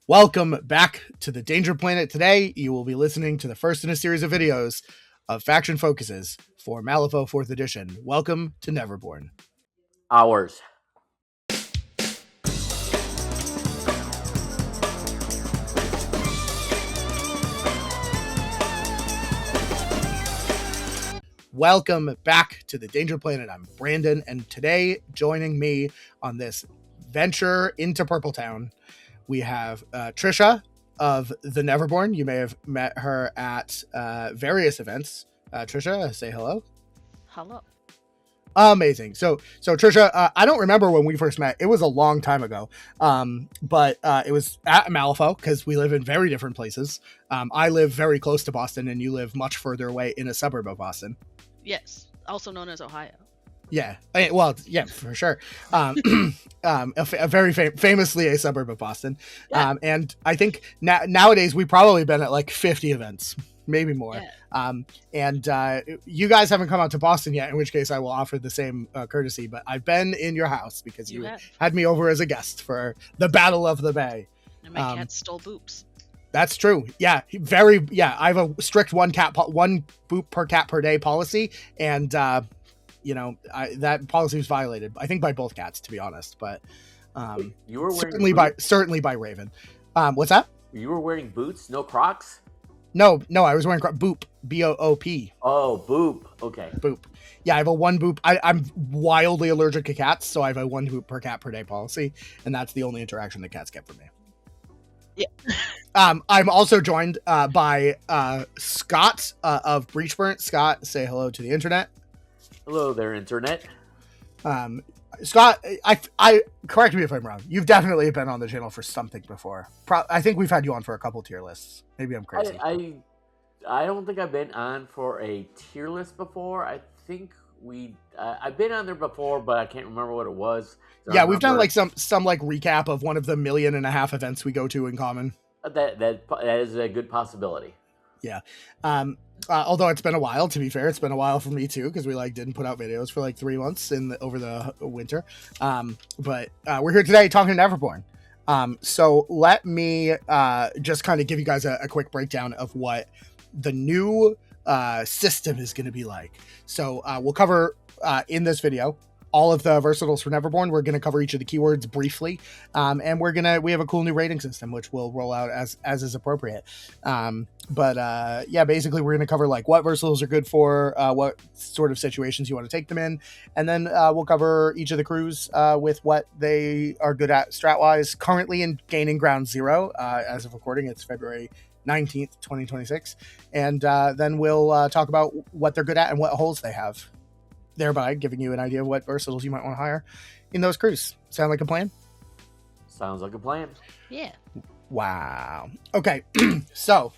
Welcome back to the Danger Planet. Today, you will be listening to the first in a series of videos of faction focuses for Malifaux Fourth Edition. Welcome to Neverborn. Hours. Welcome back to the Danger Planet. I'm Brandon, and today, joining me on this venture into Purple Town, we have Trisha of the Neverborn. You may have met her at various events. Trisha, say hello. Hello. Amazing. So Trisha, I don't remember when we first met. It was a long time ago. But it was at Malifaux because we live in very different places. I live very close to Boston, and you live much further away in a suburb of Boston. Yes, also known as Ohio. Yeah. Yeah, for sure. Very famously a suburb of Boston. Yeah. And I think nowadays we've probably been at like 50 events, maybe more. Yeah. And you guys haven't come out to Boston yet, in which case I will offer the same courtesy. But I've been in your house because you had me over as a guest for the Battle of the Bay. And my cat stole boops. That's true. Yeah, I have a strict one boop per cat per day policy, and that policy was violated, I think, by both cats, to be honest. But you were certainly by Raven. What's that? You were wearing boots, no Crocs? No, I was wearing boop, B-O-O-P. Oh, boop. Okay. Boop. Yeah, I have a one boop. I'm wildly allergic to cats, so I have a one boop per cat per day policy, and that's the only interaction that cats get from me. Yeah. I'm also joined by Scott of Breachburnt. Scott, say hello to the internet. Hello there, internet. Scott, I correct me if I'm wrong. You've definitely been on the channel for something before. I think we've had you on for a couple tier lists. Maybe I'm crazy. I don't think I've been on for a tier list before. I think I've been on there before, but I can't remember what it was. Yeah, we've done like some like recap of one of the 1.5 million events we go to in common. That is a good possibility. Yeah. Although it's been a while, to be fair, it's been a while for me too, because we didn't put out videos for 3 months over the winter. But we're here today talking Neverborn. So let me just kind of give you guys a quick breakdown of what the new system is going to be like. So we'll cover in this video all of the versatiles for Neverborn. We're going to cover each of the keywords briefly, and we have a cool new rating system which we'll roll out as is appropriate. Basically we're going to cover what versatiles are good for, what sort of situations you want to take them in, and then we'll cover each of the crews with what they are good at strat-wise. Currently in gaining ground 0, as of recording, it's February 19th, 2026, and then we'll talk about what they're good at and what holes they have, thereby giving you an idea of what versatiles you might want to hire in those crews. Sound like a plan? Sounds like a plan. Yeah. Wow. Okay, so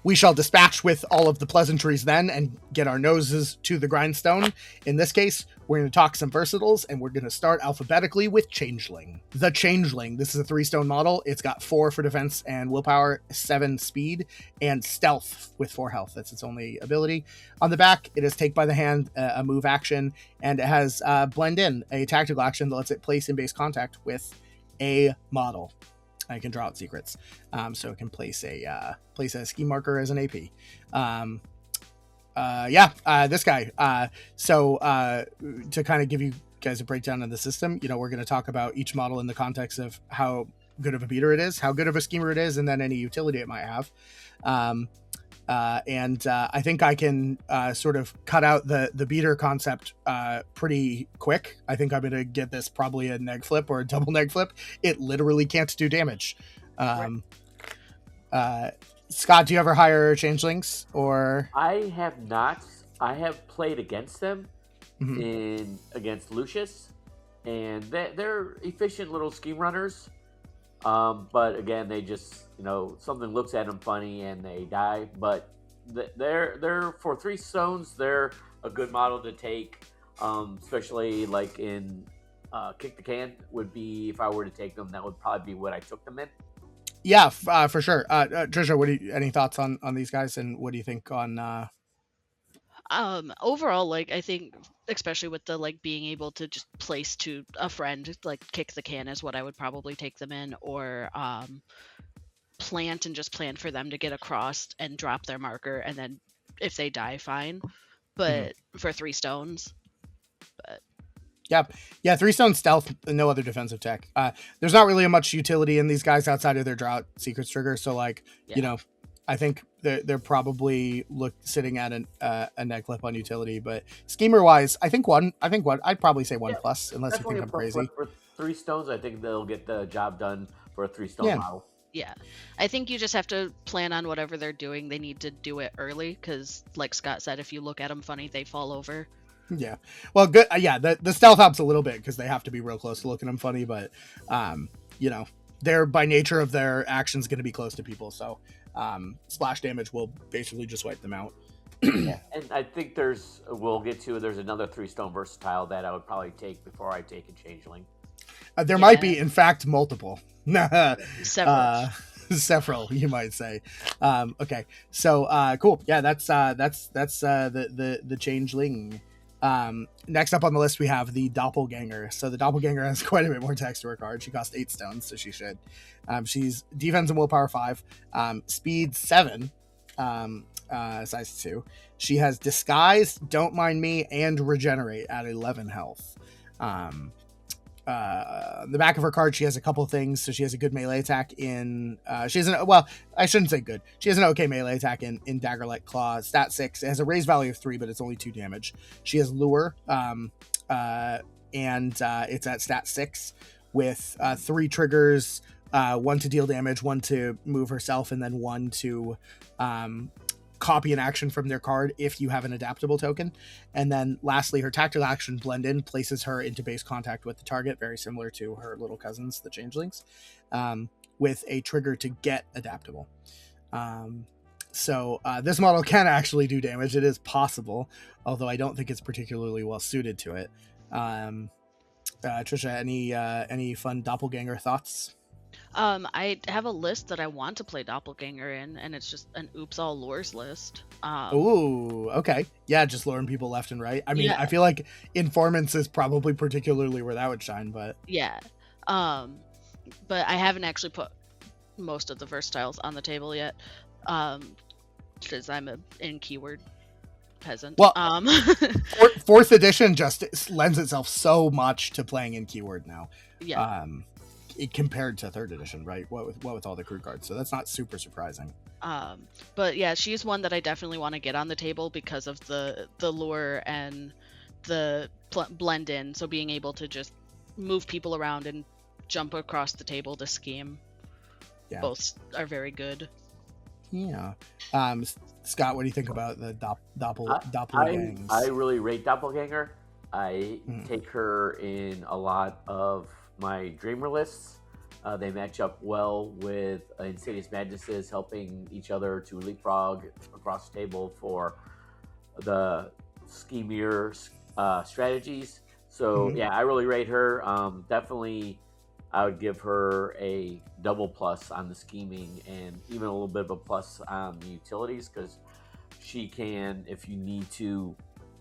we shall dispatch with all of the pleasantries then and get our noses to the grindstone. In this case, we're going to talk some versatiles, and we're going to start alphabetically with Changeling. The Changeling. This is a 3-stone model. It's got 4 for defense and willpower, 7 speed, and stealth with 4 health. That's its only ability. On the back, it has Take by the Hand, a move action, and it has Blend In, a tactical action that lets it place in base contact with a model. I can draw out secrets, so it can place a ski marker as an AP. This guy. To kind of give you guys a breakdown of the system, we're going to talk about each model in the context of how good of a beater it is, how good of a schemer it is, and then any utility it might have. I think I can sort of cut out the beater concept pretty quick. I think I'm going to get this probably a neg flip or a double neg flip. It literally can't do damage. Scott, do you ever hire changelings? Or I have not. I have played against them against Lucius, and they're efficient little scheme runners. But again, they just, something looks at them funny and they die. But they're for 3 stones, they're a good model to take, especially in Kick the Can would be, if I were to take them, that would probably be what I took them in. Yeah, for sure. Trisha, any thoughts on these guys, and what do you think on? Overall, I think especially with the like being able to just place to a friend, like kick the can is what I would probably take them in, or plant and just plan for them to get across and drop their marker, and then if they die, fine. But for 3 stones, but Yeah, 3 stone stealth, no other defensive tech. There's not really much utility in these guys outside of their drought secrets trigger. So like, you know, I think they're probably sitting at a neck clip on utility. But schemer wise, I think one. I'd probably say 1 plus, unless you think I'm crazy. For 3 stones, I think they'll get the job done for a 3-stone model. Yeah, I think you just have to plan on whatever they're doing. They need to do it early because, like Scott said, if you look at them funny, they fall over. Yeah, well, good. Yeah, the stealth helps a little bit because they have to be real close to looking them funny, but you know, they're by nature of their actions going to be close to people, so splash damage will basically just wipe them out. Yeah, and I think there's another 3-stone versatile that I would probably take before I take a changeling. There might be, in fact, multiple. Several, you might say. Okay, so cool. Yeah, that's the changeling. Next up on the list we have the Doppelganger. So the Doppelganger has quite a bit more text to her card. She costs 8 stones, so she should. She's defense and willpower 5, speed 7, size 2. She has disguise, don't mind me, and regenerate at 11 health. The back of her card, she has a couple things. So she has a good melee attack in I shouldn't say good, she has an okay melee attack in Daggerlight Claw, stat 6. It has a raise value of 3, but it's only 2 damage. She has lure, and it's at stat 6 with 3 triggers, 1 to deal damage, 1 to move herself, and then 1 to copy an action from their card if you have an adaptable token. And then lastly, her tactical action blend in places her into base contact with the target, very similar to her little cousins, the changelings, with a trigger to get adaptable. So this model can actually do damage. It is possible, although I don't think it's particularly well suited to it. Trisha, any fun Doppelganger thoughts? I have a list that I want to play Doppelganger in, and it's just an oops all lures list. Ooh, okay. Yeah, just luring people left and right. I mean, I feel like Informants is probably particularly where that would shine, but... Yeah. But I haven't actually put most of the versatiles on the table yet, because I'm in keyword peasant. Well, 4th edition just lends itself so much to playing in keyword now. Yeah. Compared to 3rd edition, right? What with all the crew cards, so that's not super surprising. But yeah, she's one that I definitely want to get on the table because of the lure and the blend in. So being able to just move people around and jump across the table to scheme, both are very good. Yeah. Scott, what do you think about the Doppelgangers? I really rate Doppelganger. I take her in a lot of my Dreamer lists. They match up well with Insidious Madnesses, helping each other to leapfrog across the table for the schemier strategies. So yeah, I really rate her. Definitely, I would give her a double plus on the scheming and even a little bit of a plus on the utilities, because she can, if you need to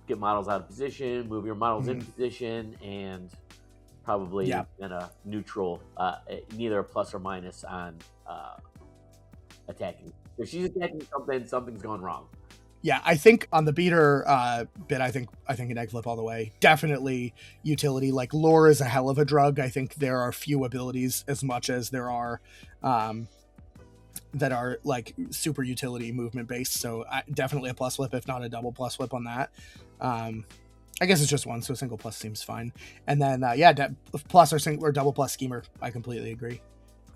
get models out of position, move your models in position, and probably in a neutral, neither a plus or minus on attacking. If she's attacking something, something's going wrong. Yeah, I think on the beater bit, I think an egg flip all the way. Definitely utility. Like lore is a hell of a drug. I think there are few abilities as much as there are that are like super utility movement based. So definitely a plus flip, if not a double plus flip on that. I guess it's just one, so a single plus seems fine. And then plus or double plus schemer. I completely agree.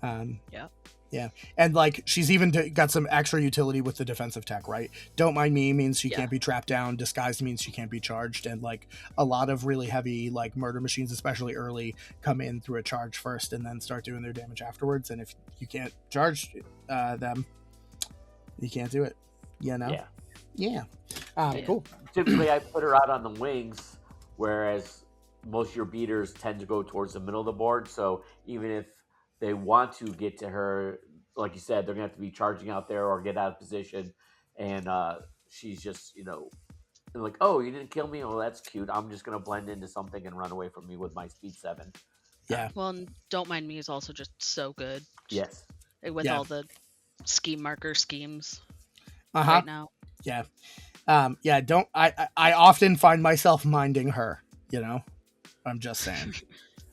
Yeah, and like she's even got some extra utility with the defensive tech, right? Don't mind me means she can't be trapped down. Disguised means she can't be charged, and like a lot of really heavy like murder machines, especially early, come in through a charge first and then start doing their damage afterwards. And if you can't charge them, you can't do it. You know? Yeah. Cool. Typically, I put her out on the wings, whereas most of your beaters tend to go towards the middle of the board. So even if they want to get to her, like you said, they're going to have to be charging out there or get out of position. And she's just, And like, oh, you didn't kill me? Oh, that's cute. I'm just going to blend into something and run away from me with my speed 7. Yeah. Well, and Don't Mind Me is also just so good. Yes. With all the scheme marker schemes right now. Yeah. I often find myself minding her, I'm just saying.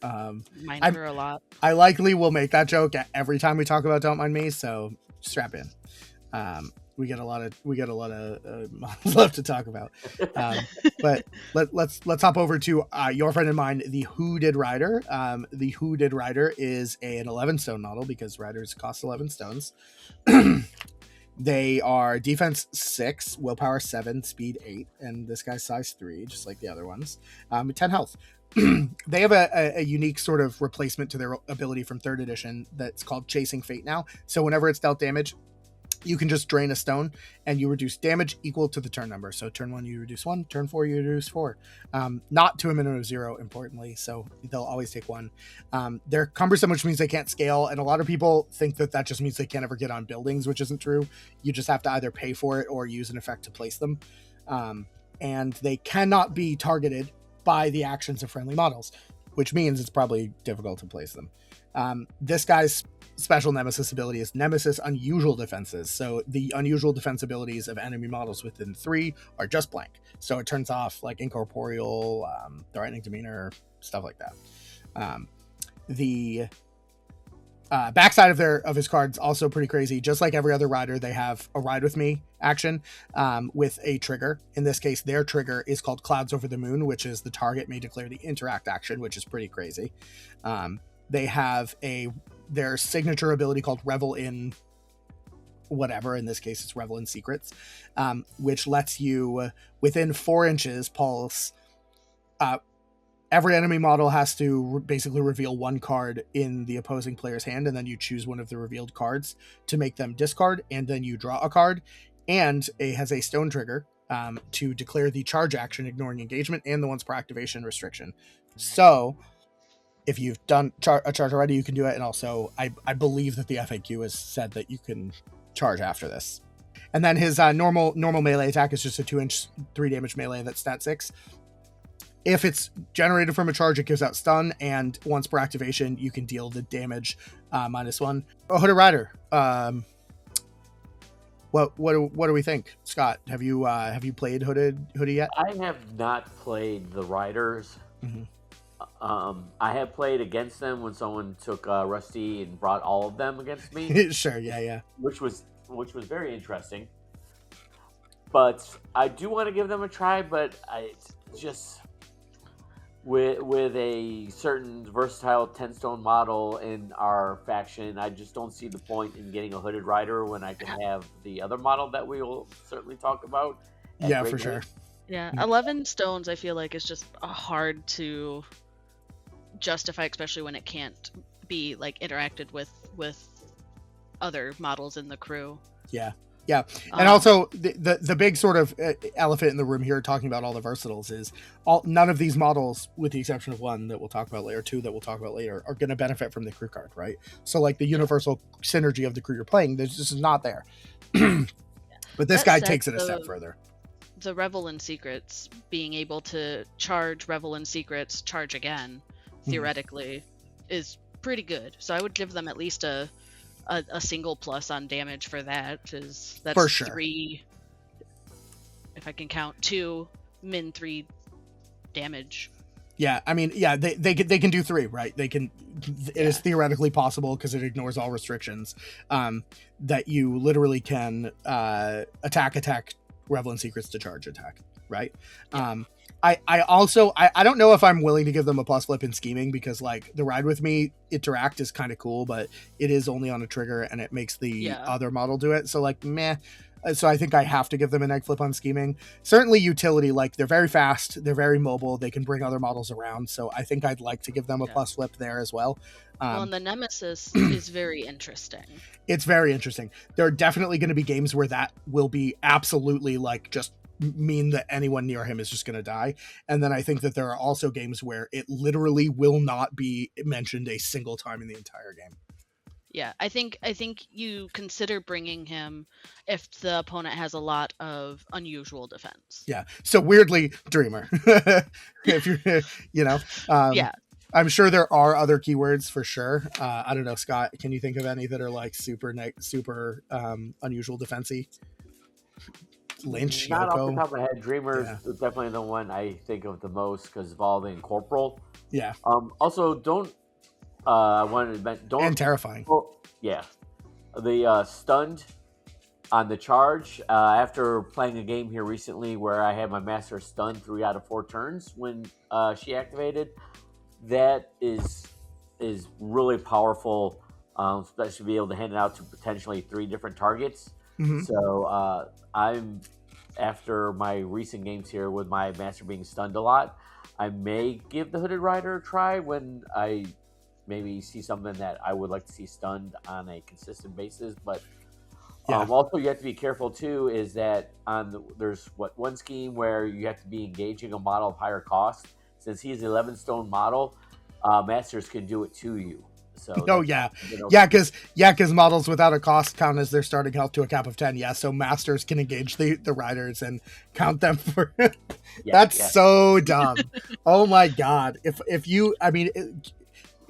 Mind her a lot. I likely will make that joke every time we talk about Don't Mind Me, so strap in. We get a lot of models left to talk about. But let's hop over to your friend and mine, the Hooded Rider. The Hooded Rider is an 11 stone model because riders cost 11 stones. They are defense 6, willpower 7, speed 8, and this guy's size 3, just like the other ones. 10 health. They have a unique sort of replacement to their ability from 3rd edition that's called Chasing Fate now. So whenever it's dealt damage, you can just drain a stone and you reduce damage equal to the turn number. So turn 1 you reduce 1, turn 4 you reduce 4. Not to a minimum of 0, importantly, so they'll always take 1. They're cumbersome, which means they can't scale, and a lot of people think that just means they can't ever get on buildings, which isn't true. You just have to either pay for it or use an effect to place them. And they cannot be targeted by the actions of friendly models, which means it's probably difficult to place them. This guy's special nemesis ability is Nemesis Unusual Defenses. So the unusual defense abilities of enemy models within 3 are just blank. So it turns off like incorporeal, threatening demeanor, stuff like that. The backside of his cards also pretty crazy. Just like every other rider, they have a Ride With Me action with a trigger. In this case, their trigger is called Clouds Over the Moon, which is the target may declare the interact action, which is pretty crazy. They have their signature ability called Revel in whatever. In this case, it's Revel in Secrets, which lets you, within 4 inches pulse, every enemy model has to basically reveal 1 card in the opposing player's hand, and then you choose one of the revealed cards to make them discard, and then you draw a card. And it has a stone trigger to declare the charge action, ignoring engagement, and the once per activation restriction. So if you've done a charge already, you can do it. And also, I believe that the FAQ has said that you can charge after this. And then his normal melee attack is just a 2-inch 3 damage melee that's stat 6. If it's generated from a charge, it gives out stun, and once per activation, you can deal the damage -1. Oh, Hooded Rider. What do we think, Scott? Have you played Hoodie yet? I have not played the Riders. Mm-hmm. I have played against them when someone took Rusty and brought all of them against me. Sure, yeah. Which was very interesting. But I do want to give them a try, but I just with a certain versatile 10-stone model in our faction, I just don't see the point in getting a Hooded Rider when I can have the other model that we will certainly talk about. Yeah, for sure. Yeah, 11 stones I feel like is just hard to justify, especially when it can't be like interacted with other models in the crew. Yeah. And also the big sort of elephant in the room here, talking about all the versatiles, is none of these models, with the exception of one that we'll talk about later, 2 that we'll talk about later, are going to benefit from the crew card, right? So like the universal synergy of the crew you're playing, this is not there. But this guy takes it a step further. The Revel in Secrets, being able to charge Revel in Secrets, charge again, theoretically, is pretty good. So I would give them at least a single plus on damage for that, because that's for sure. 3, if I can count, 2 min 3 damage. Yeah, I mean, yeah, they can do 3, right? They can. It is theoretically possible, because it ignores all restrictions, that you literally can attack Revel in Secrets to charge attack, right? Yeah. I also don't know if I'm willing to give them a plus flip in scheming, because like the Ride With Me interact is kind of cool, but it is only on a trigger and it makes the other model do it. So like meh. So I think I have to give them an egg flip on scheming. Certainly utility, like they're very fast, they're very mobile, they can bring other models around. So I think I'd like to give them a plus flip there as well. Well, and the Nemesis is very interesting. It's very interesting. There are definitely going to be games where that will be absolutely like just mean that anyone near him is just going to die. And then I think that there are also games where it literally will not be mentioned a single time in the entire game. Yeah, I think you consider bringing him if the opponent has a lot of unusual defense. Yeah. So weirdly, Dreamer. If you're, you know, Yeah. I'm sure there are other keywords for sure. I don't know, Scott. Can you think of any that are like super unusual defensy? Lynch, Not off the Yoko. top of my head. Dreamer's Yeah. definitely the one I think of the most because of all the incorporeal. Yeah. Also, don't. I wanted to mention don't. And terrifying. Oh, yeah, the stunned on the charge. After playing a game here recently where I had my master stunned 3 out of 4 turns when she activated, that is really powerful. Especially to be able to hand it out to potentially 3 different targets. Mhm. So I'm after my recent games here with my master being stunned a lot. I may give the Hooded Rider a try when I maybe see something that I would like to see stunned on a consistent basis. But Yeah. also you have to be careful too is that there's one scheme where you have to be engaging a model of higher cost. Since he's an 11 stone model, masters can do it to you. So Oh yeah, because models without a cost count as their starting health to a cap of 10. Yeah, so masters can engage the riders and count them for. That's so dumb. Oh my god! If you, I mean,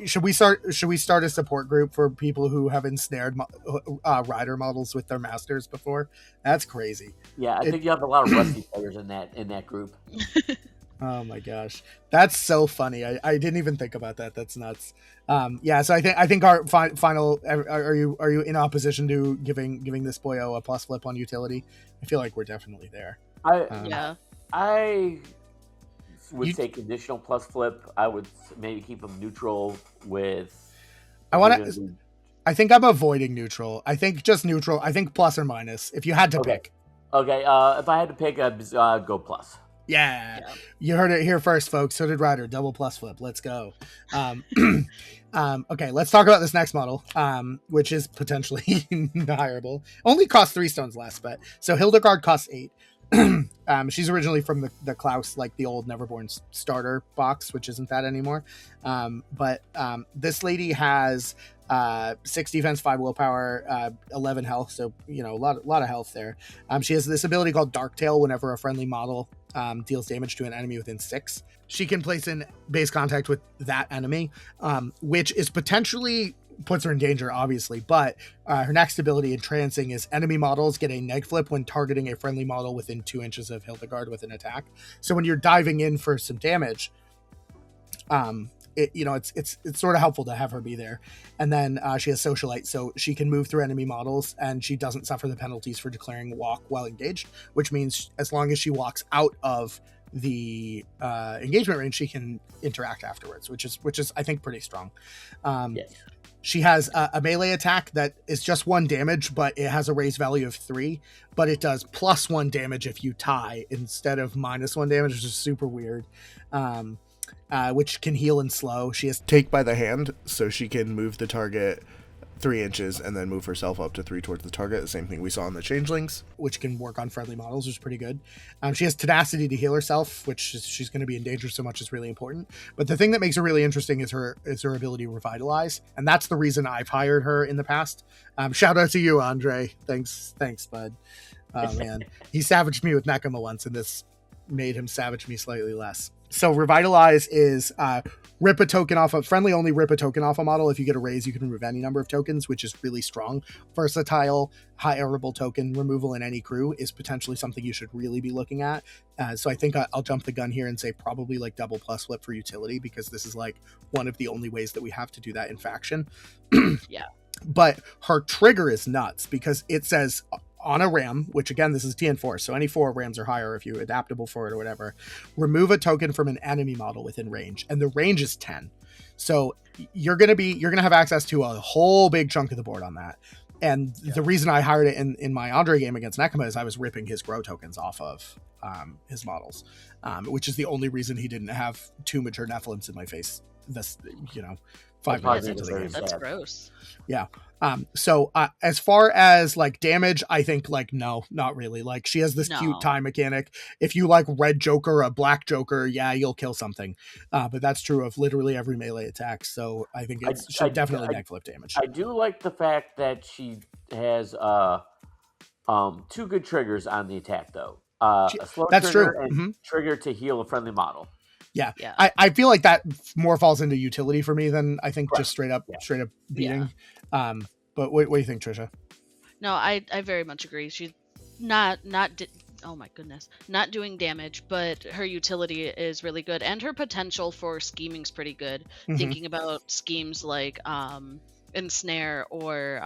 should we start a support group for people who have ensnared rider models with their masters before? That's crazy. Yeah, I think you have a lot of rusty players in that group. Oh my gosh, that's so funny. I didn't even think about that. That's nuts. Yeah, so I think our final. Are you in opposition to giving this boyo a plus flip on utility? I feel like we're definitely there. I would say conditional plus flip. I would maybe keep them neutral with. I think I'm avoiding neutral. I think just neutral. I think plus or minus. If you had to pick. Okay. If I had to pick, I'd go plus. Yeah, you heard it here first, folks. Hooded Rider, double plus flip. Let's go. Okay, let's talk about this next model, which is potentially hireable. Only costs 3 stones less, but so Hildegard costs 8. She's originally from the Klause, like the old Neverborn starter box, which isn't that anymore. But this lady has 6 defense, 5 willpower, 11 health, so a lot of health there. She has this ability called Darktail. Whenever a friendly model deals damage to an enemy within 6, she can place in base contact with that enemy, which is potentially puts her in danger, obviously, but her next ability in trancing is enemy models get a neg flip when targeting a friendly model within 2 inches of Hildegard with an attack. So when you're diving in for some damage, it's sort of helpful to have her be there. And then she has Socialite, so she can move through enemy models, and she doesn't suffer the penalties for declaring walk while engaged, which means as long as she walks out of the engagement range, she can interact afterwards, which is I think pretty strong. Yes. She has a melee attack that is just 1 damage, but it has a raise value of 3, but it does +1 damage if you tie instead of -1 damage, which is super weird. Which can heal and slow. She has Take by the Hand, so she can move the target 3 inches and then move herself up to 3 towards the target. The same thing we saw in the Changelings, which can work on friendly models, which is pretty good. She has Tenacity to heal herself, which she's going to be in danger so much is really important. But the thing that makes her really interesting is her ability to Revitalize, and that's the reason I've hired her in the past. Shout out to you, Andre. Thanks, bud. Oh man, he savaged me with Nekima once, and this made him savage me slightly less. So Revitalize is rip a token off a friendly only rip a token off a model. If you get a raise, you can remove any number of tokens, which is really strong. Versatile, hireable token removal in any crew is potentially something you should really be looking at. So I think I'll jump the gun here and say probably like double plus flip for utility, because this is like one of the only ways that we have to do that in faction. Yeah. But her trigger is nuts because it says on a ram, which again, this is TN4, so any 4 rams or higher if you're adaptable for it or whatever, remove a token from an enemy model within range, and the range is 10. So you're gonna have access to a whole big chunk of the board on that. And the reason I hired it in my Andre game against Nekima is I was ripping his grow tokens off of his models, which is the only reason he didn't have 2 mature Nephilims in my face 5 That minutes part into is the very game. That's sad. gross. Yeah. So as far as like damage, I think like no, not really. Like she has this cute No. time mechanic. If you like red Joker, a black Joker, yeah, you'll kill something. But that's true of literally every melee attack. So I think it's definitely neck flip damage. I do like the fact that she has 2 good triggers on the attack though. A slow That's trigger true. and trigger to heal a friendly model. Yeah. Yeah. I feel like that more falls into utility for me than I think just straight up beating. But what do you think, Trisha? No, I very much agree. She's not oh my goodness, not doing damage, but her utility is really good, and her potential for scheming's pretty good. Thinking about schemes like ensnare or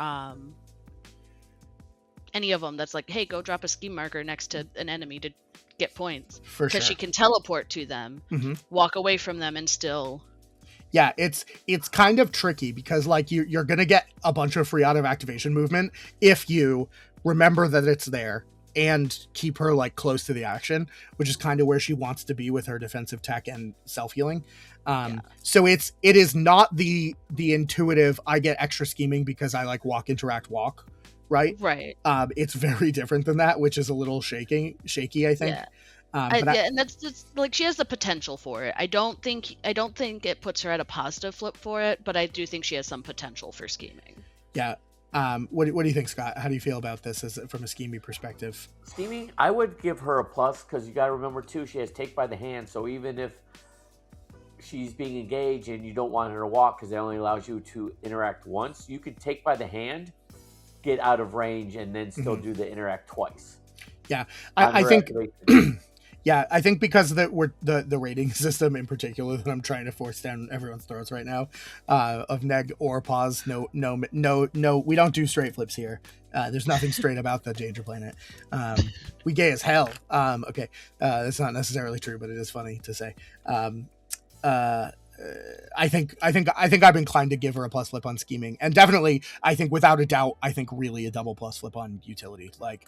any of them that's like, hey, go drop a scheme marker next to an enemy to get points, because she can teleport to them, walk away from them, and still. Yeah, it's kind of tricky because like you're gonna get a bunch of free out of activation movement if you remember that it's there and keep her like close to the action, which is kind of where she wants to be with her defensive tech and self-healing. So it is not the intuitive I get extra scheming because I like walk, interact, walk, right? It's very different than that, which is a little shaky, I think. And that's like she has the potential for it. I don't think it puts her at a positive flip for it, but I do think she has some potential for scheming. Yeah. What do you think, Scott? How do you feel about this from a scheming perspective? Scheming, I would give her a plus because you got to remember too, she has take by the hand. So even if she's being engaged and you don't want her to walk because it only allows you to interact once, you could take by the hand, get out of range, and then still do the interact twice. Yeah, I think. Yeah, I think because the rating system in particular that I'm trying to force down everyone's throats right now, of neg or pause. No, we don't do straight flips here. There's nothing straight about the Danger Planet. We gay as hell. Okay, that's not necessarily true, but it is funny to say. I think I'm inclined to give her a plus flip on scheming, and definitely I think without a doubt really a double plus flip on utility. Like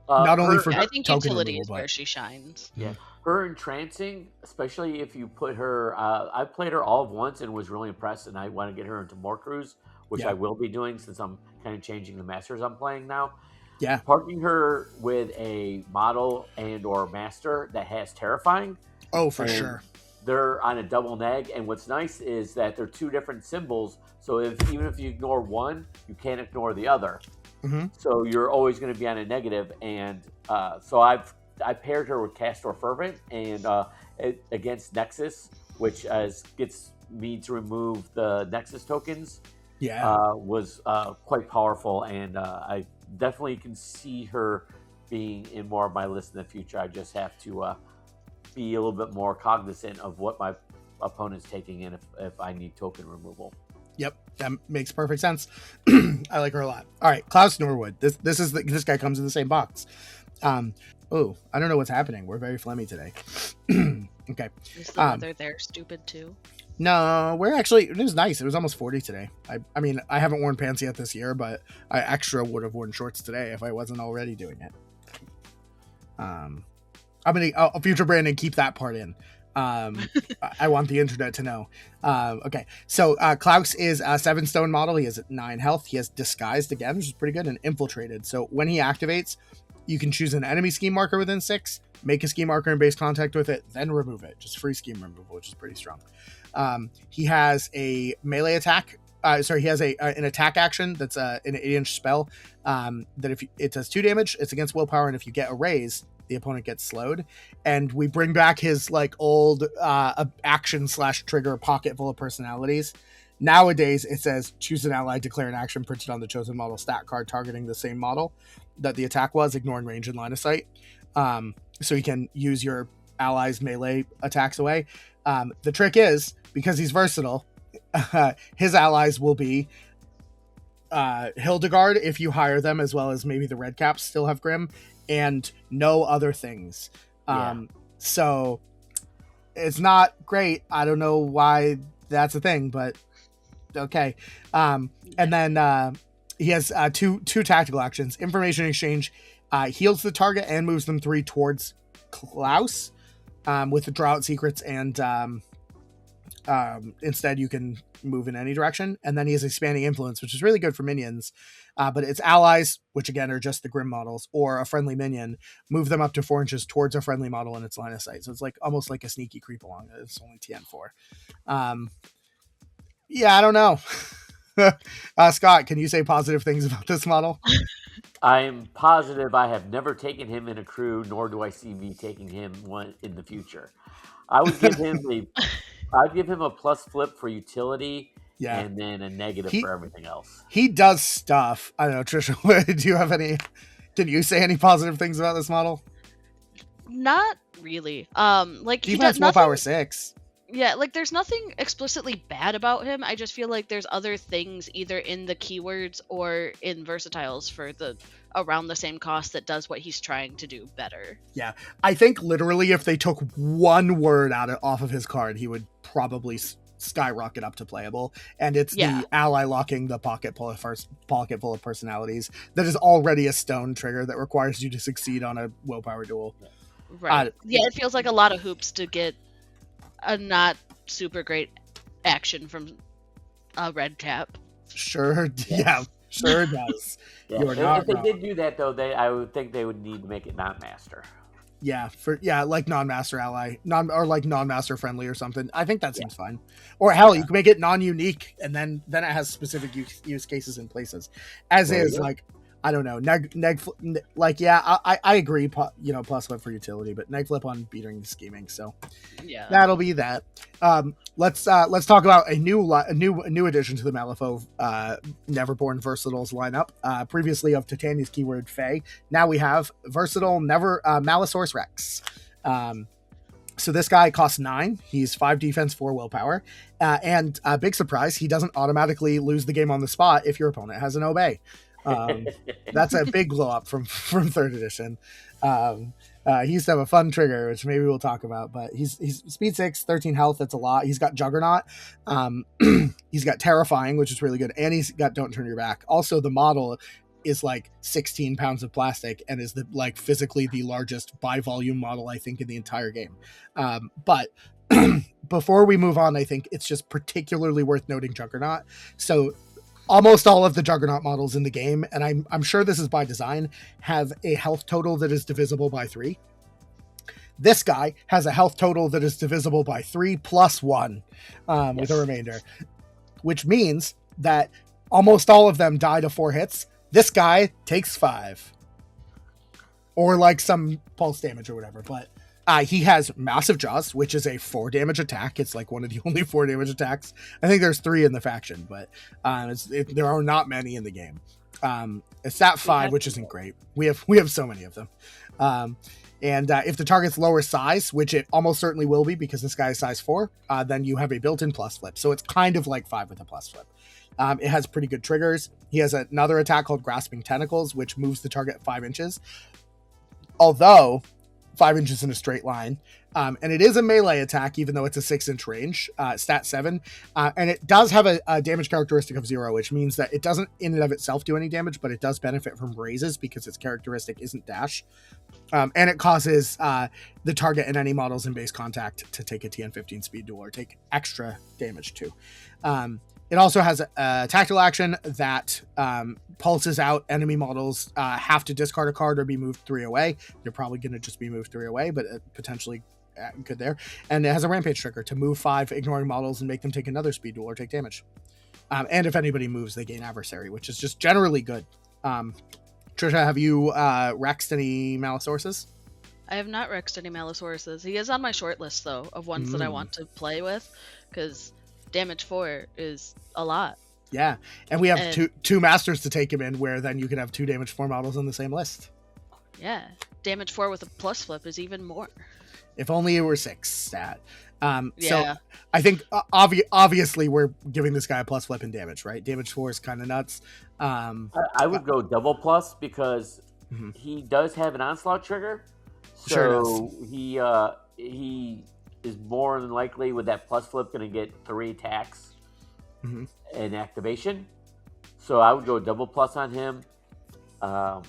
not only for I think token utility removal, is where she shines. Yeah, her entrancing, especially if you put her. I played her all of once and was really impressed, and I want to get her into more crews, which I will be doing since I'm kind of changing the masters I'm playing now. Yeah, partnering her with a model and or master that has terrifying. Oh, for sure. They're on a double neg, and what's nice is that they're 2 different symbols. So even if you ignore one, you can't ignore the other. So you're always going to be on a negative. And so I paired her with Kastore Fervent and against Nexus, which gets me to remove the Nexus tokens. Was quite powerful, and I definitely can see her being in more of my list in the future. I just have to be a little bit more cognizant of what my opponent's taking in if I need token removal. Yep, that makes perfect sense. I like her a lot. All right, Klause Norwood. This guy comes in the same box. I don't know what's happening. We're very phlegmy today. Okay. Is the weather there stupid too? No, it was nice. It was almost 40 today. I mean, I haven't worn pants yet this year, but I extra would have worn shorts today if I wasn't already doing it. I'm going to future brand and keep that part in. I want the internet to know. Okay, so Klause is a 7-stone model. He has 9 health. He has disguised again, which is pretty good, and infiltrated. So when he activates, you can choose an enemy scheme marker within 6, make a scheme marker in base contact with it, then remove it. Just free scheme removal, which is pretty strong. He has a melee attack. He has an attack action that's an 8-inch spell. That if it does 2 damage, it's against willpower, and if you get a raise, the opponent gets slowed. And we bring back his like old action / trigger pocket full of personalities. Nowadays, it says choose an ally, declare an action printed on the chosen model stat card targeting the same model that the attack was, ignoring range and line of sight. So you can use your allies' melee attacks away. The trick is, because he's versatile, his allies will be Hildegard if you hire them, as well as maybe the red caps still have Grim, and no other things. So it's not great. I don't know why that's a thing, but okay. And then he has two tactical actions. Information exchange heals the target and moves them 3 towards Klause with the draw out secrets, and instead you can move in any direction. And then he has expanding influence, which is really good for minions. But its allies, which again are just the Grim models, or a friendly minion, move them up to 4 inches towards a friendly model in its line of sight. So it's like almost like a sneaky creep along. It's only TN4. Yeah, I don't know. Scott, can you say positive things about this model? I'm positive I have never taken him in a crew, nor do I see me taking him one in the future. I would give him a plus flip for utility, and then a negative for everything else. He does stuff. I don't know, Trisha, do you have any? Can you say any positive things about this model? Not really. Like he has willpower 6. Yeah, like there's nothing explicitly bad about him. I just feel like there's other things either in the keywords or in versatiles for the around the same cost that does what he's trying to do better. Yeah, I think literally if they took one word off of his card, he would probably skyrocket up to playable. And it's the ally locking the pocket full of personalities that is already a stone trigger that requires you to succeed on a willpower duel. Right. It feels like a lot of hoops to get a not super great action from a red cap. Sure does. Yeah. If they did do that, though, I would think they would need to make it non-master. Like non-master ally, like non-master friendly or something. I think that seems fine. Or hell, you can make it non-unique, and then it has specific use cases in places. Like, I don't know, I agree. Plus flip for utility, but neg flip on beating scheming. So that'll be that. Let's talk about a new addition to the Malifaux Neverborn Versatiles lineup. Previously of Titania's keyword Fae, now we have versatile Malisaurus Rex. So this guy costs 9. He's 5 defense, 4 willpower, and big surprise, he doesn't automatically lose the game on the spot if your opponent has an obey. That's a big blow up from 3rd edition. He used to have a fun trigger, which maybe we'll talk about, but he's speed 6, 13 health. That's a lot. He's got Juggernaut. He's got Terrifying, which is really good. And he's got Don't Turn Your Back. Also, the model is like 16 pounds of plastic and is physically the largest by volume model, I think, in the entire game. But before we move on, I think it's just particularly worth noting Juggernaut. So almost all of the Juggernaut models in the game, and I'm sure this is by design, have a health total that is divisible by 3. This guy has a health total that is divisible by 3 plus 1 with a remainder, which means that almost all of them die to 4 hits. This guy takes 5. Or like some pulse damage or whatever, but he has Massive Jaws, which is a 4 damage attack. It's like one of the only 4 damage attacks. I think there's 3 in the faction, but there are not many in the game. It's stat 5, which isn't great. We have so many of them. And if the target's lower size, which it almost certainly will be because this guy is size 4, then you have a built-in plus flip. So it's kind of like 5 with a plus flip. It has pretty good triggers. He has another attack called Grasping Tentacles, which moves the target 5 inches. Although 5 inches in a straight line. And it is a melee attack, even though it's a 6-inch range, stat 7. And it does have a damage characteristic of 0, which means that it doesn't in and of itself do any damage, but it does benefit from raises because its characteristic isn't dash. And it causes the target and any models in base contact to take a TN15 speed duel or take extra damage too. It also has a tactical action that pulses out enemy models have to discard a card or be moved 3 away. They're probably going to just be moved 3 away, but potentially good there. And it has a rampage trigger to move 5 ignoring models and make them take another speed duel or take damage. And if anybody moves, they gain adversary, which is just generally good. Trisha, have you Rexed any Malisauruses? I have not Rexed any Malisauruses. He is on my short list, though, of ones that I want to play with, because damage 4 is a lot. Yeah, and we have two masters to take him in, where then you can have 2 damage 4 models on the same list. Yeah, damage 4 with a plus flip is even more. If only it were 6 stat. So I think obviously we're giving this guy a plus flip in damage, right? Damage 4 is kind of nuts. I would go double plus because he does have an onslaught trigger. So sure he is more than likely with that plus flip going to get 3 attacks and activation. So I would go double plus on him. For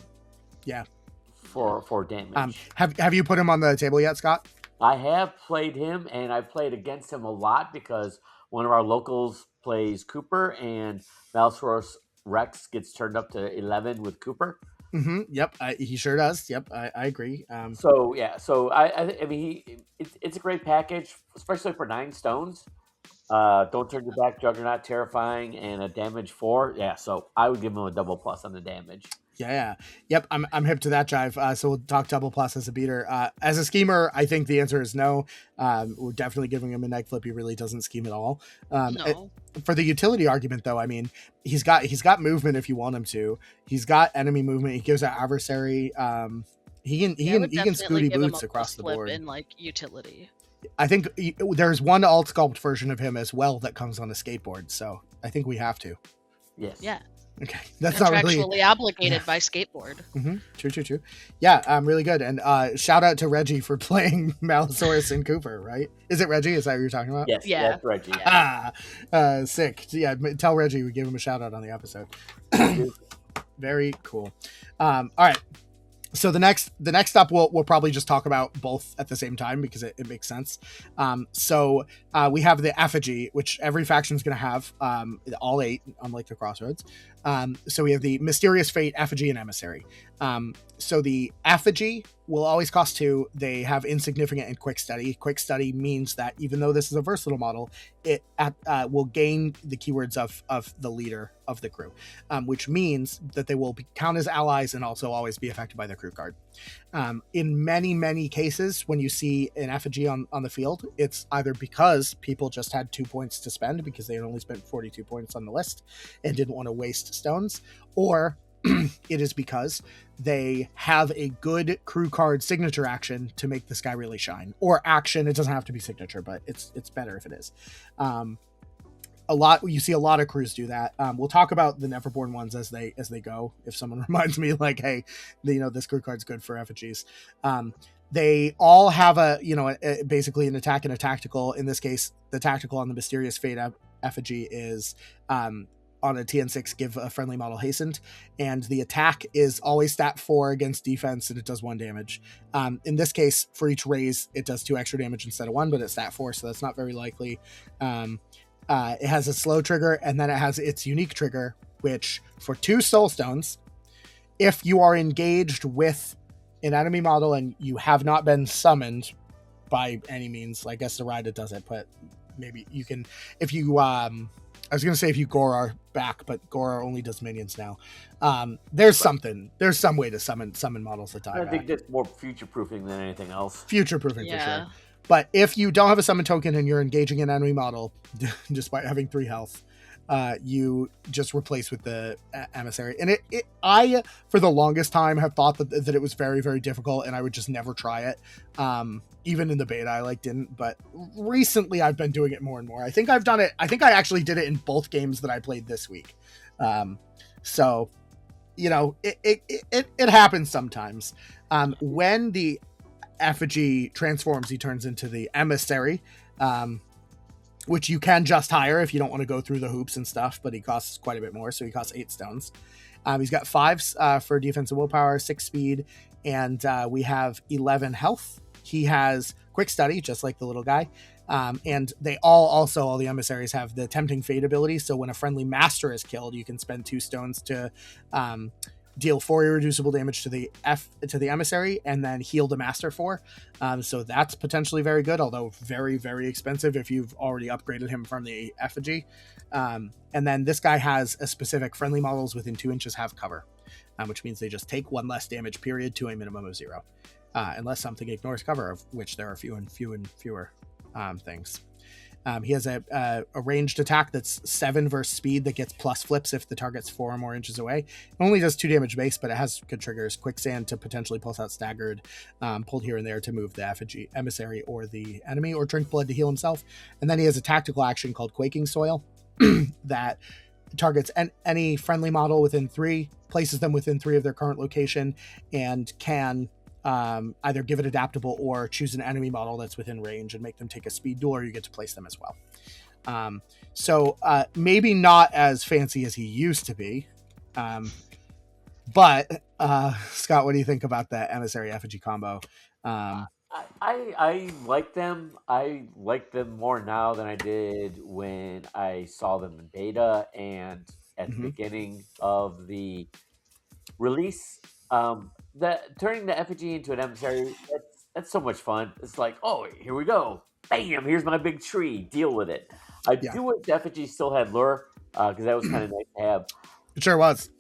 damage. Have you put him on the table yet, Scott? I have played him, and I've played against him a lot because one of our locals plays Cooper, and Malisaurus Rex gets turned up to 11 with Cooper. Yep, he sure does. Yep, I agree. So I mean, it's a great package, especially for 9 stones. Don't turn your back, Juggernaut, terrifying, and a damage 4. Yeah, so I would give him a double plus on the damage. Yeah. Yep, I'm hip to that jive. So we'll talk double plus as a beater. As a schemer, I think the answer is no. We're definitely giving him a neg flip. He really doesn't scheme at all. No. For the utility argument, though, I mean, he's got movement if you want him to. He's got enemy movement. He gives an adversary. He can Scooty Boots across the board. In like utility. I think there's one alt sculpt version of him as well that comes on a skateboard. So I think we have to. Yes. Yeah. Okay, that's not really contractually obligated by skateboard. True. Yeah, really good. And shout out to Reggie for playing Malisaurus and Cooper. Right? Is it Reggie? Is that what you're talking about? Yes. Yeah. That's Reggie. Sick. Yeah, tell Reggie we give him a shout out on the episode. Very cool. All right. So the next up, we'll probably just talk about both at the same time because it makes sense. So we have the effigy, which every faction is going to have, all 8, unlike the Crossroads. So we have the Mysterious Fate, Effigy, and Emissary. So the Effigy will always cost 2. They have Insignificant and Quick Study. Quick Study means that even though this is a versatile model, it will gain the keywords of the leader of the crew, which means that they will count as allies and also always be affected by the crew card. In many cases, when you see an effigy on the field, it's either because people just had 2 points to spend because they had only spent 42 points on the list and didn't want to waste stones, or it is because they have a good crew card signature action to make this guy really shine. Or action, it doesn't have to be signature, but it's better if it is. You see a lot of crews do that. We'll talk about the Neverborn ones as they go. If someone reminds me, like, hey, this crew card's good for effigies. They all have basically an attack and a tactical. In this case, the tactical on the Mysterious Fate effigy is on a TN6, give a friendly model hastened, and the attack is always stat 4 against defense, and it does 1 damage. In this case, for each raise, it does 2 extra damage instead of 1, but it's stat 4, so that's not very likely. It has a slow trigger, and then it has its unique trigger, which for 2 soul stones, if you are engaged with an enemy model and you have not been summoned by any means, I guess the Rida does it, but maybe you can, if you I was going to say if you Gorar back, but Gorar only does minions now. There's some way to summon models that die. I think that's more future-proofing than anything else. Future-proofing for sure. But if you don't have a summon token and you're engaging an enemy model, despite having 3 health, you just replace with the emissary. And I, for the longest time, have thought that it was very, very difficult and I would just never try it. Even in the beta, I didn't. But recently, I've been doing it more and more. I think I've done it. I think I actually did it in both games that I played this week. So, it happens sometimes. When the effigy transforms, he turns into the emissary, which you can just hire if you don't want to go through the hoops and stuff, but he costs quite a bit more, so he costs 8 stones. He's got 5s for defense and willpower, 6 speed, and we have 11 health. He has quick study, just like the little guy, and they all the emissaries have the tempting fate ability, so when a friendly master is killed, you can spend 2 stones to deal 4 irreducible damage to the emissary and then heal the master 4. So that's potentially very good, although very, very expensive if you've already upgraded him from the effigy. And then this guy has a specific friendly models within 2 inches have cover, which means they just take 1 less damage period to a minimum of 0. Unless something ignores cover, of which there are fewer things. He has a ranged attack that's 7 versus speed that gets plus flips if the target's 4 or more inches away. It only does 2 damage base, but it has good triggers. Quicksand to potentially pulse out staggered, pulled here and there to move the effigy, emissary, or the enemy, or drink blood to heal himself. And then he has a tactical action called Quaking Soil that targets any friendly model within 3, places them within 3 of their current location, and can either give it adaptable or choose an enemy model that's within range and make them take a speed duel, or you get to place them as well. So maybe not as fancy as he used to be, but Scott, what do you think about that emissary effigy combo? I like them. I like them more now than I did when I saw them in beta and at the Hmm. beginning of the release. That turning the effigy into an emissary, that's so much fun. It's like, oh, here we go. Bam! Here's my big tree. Deal with it. I Yeah, do wish the effigy still had lure because that was kind of nice to have. it sure was.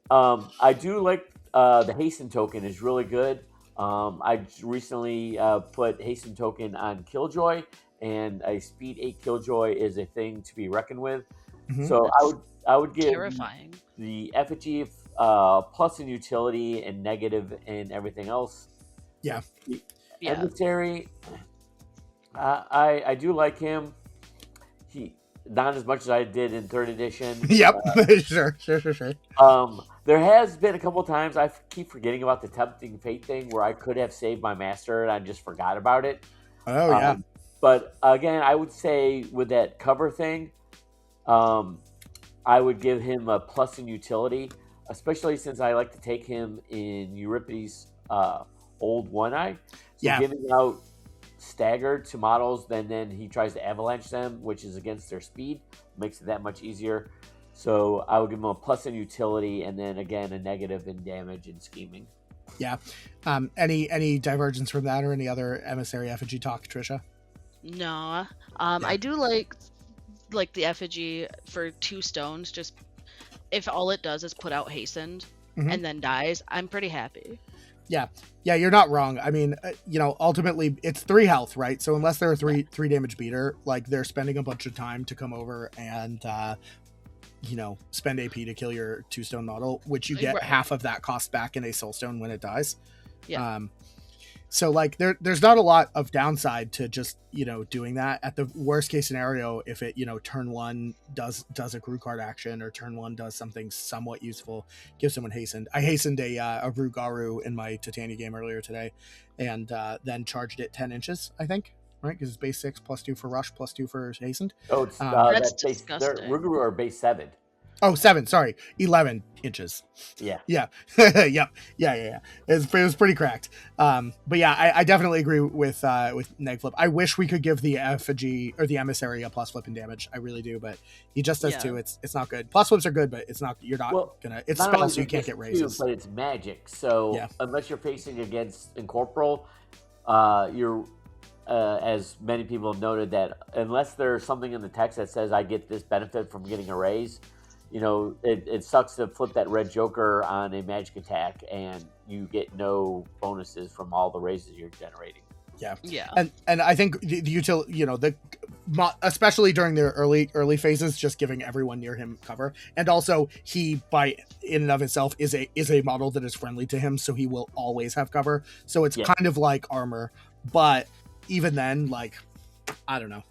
I do like the hasten token is really good. I recently put hasten token on Killjoy, and a speed 8 Killjoy is a thing to be reckoned with. Hmm. So That's I would give terrifying. the effigy plus in utility and negative in everything else. Yeah. The Yeah. emissary, I do like him. He not as much as I did in third edition. Yep. Sure. There has been a couple times I keep forgetting about the tempting fate thing where I could have saved my master and I just forgot about it. Oh yeah. But again, I would say with that cover thing, I would give him a plus in utility, especially since I like to take him in Euripides' old One Eye. So Yeah. giving out staggered to models, then he tries to avalanche them, which is against their speed, makes it that much easier. So I would give him a plus in utility, and then again a negative in damage and scheming. Yeah. Any divergence from that or any other emissary effigy talk, Trisha? No. I do like the effigy for 2 stones. Just if all it does is put out hastened Mhm. and then dies, I'm pretty happy. Yeah, you're not wrong. I mean, ultimately it's 3 health, right? So unless they're a three damage beater, like they're spending a bunch of time to come over and spend AP to kill your 2-stone model, which you get Right. half of that cost back in a soulstone when it dies. Yeah. So like there's not a lot of downside to just doing that. At the worst case scenario, if it turn 1 does a crew card action, or turn 1 does something somewhat useful, give someone hastened. I hastened a Rugaru in my Titania game earlier today, and then charged it 10 inches, I think, right? Because it's base 6 +2 for rush +2 for hastened. Oh, it's That's that's base. disgusting. Ruguru are base 7. Oh, 7, sorry, 11 inches. Yeah. Yeah. Yep. Yeah. It was pretty cracked. But yeah, I definitely agree with Negflip. I wish we could give the effigy or the emissary a plus flip in damage. I really do, but he just does 2. It's not good. Plus flips are good, but it's not. You're not gonna. It's not spell, only so you can't just get raises. but it's magic. So Yeah. unless you're facing against Incorporeal, you're as many people have noted that unless there's something in the text that says I get this benefit from getting a raise, it sucks to flip that red joker on a magic attack and you get no bonuses from all the raises you're generating. Yeah. And I think the utility, especially during the early phases, just giving everyone near him cover, and also he by in and of itself is a model that is friendly to him, so he will always have cover. So it's kind of like armor, but even then, like, I don't know,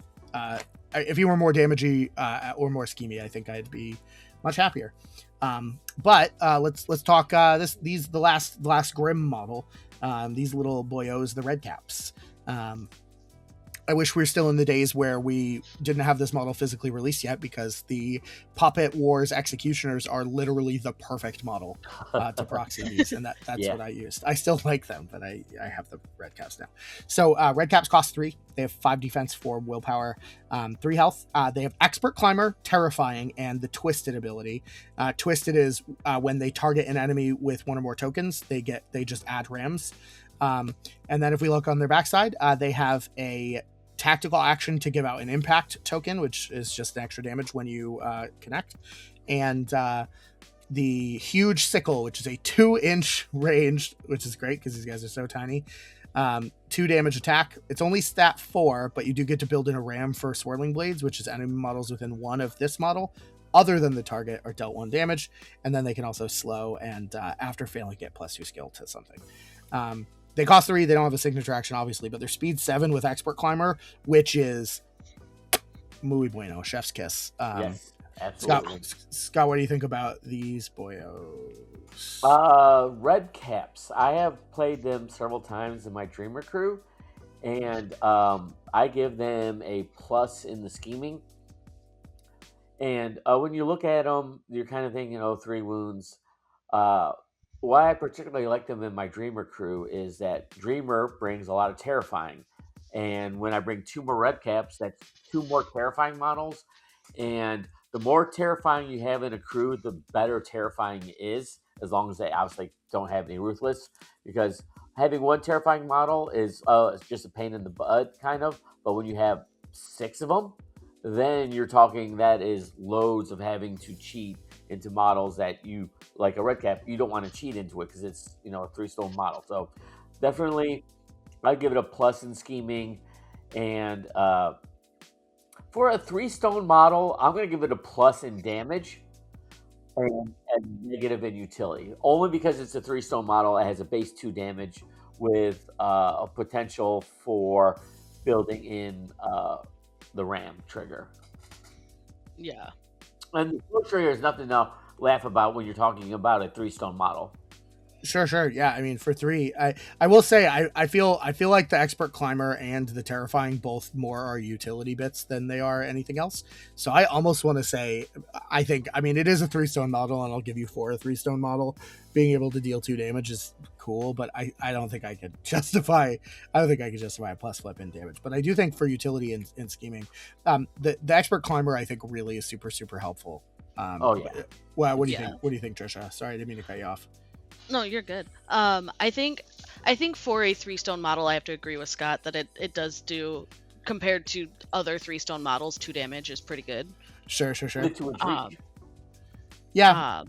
if he were more damagey or more schemy, I think I'd be much happier. But let's talk the last Grim model. These little boyos, the red caps. I wish we were still in the days where we didn't have this model physically released yet, because the Puppet Wars Executioners are literally the perfect model to proxy these, and that's what I used. I still like them, but I have the red caps now. So red caps cost 3. They have 5 defense, 4 willpower, 3 health. They have Expert Climber, Terrifying, and the Twisted ability. Twisted is when they target an enemy with 1 or more tokens, they just add rams. And then if we look on their backside, they have a tactical action to give out an impact token, which is just an extra damage when you connect, and the huge sickle, which is a 2-inch range, which is great because these guys are so tiny. 2 damage attack. It's only stat 4, but you do get to build in a ram for swirling blades, which is enemy models within 1 of this model other than the target are dealt 1 damage, and then they can also slow, and after failing, get +2 skill to something. They cost 3. They don't have a signature action, obviously, but they're speed 7 with Expert Climber, which is muy bueno, chef's kiss. Yes, absolutely. Scott, what do you think about these boyos? Red caps. I have played them several times in my Dreamer crew, and I give them a plus in the scheming. And when you look at them, you're kind of thinking, 3 wounds. why I particularly like them in my Dreamer crew is that Dreamer brings a lot of terrifying. And when I bring 2 more red caps, that's 2 more terrifying models. And the more terrifying you have in a crew, the better terrifying is, as long as they obviously don't have any ruthless. Because having 1 terrifying model is it's just a pain in the butt, kind of. But when you have 6 of them, then you're talking that is loads of having to cheat into models that you, like a red cap, you don't want to cheat into it because it's, a 3-stone model. So definitely I'd give it a plus in scheming. And for a 3-stone model, I'm going to give it a plus in damage and negative in utility. Only because it's a 3-stone model. It has a base 2 damage with a potential for building in the ram trigger. Yeah. And the flow trigger is nothing to laugh about when you're talking about a 3-stone model. Sure. Yeah, I mean, for 3, I will say I feel like the expert climber and the terrifying both more are utility bits than they are anything else. So I almost want to say I mean it is a 3-stone model, and I'll give you 4 a 3-stone model. Being able to deal 2 damage is cool, but I don't think I could justify a plus flip in damage. But I do think for utility and scheming, the expert climber I think really is super helpful. Oh yeah. Well, what do you think? What do you think, Trisha? Sorry, I didn't mean to cut you off. No, you're good. I think for a 3-stone model, I have to agree with Scott that it does do, compared to other 3-stone models, 2 damage is pretty good. Sure. Yeah.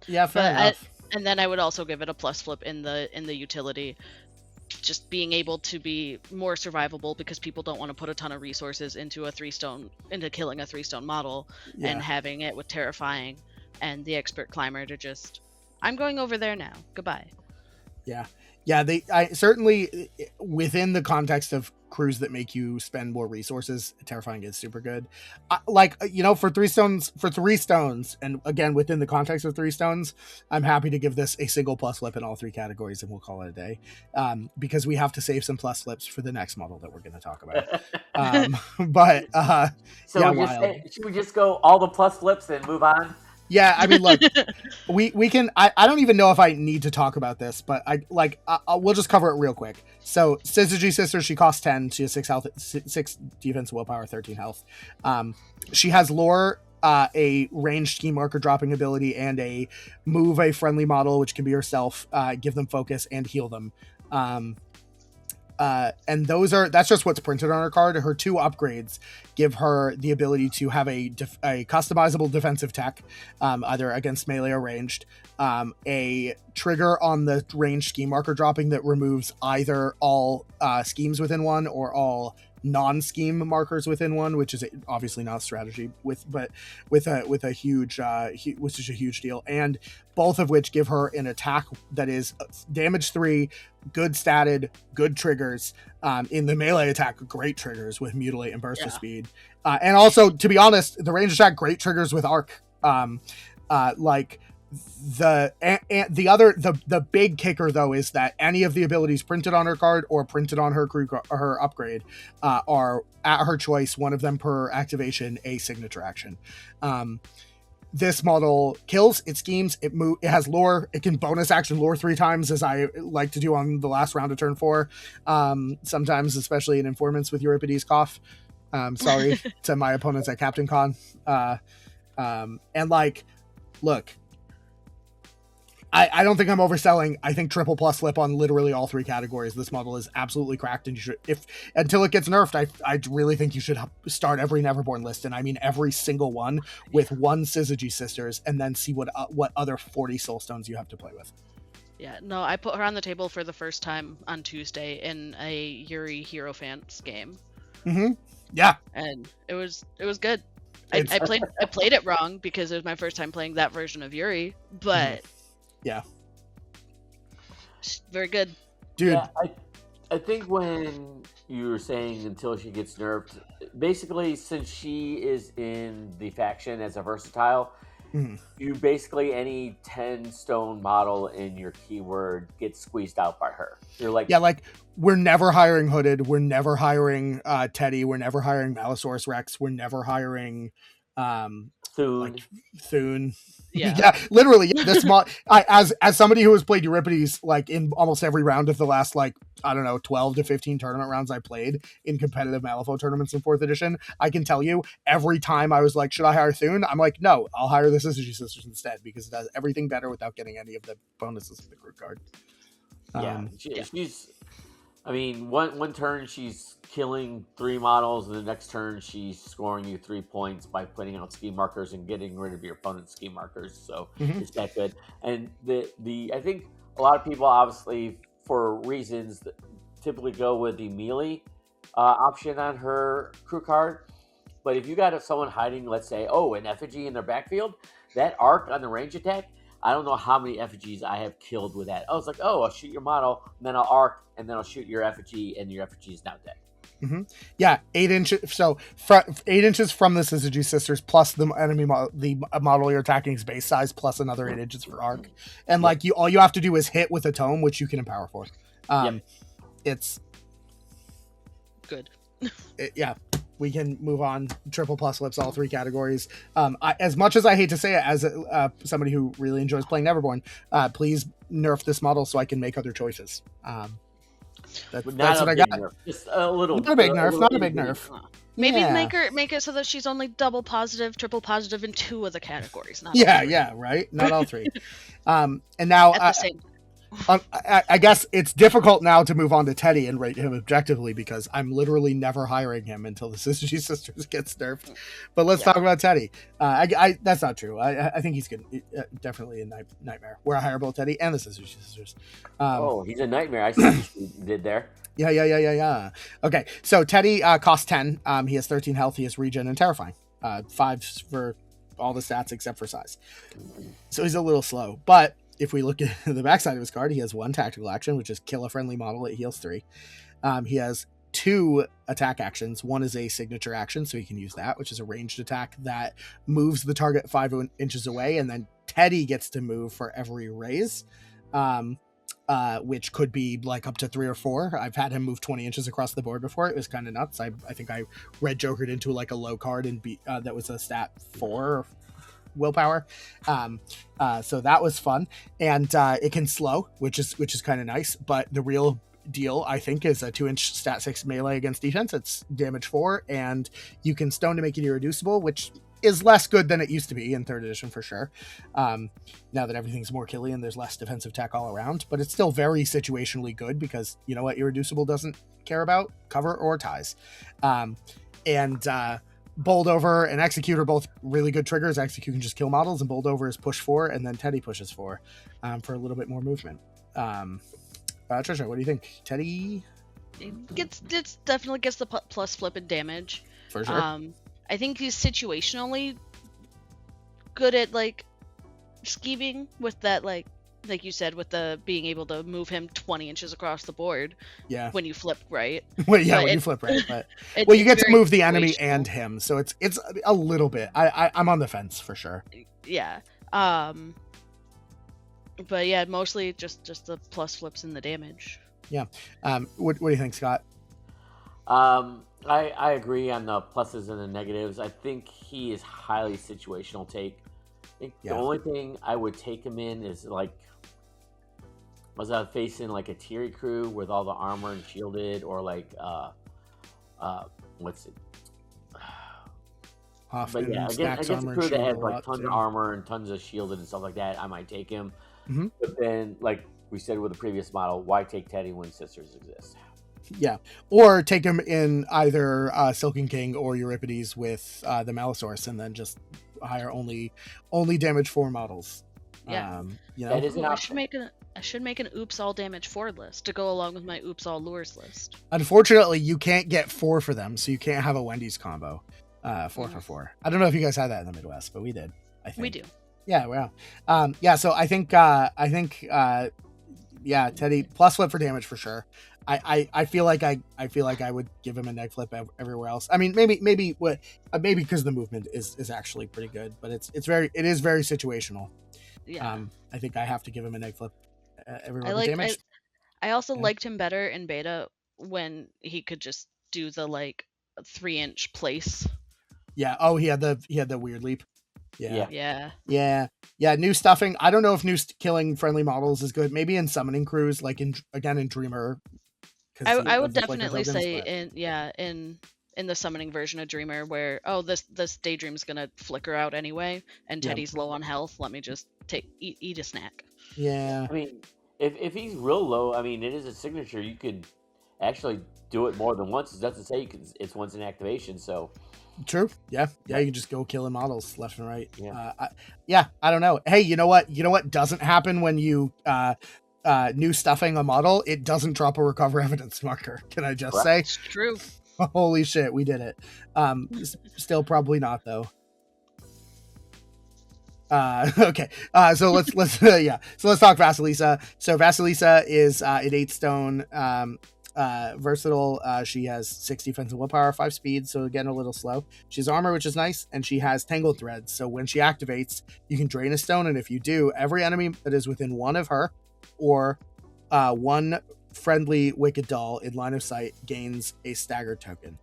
Yeah, fair enough. And then I would also give it a plus flip in the utility, just being able to be more survivable because people don't want to put a ton of resources into killing a 3-stone model, and having it with terrifying and the expert climber to just, I'm going over there now. Goodbye. Yeah. I certainly, within the context of crews that make you spend more resources, terrifying is super good. For 3 stones, and again within the context of 3 stones, I'm happy to give this a single plus flip in all 3 categories, and we'll call it a day, because we have to save some plus flips for the next model that we're going to talk about. Should we just go all the plus flips and move on? Yeah, I mean, look, we can. I don't even know if I need to talk about this, but we'll just cover it real quick. So, Syzygy Sisters, she costs 10. She has 6 health, 6 defense, willpower, 13 health. She has lore, a ranged key marker dropping ability, and a move a friendly model, which can be herself, give them focus and heal them. And that's just what's printed on her card. Her 2 upgrades give her the ability to have a customizable defensive tech, either against melee or ranged, a trigger on the ranged scheme marker dropping that removes either all schemes within one or all non-scheme markers within one, which is obviously not strategy with a huge which is a huge deal, and both of which give her an attack that is damage 3, good statted, good triggers, in the melee attack, great triggers with mutilate and burst of speed, and also, to be honest, the range attack, great triggers with arc. The big kicker though is that any of the abilities printed on her card or printed on her crew, her upgrade, are at her choice, one of them per activation, a signature action. This model kills, it schemes, it has lore, it can bonus action lore 3 times, as I like to do on the last round of turn 4, sometimes, especially in Informants with Euripides cough. Sorry to my opponents at Captain Con. Look, I don't think I'm overselling. I think triple plus flip on literally all 3 categories. This model is absolutely cracked, and you should, until it gets nerfed, I really think you should start every Neverborn list, and I mean every single one, with 1 Syzygy Sisters, and then see what other 40 Soulstones you have to play with. Yeah, no, I put her on the table for the first time on Tuesday in a Yuri Hierophants game. Mm-hmm. Yeah, and it was good. I played it wrong because it was my first time playing that version of Yuri, but. Yeah. Very good. Dude. Yeah, I think when you were saying until she gets nerfed, basically, since she is in the faction as a versatile, you basically, any 10 stone model in your keyword gets squeezed out by her. You're like, yeah, like, we're never hiring Hooded, we're never hiring Teddy, we're never hiring Malisaurus Rex, we're never hiring Thune. Thune. Yeah. Literally. This as somebody who has played Euripides like in almost every round of the last like I don't know 12 to 15 tournament rounds I played in competitive Malifaux tournaments in 4th edition, I can tell you every time I was like, should I hire Thune? I'm like, no, I'll hire the Syzygy Sisters instead because it does everything better without getting any of the bonuses of the group card. She's. I mean, one turn she's killing 3 models, and the next turn she's scoring you 3 points by putting out ski markers and getting rid of your opponent's ski markers. So it's that good. And the I think a lot of people, obviously, for reasons, that typically go with the melee option on her crew card. But if you got someone hiding, let's say, an effigy in their backfield, that arc on the range attack, I don't know how many effigies I have killed with that. I was like, I'll shoot your model, and then I'll arc, and then I'll shoot your effigy, and your effigy is now dead. Yeah, 8 inches. So 8 inches from the Syzygy Sisters, plus the enemy the model you're attacking is base size, plus another 8 inches for arc. And like all you have to do is hit with a tome, which you can empower for. It's good. We can move on. Triple plus flips all 3 categories. As much as I hate to say it, as somebody who really enjoys playing Neverborn, please nerf this model so I can make other choices. That's what I got. Nerf. Just a little. Not a big nerf. Not a big nerf. Maybe make it so that she's only double positive, triple positive in 2 of the categories. Not right. Not all 3. And now at the same. I guess it's difficult now to move on to Teddy and rate him objectively because I'm literally never hiring him until the Syzygy Sisters gets nerfed. But let's talk about Teddy. That's not true. I think he's good. Definitely a nightmare. Where I hire both Teddy and the Syzygy Sisters. He's a nightmare. I see what you did there. Yeah. Okay, so Teddy costs 10. He has 13 health. He has regen and terrifying. 5 for all the stats except for size. So he's a little slow, but if we look at the backside of his card, he has 1 tactical action, which is kill a friendly model. It heals 3. He has 2 attack actions. 1 is a signature action, so he can use that, which is a ranged attack that moves the target 5 inches away, and then Teddy gets to move for every raise, which could be like up to 3 or 4. I've had him move 20 inches across the board before. It was kind of nuts. I think I red jokered into like a low card and that was a stat 4 willpower, so that was fun, and it can slow, which is kind of nice. But the real deal, I think, is a 2-inch stat 6 melee against defense. It's damage 4, and you can stone to make it irreducible, which is less good than it used to be in 3rd edition for sure. Now that everything's more killy and there's less defensive tech all around, but it's still very situationally good because you know what irreducible doesn't care about? Cover or ties. Bold Over and Execute are both really good triggers. Execute can just kill models, and Bold Over is push 4, and then Teddy pushes 4 for a little bit more movement. Trisha, what do you think? Teddy? It definitely gets the plus flip and damage. For sure. I think he's situationally good at, like, scheming with that, like you said, with the being able to move him 20 inches across the board. Yeah. When you flip right. When you flip right. But you get to move the enemy and him, so it's a little bit. I'm on the fence for sure. Yeah. But yeah, mostly just the plus flips and the damage. Yeah. What do you think, Scott? I agree on the pluses and the negatives. I think he is highly situational take. I think the only thing I would take him in is like, was I facing like a Tiri crew with all the armor and shielded, or like what's it? Hoffman, but yeah, against a crew that has like tons of armor and tons of shielded and stuff like that, I might take him. Mm-hmm. But then, like we said with the previous model, why take Teddy when Sisters exist? Yeah, or take him in either Silken King or Euripides with the Malisaurus, and then just hire only damage 4 models. Yeah, that is an option. I should make an Oops All Damage 4 list to go along with my Oops All Lures list. Unfortunately, you can't get 4 for them, so you can't have a Wendy's combo. 4 for 4. I don't know if you guys had that in the Midwest, but we did. I think we do. Yeah, wow. So I think Teddy plus flip for damage for sure. I feel like I would give him a neg flip everywhere else. I mean, maybe because the movement is actually pretty good, but it is very situational. Yeah. I think I have to give him a neg flip everywhere with damage. I also liked him better in beta when he could just do the like 3-inch place. Yeah. Oh, he had the weird leap. Yeah. Yeah. Yeah. New stuffing. I don't know if killing friendly models is good. Maybe in summoning crews, like in Dreamer. I would definitely say in the summoning version of Dreamer where this daydream's gonna flicker out anyway and Teddy's low on health. Let me just eat a snack. Yeah. I mean, if he's real low, I mean, it is a signature. You could actually do it more than once. It doesn't say it's once in activation, so. True. Yeah. You can just go killing models left and right. Yeah. I don't know. Hey, you know what? You know what doesn't happen when you new stuffing a model? It doesn't drop a recover evidence marker. Can I just say? It's true. Holy shit, we did it. Still probably not though. Okay. So let's So let's talk Vasilisa. So Vasilisa is an 8 stone, versatile. She has 6 defense and willpower, 5 speed, so again a little slow. She has armor, which is nice, and she has tangled threads. So when she activates, you can drain a stone, and if you do, every enemy that is within 1 of her or 1 friendly wicked doll in line of sight gains a staggered token.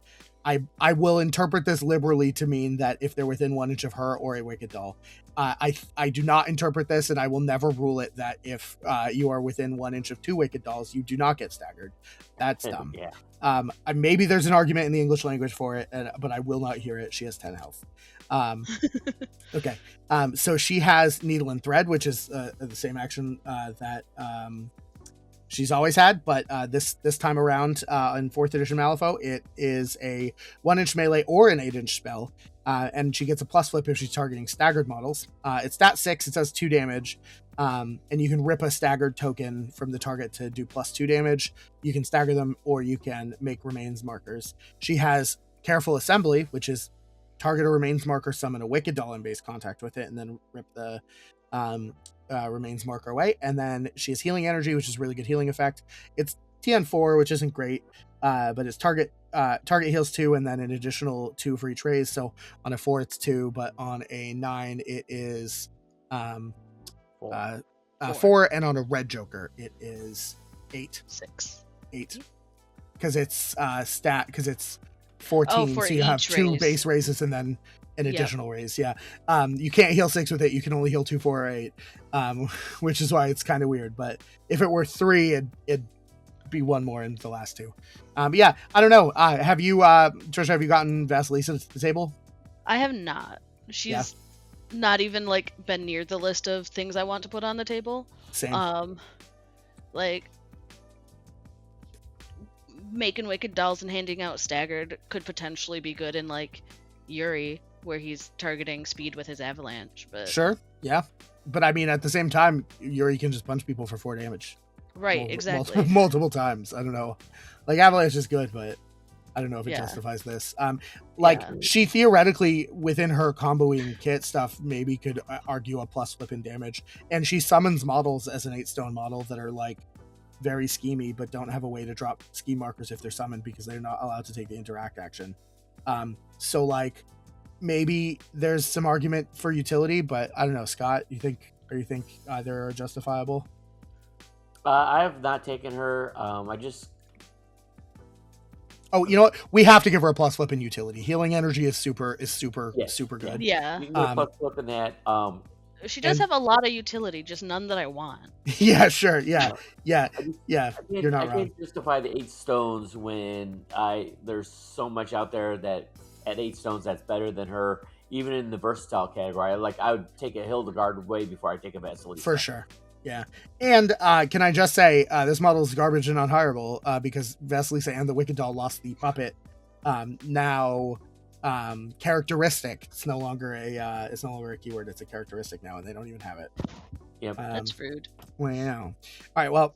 I will interpret this liberally to mean that if they're within 1 inch of her or a wicked doll. I do not interpret this, and I will never rule it that if you are within 1 inch of 2 wicked dolls, you do not get staggered. That's dumb. Yeah. Maybe there's an argument in the English language for it, but I will not hear it. She has 10 health. Okay. So she has needle and thread, which is the same action that she's always had, but this time around in 4th edition Malifaux, it is a 1 inch melee or an 8 inch spell, and she gets a plus flip if she's targeting staggered models. It's stat 6, it does 2 damage, and you can rip a staggered token from the target to do plus 2 damage. You can stagger them, or you can make remains markers. She has Careful Assembly, which is target a remains marker, summon a wicked doll in base contact with it, and then rip the remains marker away. And then she has Healing Energy, which is really good healing effect. It's TN4, which isn't great, but it's target heals 2 and then an additional 2 for each raise. So on a 4 it's 2, but on a 9 it is 4, and on a red joker it is 8. 8 because it's because it's 14, so you have 2 base raises and then an additional raise. You can't heal 6 with it. You can only heal 2, 4, or 8, which is why it's kind of weird. But if it were 3, it'd be 1 more in the last 2. I don't know. Have you, Trisha, have you gotten Vasilisa to the table? I have not. She's not even like been near the list of things I want to put on the table. Same. Like making wicked dolls and handing out staggered could potentially be good in like Yuri, where he's targeting speed with his avalanche. But sure, yeah, but I mean at the same time, Yuri can just punch people for 4 damage. Right, exactly. Multiple times. I don't know. Like avalanche is good, but I don't know if it justifies this. She theoretically within her comboing kit stuff maybe could argue a plus flip in damage, and she summons models as an 8 stone model that are like very schemy but don't have a way to drop scheme markers if they're summoned because they're not allowed to take the interact action. So like maybe there's some argument for utility, but I don't know. Scott, you think either are justifiable? I have not taken her. Oh, you know what? We have to give her a plus flip in utility. Healing Energy is super good. Yeah. You can do a plus flip in that. She does have a lot of utility, just none that I want. Yeah, sure. Yeah. You're not wrong. I can't justify the 8 stones when there's so much out there that at 8 stones that's better than her, even in the versatile category. I would take a Hildegard way before I take a Vasilisa. For sure. Yeah. And can I just say this model is garbage and unhireable because Vasilisa and the Wicked Doll lost the puppet. Now characteristic. It's no longer a keyword. It's a characteristic now, and they don't even have it. Yep. That's rude. Wow. All right. Well,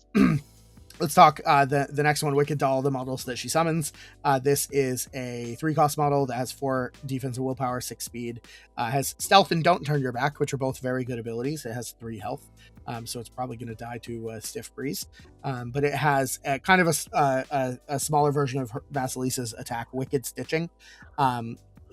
let's talk the next one, Wicked Doll, the models that she summons. This is a 3-cost model that has 4 defense and willpower, 6 speed, has stealth and don't turn your back, which are both very good abilities. It has 3 health, so it's probably going to die to a stiff breeze. But it has kind of a smaller version of Vasilisa's attack, Wicked Stitching.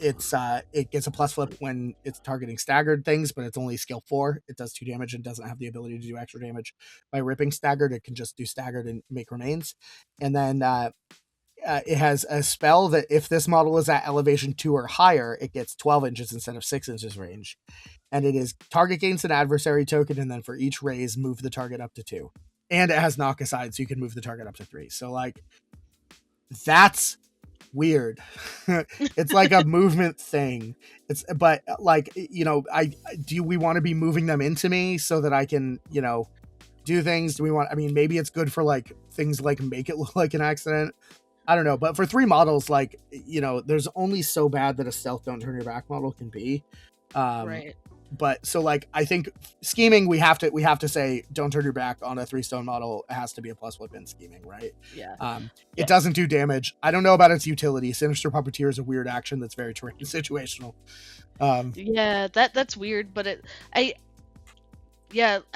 It gets a plus flip when it's targeting staggered things, but it's only skill 4. It does 2 damage and doesn't have the ability to do extra damage by ripping staggered. It can just do staggered and make remains. And then it has a spell that if this model is at elevation 2 or higher, it gets 12 inches instead of 6 inches range. And it is target gains an adversary token, and then for each raise, move the target up to 2. And it has knock aside, so you can move the target up to 3. So, like, that's weird. It's like a movement thing. But like, you know, do we want to be moving them into me so that I can, you know, do things? Do we want, I mean, maybe it's good for like things like make it look like an accident. I don't know. But for 3 models, like, you know, there's only so bad that a stealth don't turn your back model can be. Right. But so like, I think scheming, we have to say don't turn your back on a 3-stone model. It has to be a +1 in scheming, right? Yeah. It doesn't do damage. I don't know about its utility. Sinister Puppeteer is a weird action that's very terrain situational. Yeah, that's weird, but I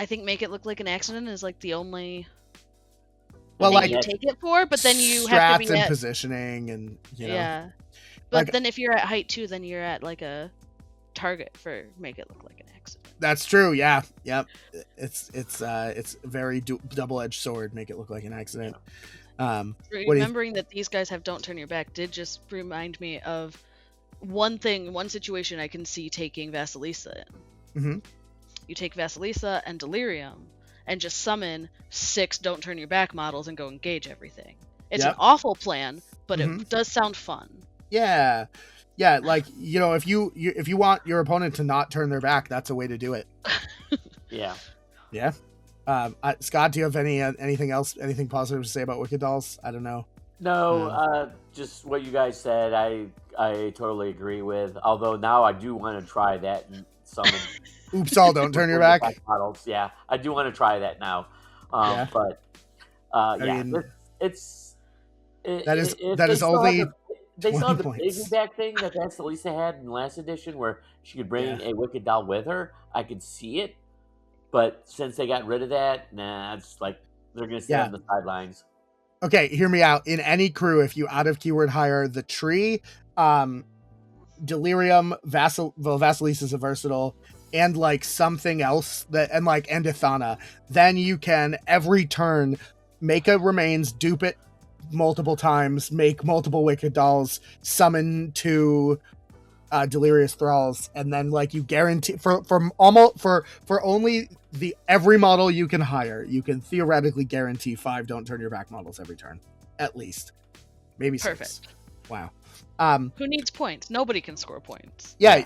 think make it look like an accident is like the only well, thing like you take it for, but then you strats have to be and at positioning, and you know, yeah. But like, then if you're at height 2, then you're at like a target for make it look like an accident. that's true. Yeah, yep. It's very double-edged sword. Make it look like an accident. Remembering that these guys have don't turn your back did just remind me of one situation I can see taking Vasilisa in. Mm-hmm. You take Vasilisa and Delirium and just summon 6 don't turn your back models and go engage everything. It's an awful plan, but it does sound fun. Yeah. Yeah, like, you know, if you want your opponent to not turn their back, that's a way to do it. Yeah. Yeah. Scott, do you have anything else, anything positive to say about Wicked Dolls? I don't know. No, just what you guys said, I totally agree with. Although now I do want to try that and summon. Oops, all don't turn your back. Models. Yeah, I do want to try that now. Yeah. But I yeah, mean, that is only. They saw the points. piggyback thing that Vasilisa had in last edition, where she could bring a Wicked Doll with her. I could see it, but since they got rid of that, it's like they're going to stay on the sidelines. Okay, hear me out. In any crew, if you out of keyword hire the tree, Delirium, Vasilisa's a versatile, and like something else and Ithana, then you can every turn make a remains, dupe it multiple times, make multiple Wicked Dolls, summon 2 delirious thralls, and then like you guarantee for only the every model you can hire, you can theoretically guarantee 5 don't turn your back models every turn, at least, maybe 6. Perfect. Wow. Who needs points? Nobody can score points. Yeah.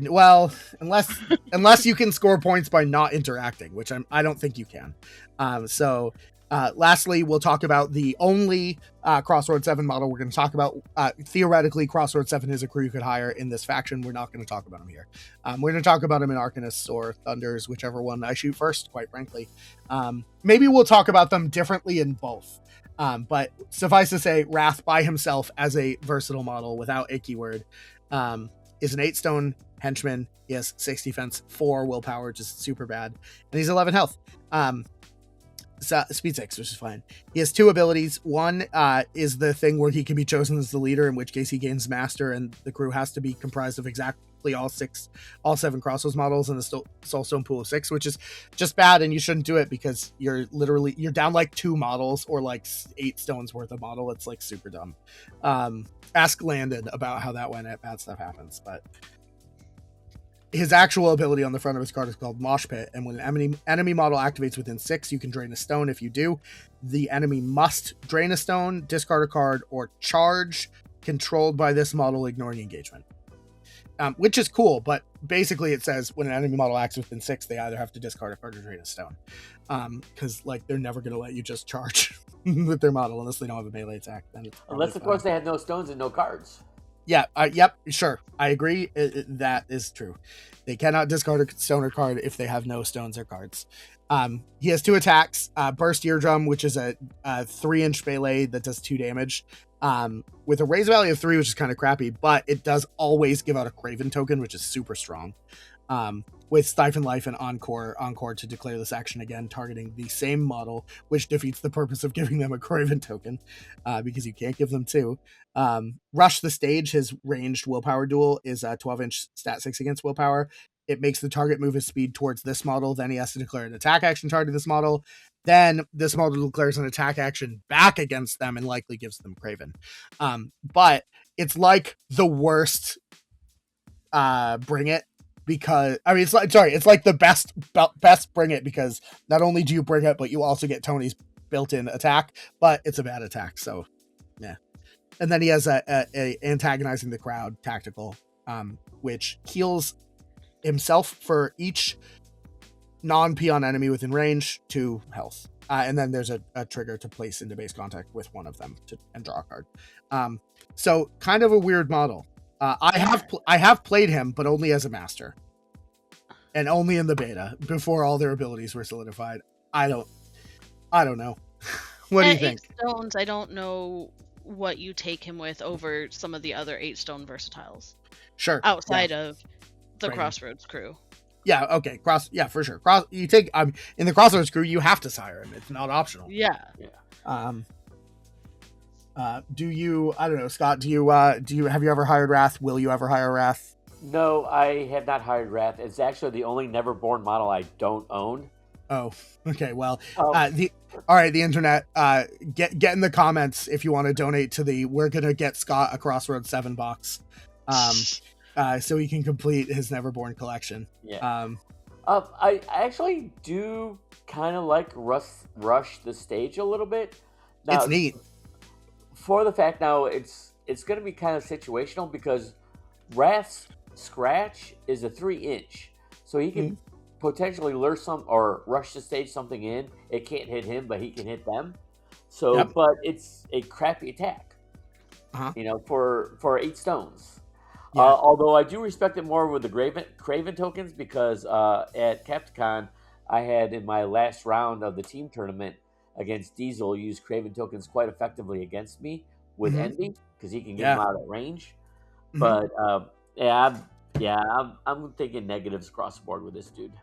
Well, unless you can score points by not interacting, which I don't think you can. Lastly, we'll talk about the only Crossroad 7 model we're going to talk about. Theoretically, Crossroad 7 is a crew you could hire in this faction. We're not going to talk about him here. We're going to talk about him in Arcanists or Thunders, whichever one I shoot first, quite frankly. Maybe we'll talk about them differently in both. But suffice to say, Wrath by himself as a versatile model without a keyword is an 8-stone henchman. He has 6 defense, 4 willpower, just super bad. And he's 11 health. Speed 6, which is fine. He has 2 abilities. One is the thing where he can be chosen as the leader, in which case he gains master, and the crew has to be comprised of exactly all 7 Crossroads models in the Soulstone pool of 6, which is just bad, and you shouldn't do it because you're down like 2 models or like 8 stones worth of model. It's like super dumb. Ask Landon about how that went. Bad stuff happens, but his actual ability on the front of his card is called Mosh Pit, and when an enemy model activates within 6, you can drain a stone. If you do, the enemy must drain a stone, discard a card, or charge controlled by this model, ignoring engagement. Which is cool, but basically it says when an enemy model acts within 6, they either have to discard a card or drain a stone. Because like they're never going to let you just charge with their model unless they don't have a melee attack. Then unless, of course, they have no stones and no cards. Yeah, yep, sure. I agree. That is true. They cannot discard a stone or card if they have no stones or cards. He has 2 attacks. Burst Eardrum, which is a 3-inch melee that does 2 damage. With a raise value of 3, which is kind of crappy, but it does always give out a Craven token, which is super strong. With Stifle Life and Encore to declare this action again, targeting the same model, which defeats the purpose of giving them a Craven token, because you can't give them 2. Rush the Stage, his ranged willpower duel, is a 12-inch stat 6 against willpower. It makes the target move his speed towards this model, then he has to declare an attack action targeting this model. then this model declares an attack action back against them and likely gives them Craven. But it's like the worst bring it, because I mean it's like the best bring it, because not only do you bring it, but you also get Tony's built-in attack, but it's a bad attack, so yeah. And then he has a antagonizing the crowd tactical, which heals himself for each non-peon enemy within range 2 health. And then there's a trigger to place into base contact with one of them and draw a card. So kind of a weird model. I have played him, but only as a master, and only in the beta before all their abilities were solidified. I don't know. What do you think? 8 stones, I don't know what you take him with over some of the other 8 stone versatiles. Sure. Outside of the Right. Crossroads crew. Yeah. Okay. For sure. You take in the Crossroads crew, you have to sire him. It's not optional. Yeah. Do you? I don't know, Scott. Do you have you ever hired Wrath? Will you ever hire Wrath? No, I have not hired Wrath. It's actually the only Neverborn model I don't own. Oh, okay. Well, all right. The internet. Get in the comments if you want to donate to the. We're gonna get Scott a Crossroads 7 box, so he can complete his Neverborn collection. Yeah. I actually do kind of like rush the stage a little bit. Now, it's neat. For the fact now, it's going to be kind of situational, because Wrath's scratch is a 3-inch, so he can potentially lure some or rush the stage something in. It can't hit him, but he can hit them. So, Yep. But it's a crappy attack. Uh-huh. For 8 stones. Yeah. Although I do respect it more with the Craven tokens, because at Capcom, I had in my last round of the team tournament against Diesel used Craven tokens quite effectively against me with Envy, because he can get them out at range. But I'm thinking negatives across the board with this dude.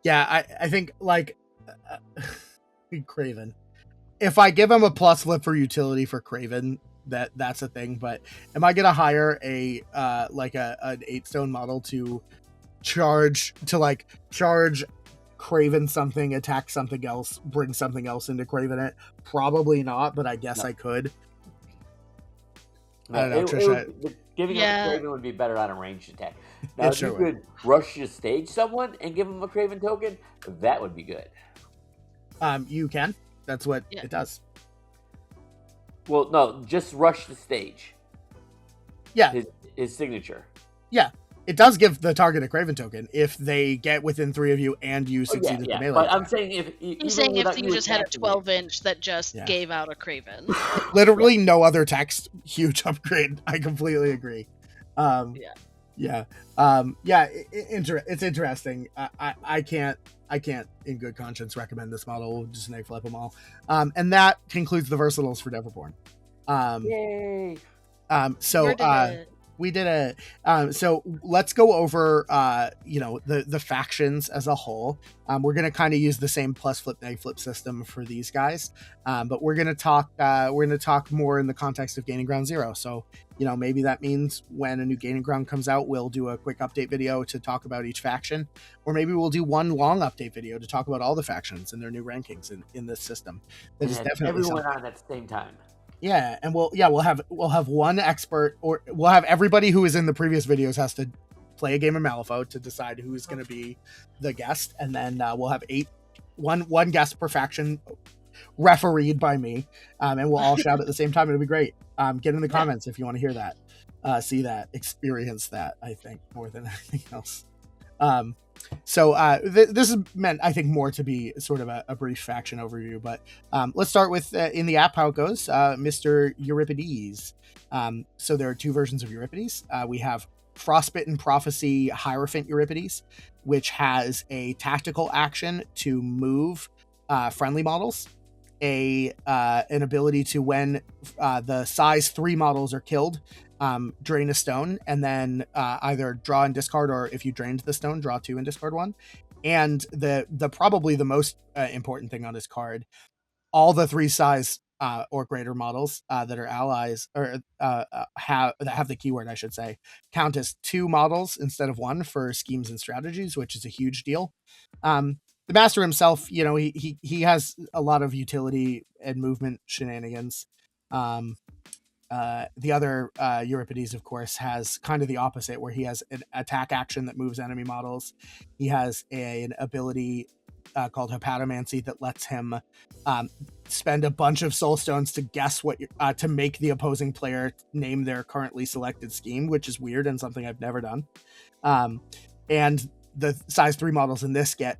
Yeah, I think like Craven. If I give him a plus flip for utility for Craven, that's a thing. But am I gonna hire an 8 stone model to charge Craven something, attack something else, bring something else into Craven it? Probably not, but I guess I could. I don't know, Trisha. Giving up a Craven would be better on a ranged attack. Now, if you could rush the stage someone and give them a Craven token, that would be good. You can. That's what it does. Well, no, just rush the stage. Yeah. His signature. Yeah. It does give the target a Craven token if they get within 3 of you and you succeed at the melee. But I'm saying if you just had a 12-inch that just gave out a Craven. Literally no other text. Huge upgrade. I completely agree. It's interesting. I can't in good conscience recommend this model. We'll just neg flip them all. And that concludes the versatiles for Neverborn. Yay! We did it. So let's go over, the factions as a whole. We're going to kind of use the same plus flip, neg flip system for these guys. But we're going to talk more in the context of Gaining Ground Zero. So, maybe that means when a new Gaining Ground comes out, we'll do a quick update video to talk about each faction, or maybe we'll do one long update video to talk about all the factions and their new rankings in this system. That is definitely everyone on at the same time. Yeah, and we'll have one expert, or we'll have everybody who is in the previous videos has to play a game of Malifaux to decide who's going to be the guest, and then we'll have one guest per faction, refereed by me, and we'll all shout at the same time. It'll be great. Get in the comments if you want to hear that, see that, experience that. I think more than anything else. This is meant, I think, more to be sort of a brief faction overview, but let's start with in the app how it goes. Mr. Euripides. So there are 2 versions of Euripides. We have Frostbitten Prophecy Hierophant Euripides, which has a tactical action to move friendly models, an ability to, when the size 3 models are killed, drain a stone, and then either draw and discard, or if you drained the stone, draw 2 and discard 1. And the probably the most important thing on this card, all the 3 size or greater models that are allies, or have the keyword, I should say, count as 2 models instead of 1 for schemes and strategies, which is a huge deal. the master himself, he has a lot of utility and movement shenanigans. The other Euripides, of course, has kind of the opposite, where he has an attack action that moves enemy models. He has an ability called Hepatomancy that lets him spend a bunch of soul stones to guess what to make the opposing player name their currently selected scheme, which is weird and something I've never done. And the size 3 models in this get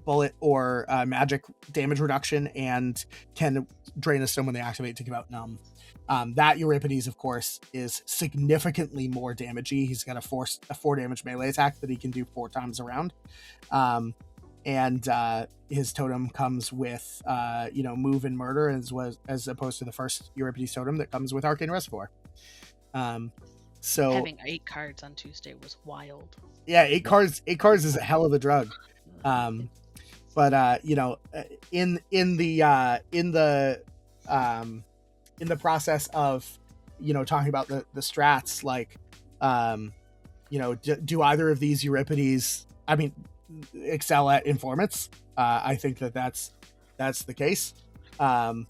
bullet or magic damage reduction and can drain a stone when they activate to give out numb. That Euripides, of course, is significantly more damagey. He's got a 4 damage melee attack that he can do 4 times around. And his totem comes with move and murder, as opposed to the first Euripides totem that comes with Arcane Reservoir. So having 8 cards on Tuesday was wild. Yeah, 8 cards is a hell of a drug. But in the process of talking about the strats, like do either of these Euripides, excel at informants? I think that's the case. I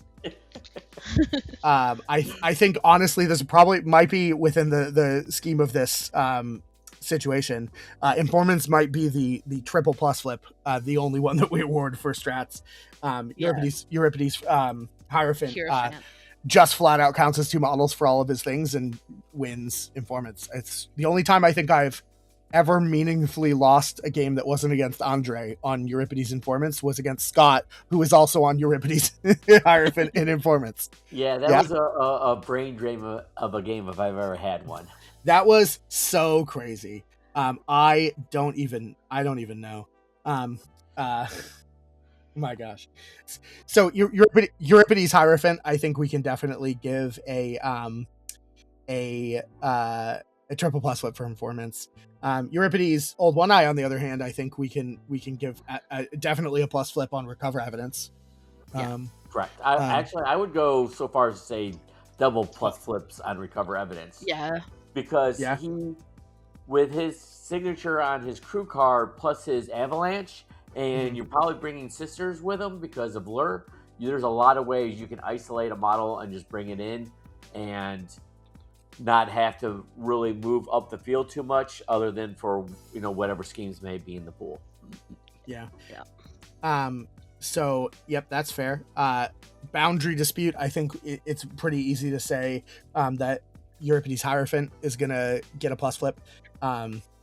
think honestly this probably might be within the scheme of this situation. Informants might be the triple plus flip, the only one that we award for strats. Euripides Hierophant just flat out counts as 2 models for all of his things and wins informants. It's the only time I think I've ever meaningfully lost a game that wasn't against Andre on Euripides Informants was against Scott, who is also on Euripides Hierophant in Informants. Yeah, that was a brain drain of a game if I've ever had one. That was so crazy. I don't even know. My gosh. So Euripides Hierophant, I think we can definitely give a triple plus flip for informants. Euripides Old One Eye, on the other hand, I think we can give definitely a plus flip on recover evidence. Correct. I would go so far as to say double plus flips on recover evidence. Yeah. Because he, with his signature on his crew card plus his avalanche, and you're probably bringing sisters with him because of lure, there's a lot of ways you can isolate a model and just bring it in and not have to really move up the field too much, other than for whatever schemes may be in the pool. Yeah. So yep, that's fair. Boundary dispute, I think it's pretty easy to say that Euripides Hierophant is gonna get a plus flip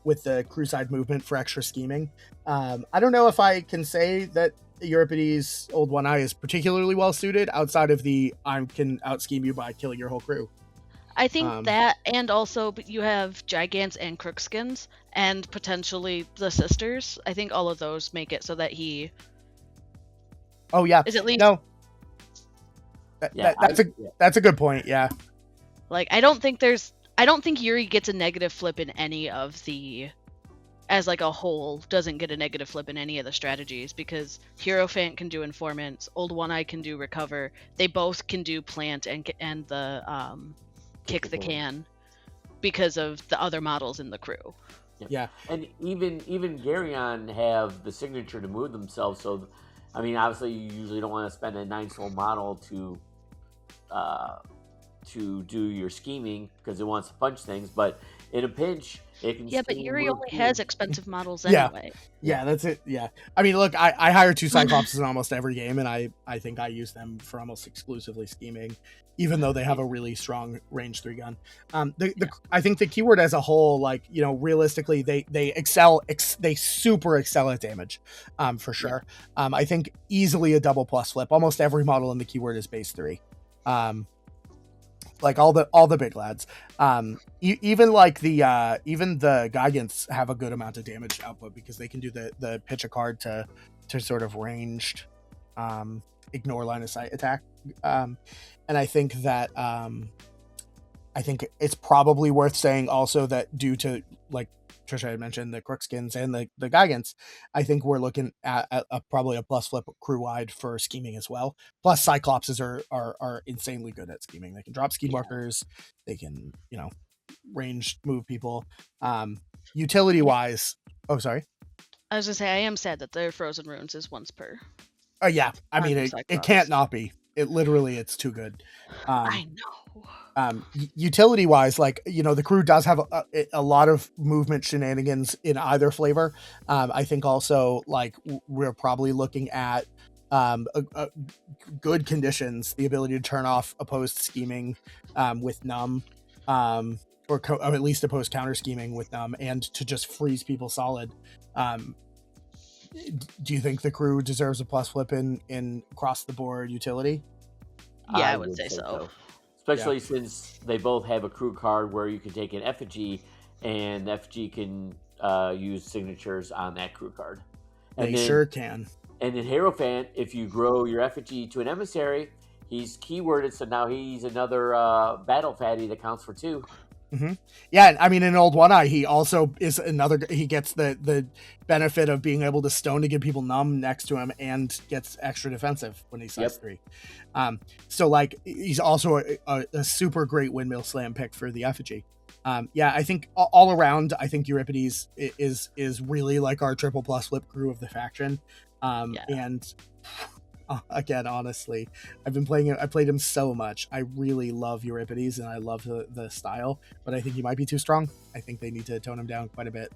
with the crew side movement for extra scheming. I don't know if I can say that Euripides Old One Eye is particularly well suited outside of the I can out scheme you by killing your whole crew. I think that, and also you have Gigants and Crookskins and potentially the Sisters. I think all of those make it so that he is at least that's a good point. Yeah. Like I don't think Yuri gets a negative flip in any of the, as like a whole, doesn't get a negative flip in any of the strategies, because Hierophant can do informants, Old One Eye can do recover. They both can do plant and the kick the can because of the other models in the crew. Yeah. And even Garyon have the signature to move themselves. So, obviously you usually don't want to spend a 9-soul model to do your scheming because it wants to punch things, but in a pinch it can. Yeah, but Yuri only has expensive models anyway. Yeah, that's it. Yeah, look, I hire 2 Cyclopses in almost every game, and I think I use them for almost exclusively scheming, even though they have a really strong range 3 gun. I think the keyword as a whole, like, realistically, they super excel at damage, for sure. Yeah. I think easily a double plus flip. Almost every model in the keyword is base 3. Like all the big lads, even the Gigants have a good amount of damage output because they can do the pitch a card to sort of ranged ignore line of sight attack, and I think that I think it's probably worth saying also that due to, like Trisha had mentioned, the Crookskins and the Gigants, I think we're looking at probably a plus flip crew wide for scheming as well. Plus Cyclopses are insanely good at scheming. They can drop scheme markers. They can, range move people. Utility wise, oh, sorry. I was gonna say I am sad that their frozen runes is once per. Yeah, I mean it can't not be. It literally, it's too good. I know. Utility wise, like, the crew does have a lot of movement shenanigans in either flavor. I think also, like, we're probably looking at good conditions, the ability to turn off opposed scheming with numb, or at least opposed counter scheming with numb, and to just freeze people solid. Do you think the crew deserves a plus flip in across the board utility? Yeah, I would say so. Especially since they both have a crew card where you can take an effigy, and effigy can use signatures on that crew card. And they sure can. And in Hierophant, if you grow your effigy to an emissary, he's keyworded, so now he's another battle fatty that counts for 2. Mm-hmm. Yeah, I mean, in Old One Eye, he also is another. He gets the benefit of being able to stone to give people numb next to him, and gets extra defensive when he's size 3. So, like, he's also a super great windmill slam pick for the effigy. Yeah, I think all around, I think Euripides is really like our triple plus flip crew of the faction. And again, honestly, I played him so much. I really love Euripides, and I love the style, but I think he might be too strong. I think they need to tone him down quite a bit.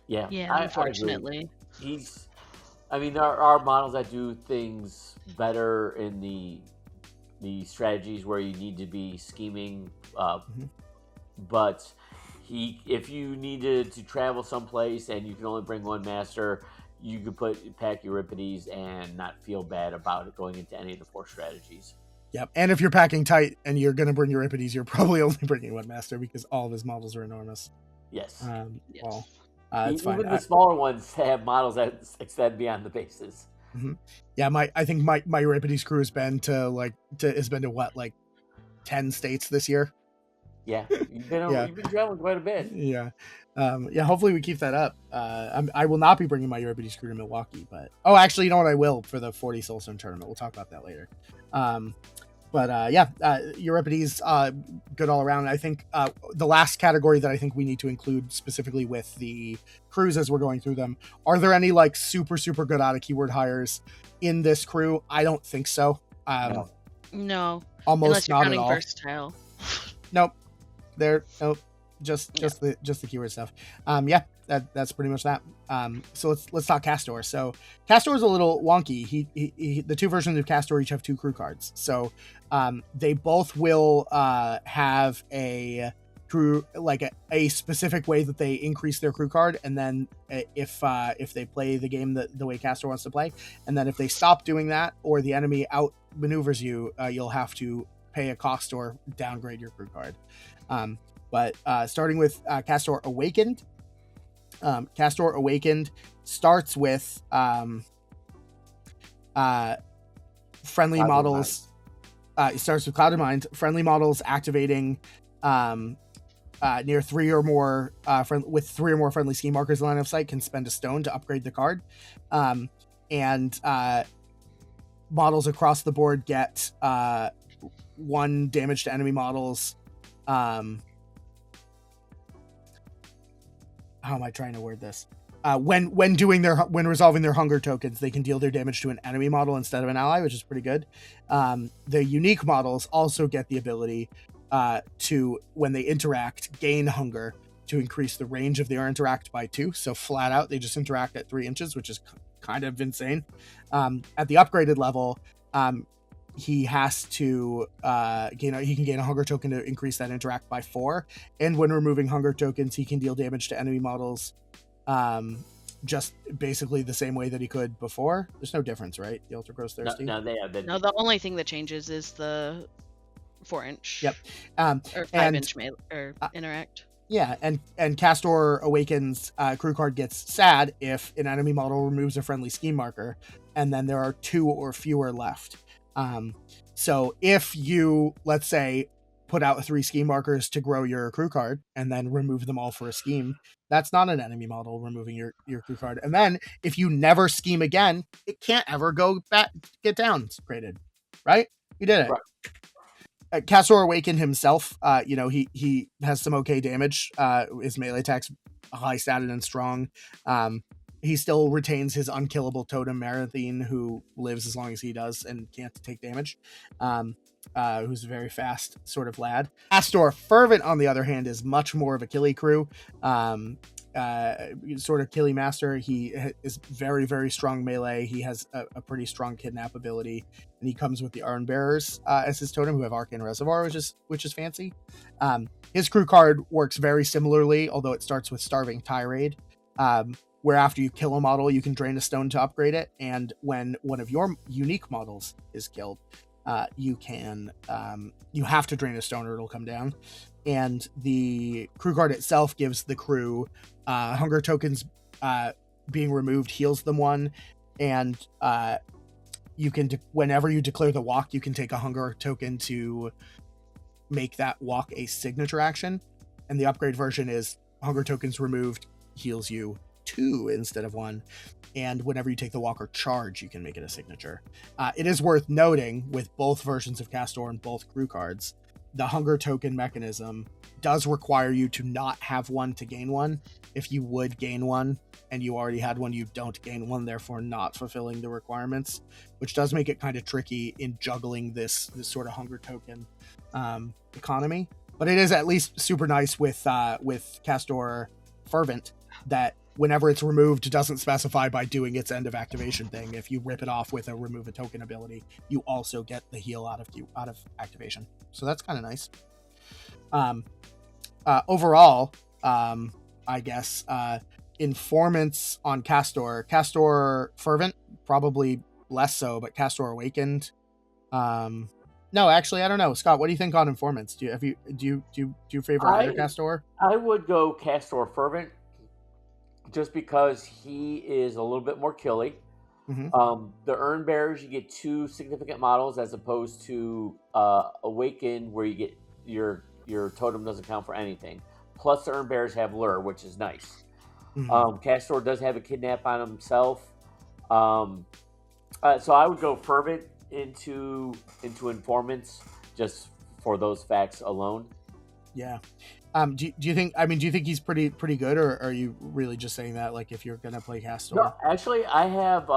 Yeah, unfortunately. There are models that do things better in the strategies where you need to be scheming, but if you needed to travel someplace and you can only bring one master, you could pack Euripides and not feel bad about it going into any of the 4 strategies. Yep, and if you're packing tight and you're going to bring Euripides, you're probably only bringing one master because all of his models are enormous. Yes. Yes. Well, it's fine. Even the smaller ones have models that extend beyond the bases. Mm-hmm. Yeah, I think my Euripides crew has been to what, like 10 states this year. Yeah, you've been traveling quite a bit. Yeah. Hopefully we keep that up. I will not be bringing my Euripides crew to Milwaukee, but actually, you know what, I will for the 40 Soulstone tournament. We'll talk about that later. Euripides, good all around. I think the last category that I think we need to include specifically with the crews as we're going through them, are there any like super good out of keyword hires in this crew? I don't think so. No, almost unless you're not counting at all. versatile. Nope. Just the keyword stuff. That's pretty much that. So let's talk Kastore. So Kastore is a little wonky. He the 2 versions of Kastore each have 2 crew cards. So they both will have a crew, like a specific way that they increase their crew card, and then if they play the game the way Kastore wants to play, and then if they stop doing that or the enemy outmaneuvers you, you'll have to pay a cost or downgrade your crew card. But starting with Kastore Awakened. Kastore Awakened starts with friendly models. It starts with Clouded Mind. Friendly models activating near 3 or more with 3 or more friendly scheme markers in line of sight can spend a stone to upgrade the card. And models across the board get 1 damage to enemy models. How am I trying to word this? When resolving their hunger tokens, they can deal their damage to an enemy model instead of an ally, which is pretty good. The unique models also get the ability to, when they interact, gain hunger to increase the range of their interact by 2. So flat out, they just interact at 3 inches, which is kind of insane. At the upgraded level, he has to he can gain a hunger token to increase that interact by 4, and when removing hunger tokens, he can deal damage to enemy models just basically the same way that he could before. There's no difference, right? The Ultra Grows Thirsty. No, they have been. No, the only thing that changes is the 4-inch. Yep. Or 5-inch interact. Yeah, and Kastore Awakens crew card gets sad if an enemy model removes a friendly scheme marker, and then there are 2 or fewer left. So if you, let's say, put out 3 scheme markers to grow your crew card and then remove them all for a scheme, that's not an enemy model removing your crew card. And then if you never scheme again, it can't ever go back, get downgraded, right? You did it. Right. Kastore Awakened himself, he has some okay damage. His melee attack's high statted and strong. he still retains his unkillable totem Marathene, who lives as long as he does and can't take damage. Who's a very fast sort of lad. Kastore Fervent, on the other hand, is much more of a killie crew. Sort of killie master. He is very, very strong melee. He has a pretty strong kidnap ability, and he comes with the Urn Bearers as his totem, who have Arcane Reservoir, which is fancy. His crew card works very similarly, although it starts with Starving Tirade, where after you kill a model, you can drain a stone to upgrade it, and when one of your unique models is killed, you have to drain a stone or it'll come down. And the crew card itself gives the crew hunger tokens being removed heals them 1, and you can whenever you declare the walk, you can take a hunger token to make that walk a signature action. And the upgrade version is hunger tokens removed heals you 2 instead of 1. And whenever you take the walk or charge, you can make it a signature. It is worth noting, with both versions of Kastore and both crew cards, the hunger token mechanism does require you to not have 1 to gain 1. If you would gain 1 and you already had 1, you don't gain 1, therefore not fulfilling the requirements, which does make it kind of tricky in juggling this sort of hunger token economy. But it is at least super nice with Kastore Fervent that whenever it's removed, it doesn't specify by doing its end of activation thing. If you rip it off with a remove a token ability, you also get the heal out of activation. So that's kind of nice. Overall, I guess informants on Kastore Fervent probably less so, but Kastore Awakened. No, actually, I don't know. Scott, what do you think on informants? Do you favor either Kastore? I would go Kastore Fervent, just because he is a little bit more killy. Mm-hmm. The Urn Bearers, you get 2 significant models as opposed to Awaken, where you get your totem doesn't count for anything. Plus, the Urn Bearers have Lure, which is nice. Mm-hmm. Kastore does have a kidnap on himself. So I would go Fervent into informants just for those facts alone. Yeah. Do you think he's pretty good, or are you really just saying that like if you're gonna play Kastore? No, actually, I have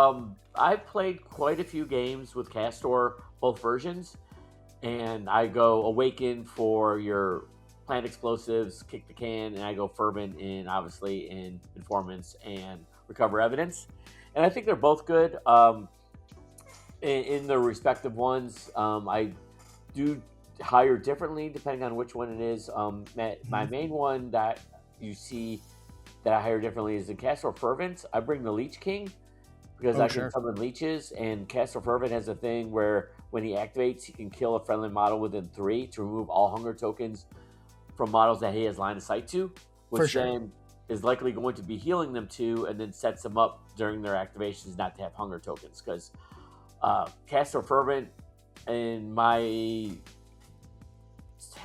I've played quite a few games with Kastore, both versions, and I go Awaken for your plant explosives, kick the can, and I go Fervent obviously in informants and recover evidence, and I think they're both good in their respective ones. I do hire differently depending on which one it is. My main one that you see that I hire differently is the Kastore Fervent. I bring the Leech King because I can summon leeches, and Kastore Fervent has a thing where when he activates, he can kill a friendly model within 3 to remove all hunger tokens from models that he has line of sight to, which then is likely going to be healing them too, and then sets them up during their activations not to have hunger tokens. Because Kastore Fervent, in my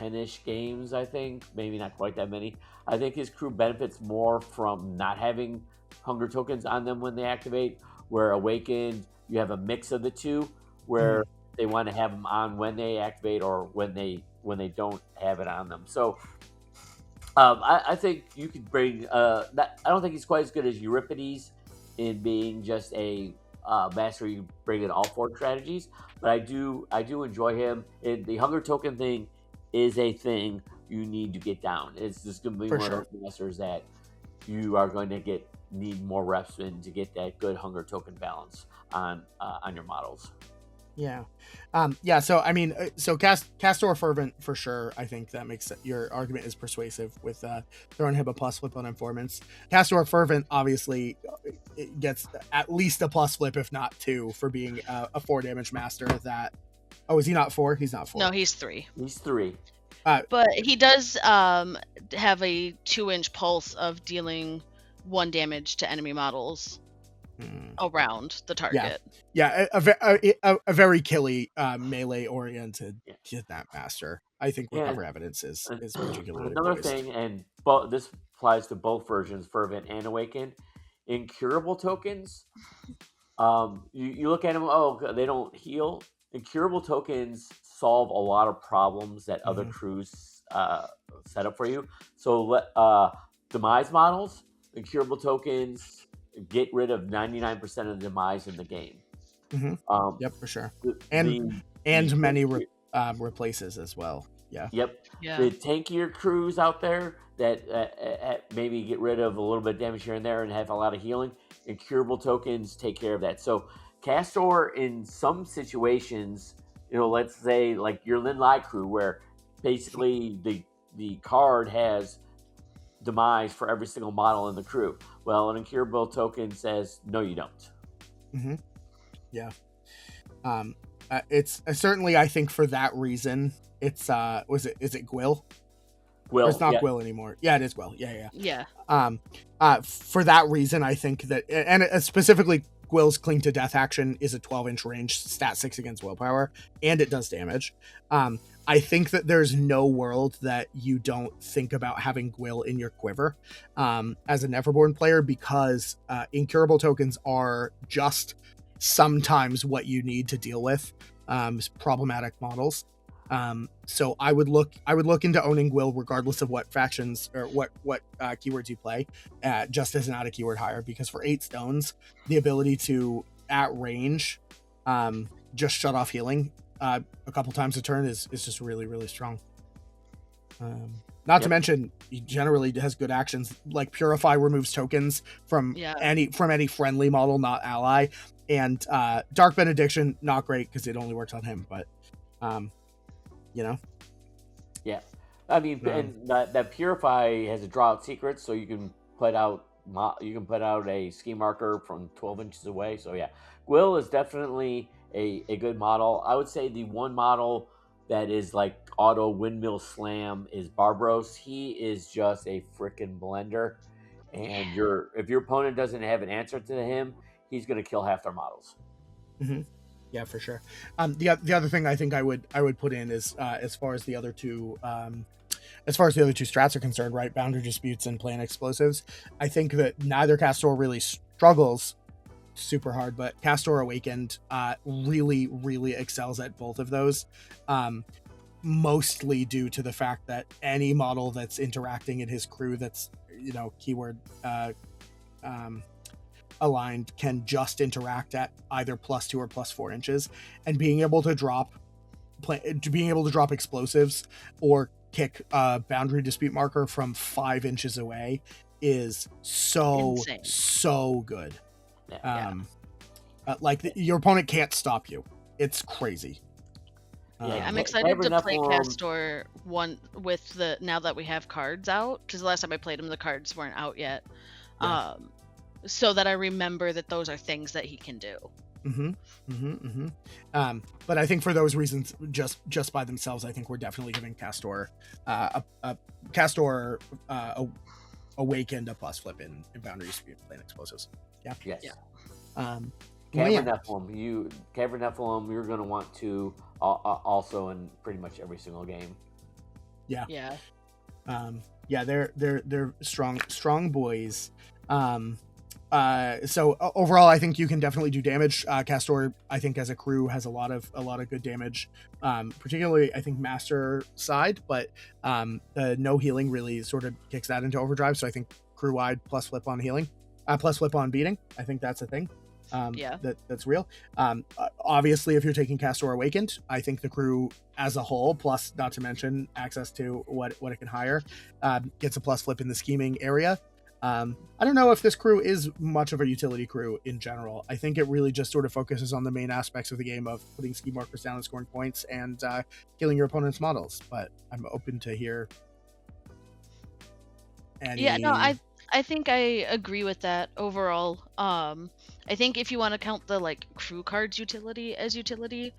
10-ish games, I think, maybe not quite that many, I think his crew benefits more from not having hunger tokens on them when they activate, where Awakened, you have a mix of the two, where they want to have them on when they activate or when they don't have it on them. So I think you could bring I don't think he's quite as good as Euripides in being just a master you bring in all 4 strategies, but I do enjoy him. The hunger token thing is a thing you need to get down. It's just going to be one of those masters that you are going to need more reps in to get that good hunger token balance on your models. Yeah. So Kastore Fervent for sure. I think that makes your argument is persuasive with throwing him a plus flip on informants. Kastore Fervent obviously it gets at least a plus flip, if not 2, for being a 4 damage master. Is he not 4? He's not 4. No, he's 3. He's 3. But he does have a 2-inch pulse of dealing 1 damage to enemy models around the target. Yeah, a very killy melee oriented kidnap master. I think recover evidence is particularly another thing, and this applies to both versions, Fervent and Awakened. Incurable tokens, you look at them, they don't heal. Incurable tokens solve a lot of problems that other crews set up for you. So demise models, incurable tokens get rid of 99% of the demise in the game. Yep, for sure. The, And the many replaces as well. Yeah. Yep. Yeah. The tankier crews out there that maybe get rid of a little bit of damage here and there and have a lot of healing, incurable tokens take care of that. So Kastore, in some situations, let's say like your Lin Lai crew, where basically the card has demise for every single model in the crew. Well, an incurable token says no, you don't. Yeah. It's certainly, I think, for that reason, it's is it Gwill? Gwill. Or it's not Gwill anymore. Yeah, it is Gwill. Yeah. For that reason, I think that, and specifically Gwill's cling to death action is a 12-inch range, stat 6 against willpower, and it does damage. I think that there's no world that you don't think about having Gwill in your quiver as a Neverborn player, because incurable tokens are just sometimes what you need to deal with problematic models. So I would look into owning Gwill regardless of what factions or what keywords you play, just as an out of keyword hire, because for 8 stones, the ability to at range just shut off healing a couple times a turn is just really, really strong. Not to mention, he generally has good actions, like Purify removes tokens from any friendly model, not ally, and Dark Benediction, not great because it only works on him, but Yeah, I mean, and that Purify has a draw out secret, so you can put out a ski marker from 12 inches away. So yeah, Gwill is definitely a good model. I would say the one model that is like auto windmill slam is Barbaros. He is just a freaking blender, and if your opponent doesn't have an answer to him, he's going to kill half their models. Yeah, for sure. The other thing I think I would put in is as far as the other two strats are concerned, right? Boundary disputes and plan explosives. I think that neither Kastore really struggles super hard, but Kastore Awakened really, really excels at both of those. Mostly due to the fact that any model that's interacting in his crew that's keyword aligned can just interact at either +2 or +4 inches, and being able to drop explosives or kick a boundary dispute marker from 5 inches away is so good. Your opponent can't stop you. It's crazy. I'm excited to play Kastore now that we have cards out, because the last time I played him, the cards weren't out yet. So that I remember that those are things that he can do. But I think for those reasons, just by themselves, I think we're definitely giving Kastore Awakened a plus flip in boundary dispute plan explosives. Cavern Nephilim, you're going to want to also in pretty much every single game. They're strong boys. So overall, I think you can definitely do damage. Kastore, I think as a crew, has a lot of good damage, particularly I think master side, but the no healing really sort of kicks that into overdrive. So I think crew wide plus flip on healing, plus flip on beating. I think that's a thing. That's real. Obviously, if you're taking Kastore Awakened, I think the crew as a whole, plus not to mention access to what it can hire, gets a plus flip in the scheming area. I don't know if this crew is much of a utility crew in general. I think it really just sort of focuses on the main aspects of the game of putting ski markers down and scoring points and killing your opponent's models. But I'm open to hear any... I think I agree with that overall. I think if you want to count the crew cards utility as utility,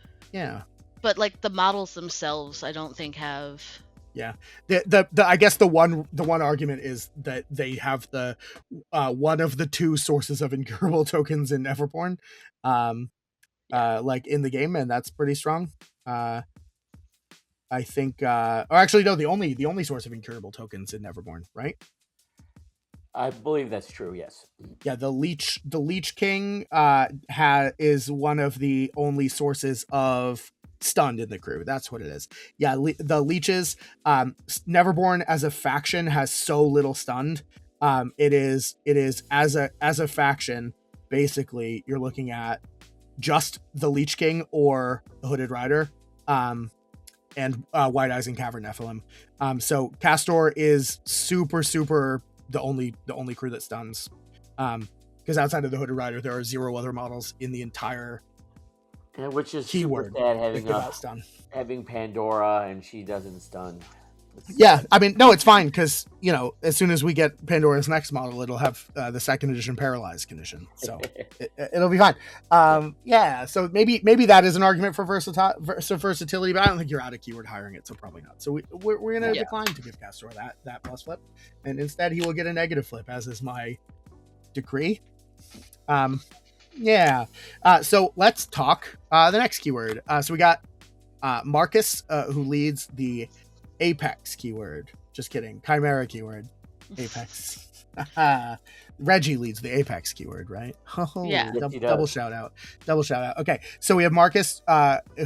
but the models themselves, I don't think have. I guess the one argument is that they have the one of the 2 sources of incurable tokens in Neverborn, in the game, and that's pretty strong. I think, or actually no, the only source of incurable tokens in Neverborn, right? I believe that's true. Yes. Yeah, the Leech King is one of the only sources of stunned in the crew. That's what it is. Yeah, the leeches. Neverborn as a faction has so little stunned It is as a faction. Basically, you're looking at just the Leech King or the Hooded Rider, and White Eyes and Cavern Nephilim. So Kastore is super the only crew that stuns. Because outside of the Hooded Rider, there are 0 other models in the entire which is keyword super sad having Pandora and she doesn't stun. Yeah, I mean, no, it's fine because, you know, as soon as we get Pandora's next model, it'll have the 2nd edition paralyzed condition, so it'll be fine. Yeah, so maybe that is an argument for versatility, but I don't think you're out of keyword hiring it, so probably not. So we're going to decline to give Kastore that plus flip, and instead he will get a negative flip, as is my decree. Yeah. So let's talk the next keyword. So we got Marcus, who leads the Apex keyword. Just kidding. Chimera keyword. Apex. Reggie leads the Apex keyword, right? Oh, yeah. Double shout out. Okay, so we have Marcus,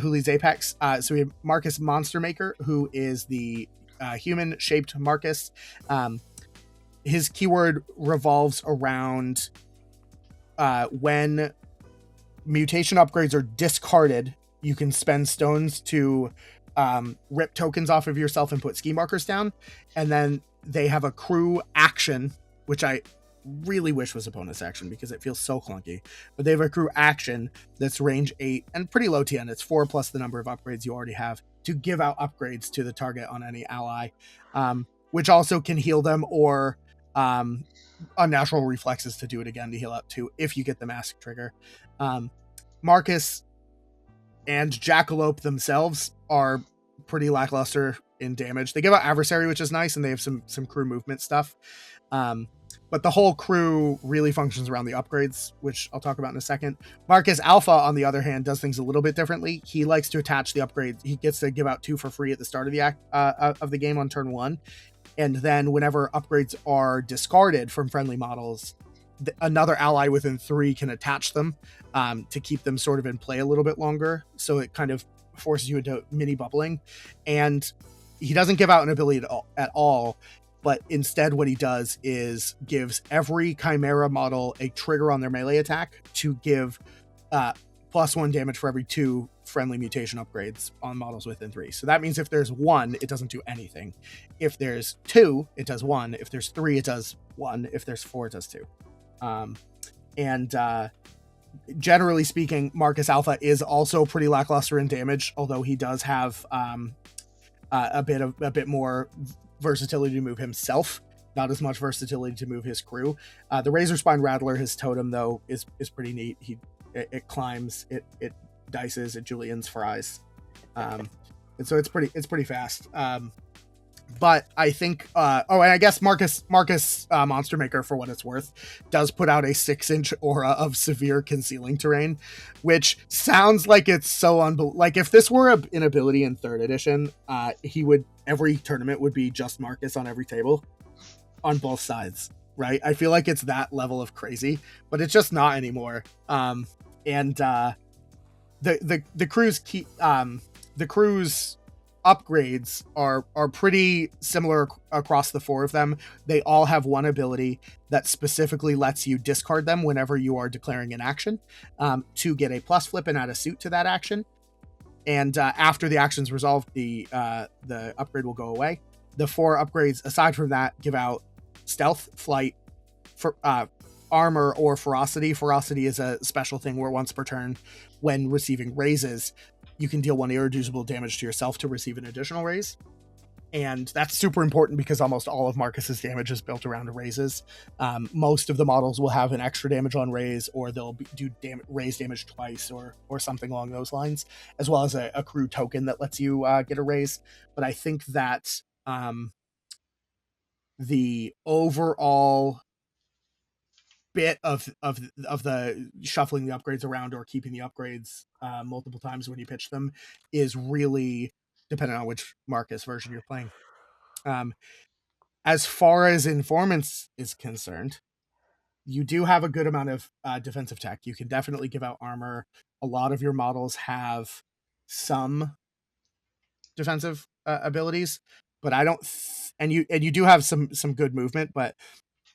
who leads Apex. So we have Marcus Monster Maker, who is the human-shaped Marcus. His keyword revolves around when mutation upgrades are discarded, you can spend stones to rip tokens off of yourself and put ski markers down, and then they have a crew action, which I really wish was a bonus action because it feels so clunky, but they have a crew action that's range 8 and pretty low TN. It's 4 plus the number of upgrades you already have to give out upgrades to the target on any ally, which also can heal them or unnatural reflexes to do it again to heal up too if you get the mask trigger. Marcus and Jackalope themselves are pretty lackluster in damage. They give out adversary, which is nice, and they have some crew movement stuff. But the whole crew really functions around the upgrades, which I'll talk about in a second. Marcus Alpha, on the other hand, does things a little bit differently. He likes to attach the upgrades. He gets to give out 2 for free at the start of the game on turn 1. And then whenever upgrades are discarded from friendly models, another ally within 3 can attach them to keep them sort of in play a little bit longer. So it kind of forces you into mini bubbling. And he doesn't give out an ability at all, but instead what he does is gives every Chimera model a trigger on their melee attack to give +1 damage for every 2 friendly mutation upgrades on models within 3. So that means if there's 1, it doesn't do anything. If there's 2, it does 1. If there's 3, it does 1. If there's 4, it does 2. Generally speaking, Marcus Alpha is also pretty lackluster in damage, although he does have a bit more versatility to move himself, not as much versatility to move his crew. The Razor Spine Rattler, his totem though, is pretty neat. It climbs, it dices, it Julian's fries, and so it's pretty fast. But I think, and I guess Marcus Monster Maker, for what it's worth, does put out a 6-inch aura of severe concealing terrain, which sounds like it's so like if this were an ability in 3rd edition, every tournament would be just Marcus on every table, on both sides, right? I feel like it's that level of crazy, but it's just not anymore. The crew's upgrades are pretty similar across the 4 of them. They all have one ability that specifically lets you discard them whenever you are declaring an action, to get a plus flip and add a suit to that action. And after the action's resolved, the upgrade will go away. The 4 upgrades aside from that give out stealth, flight, for armor, or ferocity. Ferocity is a special thing where once per turn, when receiving raises, you can deal 1 irreducible damage to yourself to receive an additional raise. And that's super important because almost all of Marcus's damage is built around raises. Most of the models will have an extra damage on raise, or they'll do raise damage twice, or something along those lines, as well as a crew token that lets you get a raise. But I think that the overall bit of the shuffling the upgrades around or keeping the upgrades multiple times when you pitch them is really dependent on which Marcus version you're playing. As far as Informants is concerned, you do have a good amount of defensive tech. You can definitely give out armor. A lot of your models have some defensive abilities, but I don't and you do have some good movement, but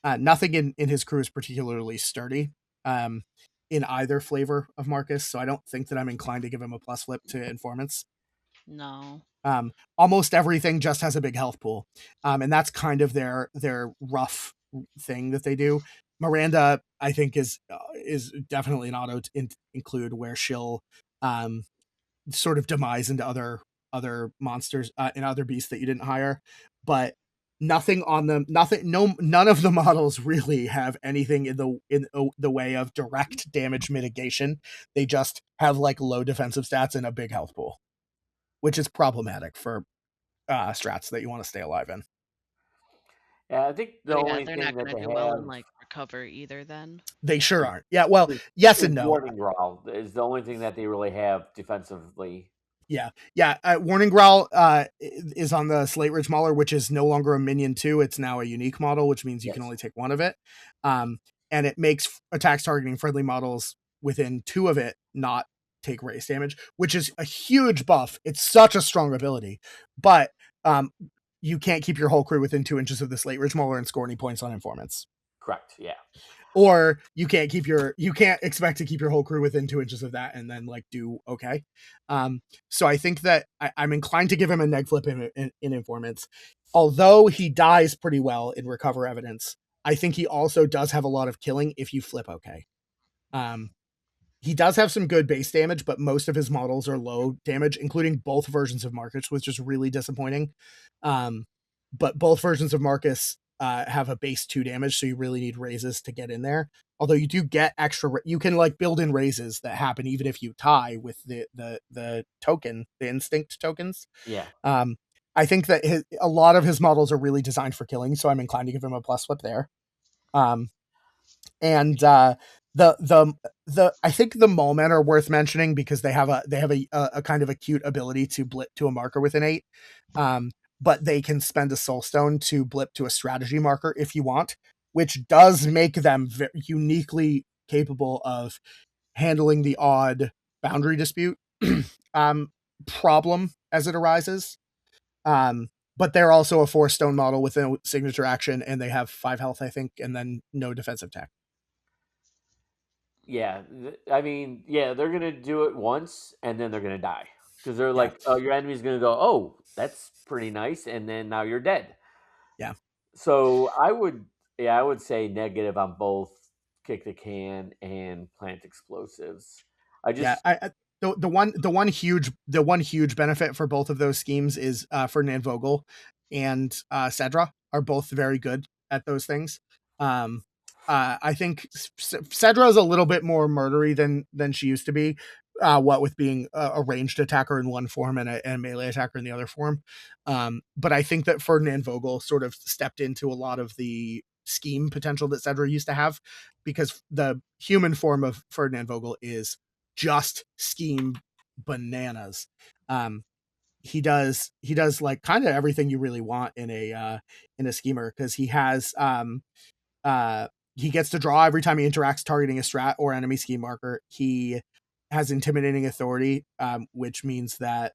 Nothing in his crew is particularly sturdy in either flavor of Marcus, so I don't think that I'm inclined to give him a plus flip to informants. No. Almost everything just has a big health pool, and that's kind of their rough thing that they do. Miranda, I think, is definitely an auto include where she'll sort of demise into other monsters and other beasts that you didn't hire, but nothing on them, none of the models really have anything in the way of direct damage mitigation. They just have like low defensive stats and a big health pool, which is problematic for strats that you want to stay alive in. Yeah, I think the only they're thing not that going to they do have well in like recover either. Then They sure aren't. Yeah, well, yes and no. Warning Growl is the only thing that they really have defensively. Yeah. Warning Growl is on the Slate Ridge Mauler, which is no longer a minion 2. It's now a unique model, which means you can only take one of it. And it makes attacks targeting friendly models within 2 of it not take race damage, which is a huge buff. It's such a strong ability. But you can't keep your whole crew within 2 inches of the Slate Ridge Mauler and score any points on informants. Correct, yeah. Or you can't expect to keep your whole crew within 2 inches of that and then like do okay. So I think that I'm inclined to give him a neg flip in informants. Although he dies pretty well in recover evidence, I think he also does have a lot of killing if you flip okay. He does have some good base damage, but most of his models are low damage, including both versions of Marcus, which is really disappointing. But both versions of Marcus have a base 2 damage, so you really need raises to get in there. Although you do get extra, you can like build in raises that happen even if you tie with the token, the instinct tokens. Yeah. I think that a lot of his models are really designed for killing, so I'm inclined to give him a plus flip there. And the I think the Mole-Men are worth mentioning because they have a kind of a cute ability to blip to a marker with an 8. But they can spend a soul stone to blip to a strategy marker if you want, which does make them uniquely capable of handling the odd boundary dispute problem as it arises. But they're also a 4 stone model with a signature action, and they have 5 health, I think, and then no defensive tech. Yeah, I mean, yeah, they're gonna do it once and then they're gonna die because they're like, oh, your enemy's gonna go, oh, that's pretty nice, and then now you're dead. Yeah. So I would say negative on both kick the can and plant explosives. The one huge benefit for both of those schemes is Ferdinand Vogel and Cedra are both very good at those things. I think Cedra is a little bit more murdery than she used to be. What with being a ranged attacker in one form and a melee attacker in the other form. But I think that Ferdinand Vogel sort of stepped into a lot of the scheme potential that Cedra used to have, because the human form of Ferdinand Vogel is just scheme bananas. He does like kind of everything you really want in a schemer, because he has he gets to draw every time he interacts targeting a strat or enemy scheme marker. He has intimidating authority, which means that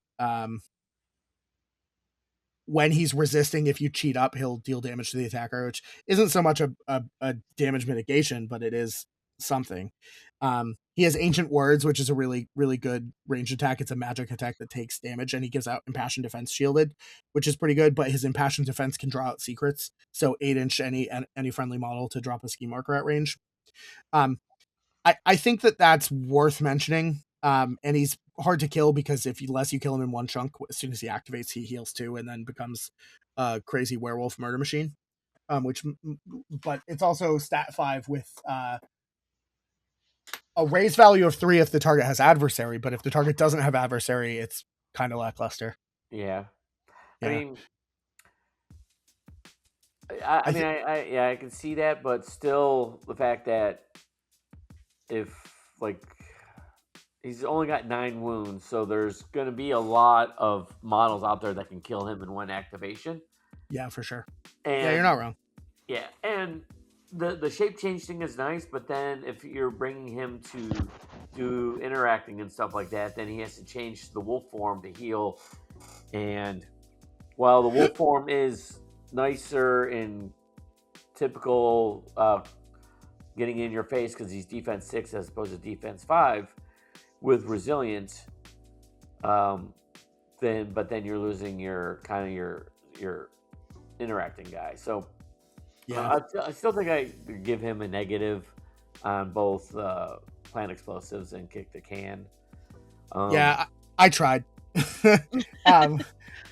when he's resisting, if you cheat up, he'll deal damage to the attacker, which isn't so much a damage mitigation, but it is something. He has Ancient Words, which is a really, really good range attack. It's a magic attack that takes damage, and he gives out Impassioned Defense Shielded, which is pretty good, but his Impassioned Defense can draw out secrets, so 8-inch any friendly model to drop a ski marker at range. I think that's worth mentioning, and he's hard to kill because unless you kill him in one chunk, as soon as he activates, he heals 2 and then becomes a crazy werewolf murder machine. But it's also stat 5 with a raise value of 3 if the target has adversary, but if the target doesn't have adversary, it's kind of lackluster. Yeah. I mean, I can see that, but still the fact that if like he's only got 9 wounds, so there's going to be a lot of models out there that can kill him in one activation. Yeah, for sure. And, yeah, you're not wrong. Yeah, and the shape change thing is nice, but then if you're bringing him to do interacting and stuff like that, then he has to change the wolf form to heal. And while the wolf form is nicer typical getting in your face because he's defense 6 as opposed to defense 5 with resilience, then you're losing your interacting guy. So I still think I give him a negative on both plant explosives and kick the can. I tried.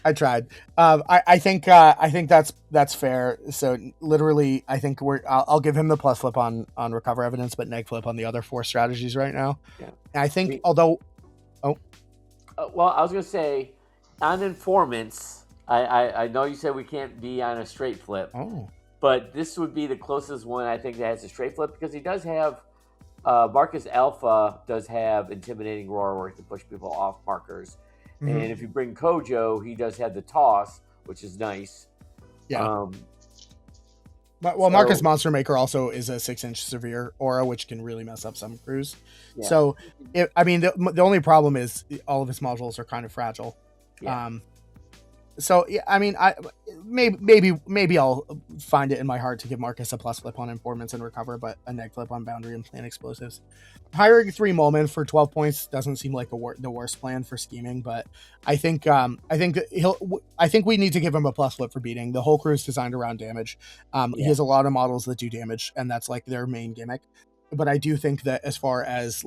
I tried. I think that's fair. So literally, I think I'll give him the plus flip on recover evidence, but neg flip on the other 4 strategies right now. Yeah. And I think well, I was gonna say on informants, I know you said we can't be on a straight flip. Oh. But this would be the closest one I think that has a straight flip because he does have Marcus Alpha does have intimidating roar where he can push people off markers. Mm-hmm. And if you bring Kojo, he does have the toss, which is nice. Yeah. Marcus Monster Maker also is a 6-inch severe aura, which can really mess up some crews. Yeah. So, the only problem is all of his modules are kind of fragile. Yeah. So yeah, I maybe I'll find it in my heart to give Marcus a plus flip on informants and recover, but a neg flip on boundary and plant explosives. Hiring 3 Moment for 12 points doesn't seem like the worst plan for scheming, but I think we need to give him a plus flip for beating. The whole crew is designed around damage. He has a lot of models that do damage, and that's like their main gimmick. But I do think that as far as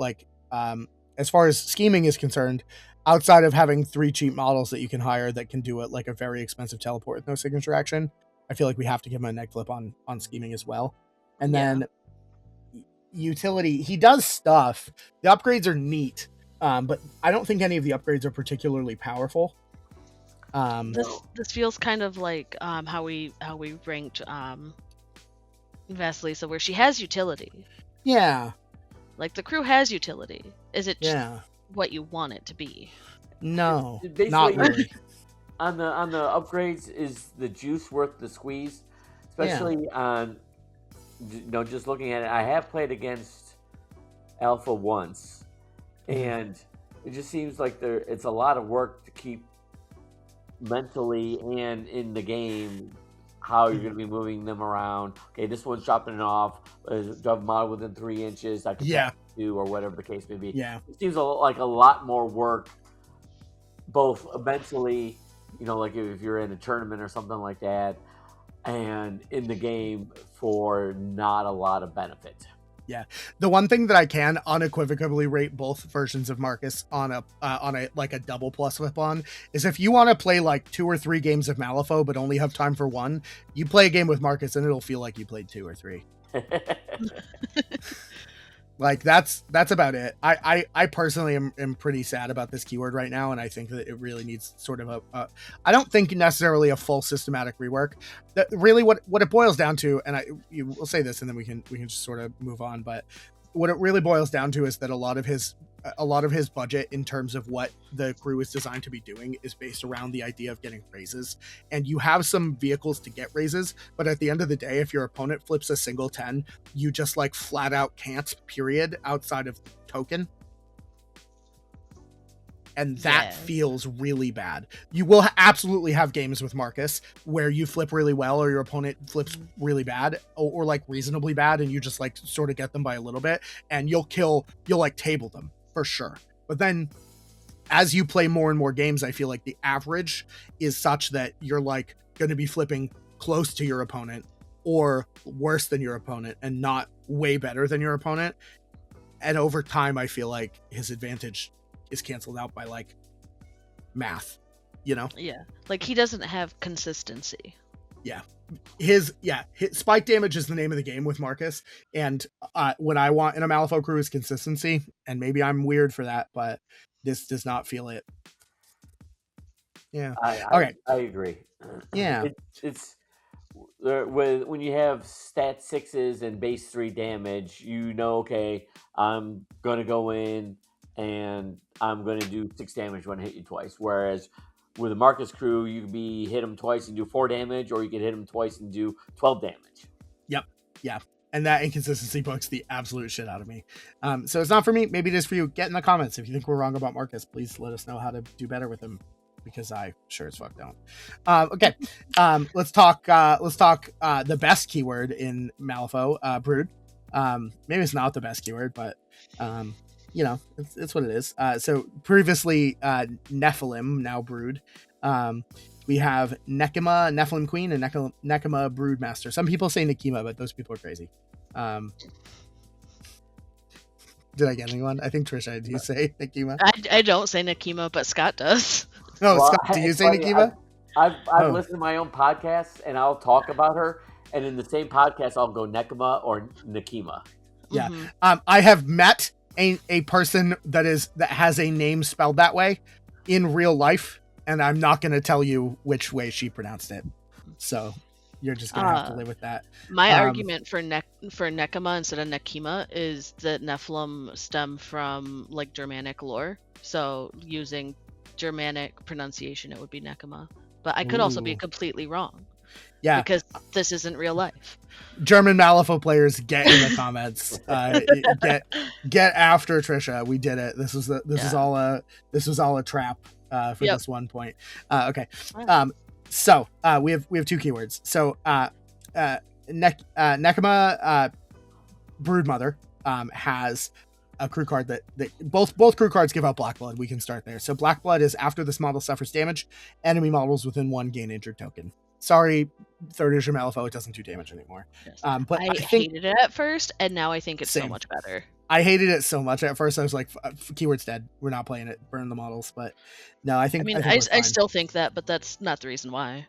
scheming is concerned, outside of having 3 cheap models that you can hire that can do it like a very expensive teleport with no signature action, I feel like we have to give him a neg flip on scheming as well. And then utility, he does stuff. The upgrades are neat, but I don't think any of the upgrades are particularly powerful. This feels kind of like how we ranked Vasilisa, where she has utility. Yeah. Like the crew has utility. Is it just what you want it to be? No, not really. On the upgrades, is the juice worth the squeeze? Especially on, just looking at it. I have played against Alpha once, and it just seems like it's a lot of work to keep mentally and in the game how you're going to be moving them around. Okay, this one's dropping it off. Drop model within 3 inches. I can do, or whatever the case may be. Yeah, it seems like a lot more work, both mentally, like if you're in a tournament or something like that, and in the game for not a lot of benefit. Yeah, the one thing that I can unequivocally rate both versions of Marcus on a like a double plus flip on is if you want to play like 2 or 3 games of Malifaux but only have time for 1, you play a game with Marcus and it'll feel like you played 2 or 3. Like that's about it. I personally am pretty sad about this keyword right now, and I think that it really needs sort of a I don't think necessarily a full systematic rework. That really what it boils down to, and we'll say this and then we can just sort of move on, but what it really boils down to is that a lot of his budget in terms of what the crew is designed to be doing is based around the idea of getting raises, and you have some vehicles to get raises, but at the end of the day, if your opponent flips a single 10, you just like flat out can't, period, outside of token. And that feels really bad. You will absolutely have games with Marcus where you flip really well or your opponent flips really bad or like reasonably bad, and you just like sort of get them by a little bit, and you'll like table them for sure. But then as you play more and more games, I feel like the average is such that you're like going to be flipping close to your opponent or worse than your opponent and not way better than your opponent. And over time, I feel like his advantage is canceled out by like math, Yeah. Like he doesn't have consistency. Yeah. His spike damage is the name of the game with Marcus. And what I want in a Malifaux crew is consistency. And maybe I'm weird for that, but this does not feel it. Yeah. I agree. Yeah. It's when you have stat 6s and base 3 damage, okay, I'm going to go in and I'm going to do 6 damage when I hit you twice. Whereas with a Marcus crew, you can hit him twice and do 4 damage, or you can hit him twice and do 12 damage. Yep. Yeah. And that inconsistency bugs the absolute shit out of me. So it's not for me. Maybe it is for you. Get in the comments. If you think we're wrong about Marcus, please let us know how to do better with him. because I sure as fuck don't. Okay, let's talk the best keyword in Malifaux, brood. Maybe it's not the best keyword, but it's what it is. So previously Nephilim, now brood. We have Nekima, Nephilim Queen, and Nekima Broodmaster. Some people say Nekima, but those people are crazy. Did I get anyone? I think Trisha, do you say Nekima? I don't say Nekima, but Scott does. No, well, Scott, do you say Nekima? I've listened to my own podcasts, and I'll talk about her, and in the same podcast, I'll go Nekima or Nekima. Yeah. I have met a person that has a name spelled that way in real life, and I'm not going to tell you which way she pronounced it. So you're just going to have to live with that. My argument for Nekima instead of Nekima is that Nephilim stem from like Germanic lore. So using Germanic pronunciation, it would be Nekima. But I could also be completely wrong. Yeah. Because this isn't real life. German Malifaux players, get in the comments. Get after Trisha. We did it. This was all a trap for this one point. Okay. So we have two keywords. So Nekima Broodmother has a crew card that both crew cards give out Black Blood. We can start there. So Black Blood is after this model suffers damage, enemy models within one gain injured token. Sorry, third edition Malifaux, it doesn't do damage anymore. Yes. But I hated it at first, and now I think it's so much better. I hated it so much at first. I was like, keyword's dead. We're not playing it. Burn the models. But no, I still think that, but that's not the reason why.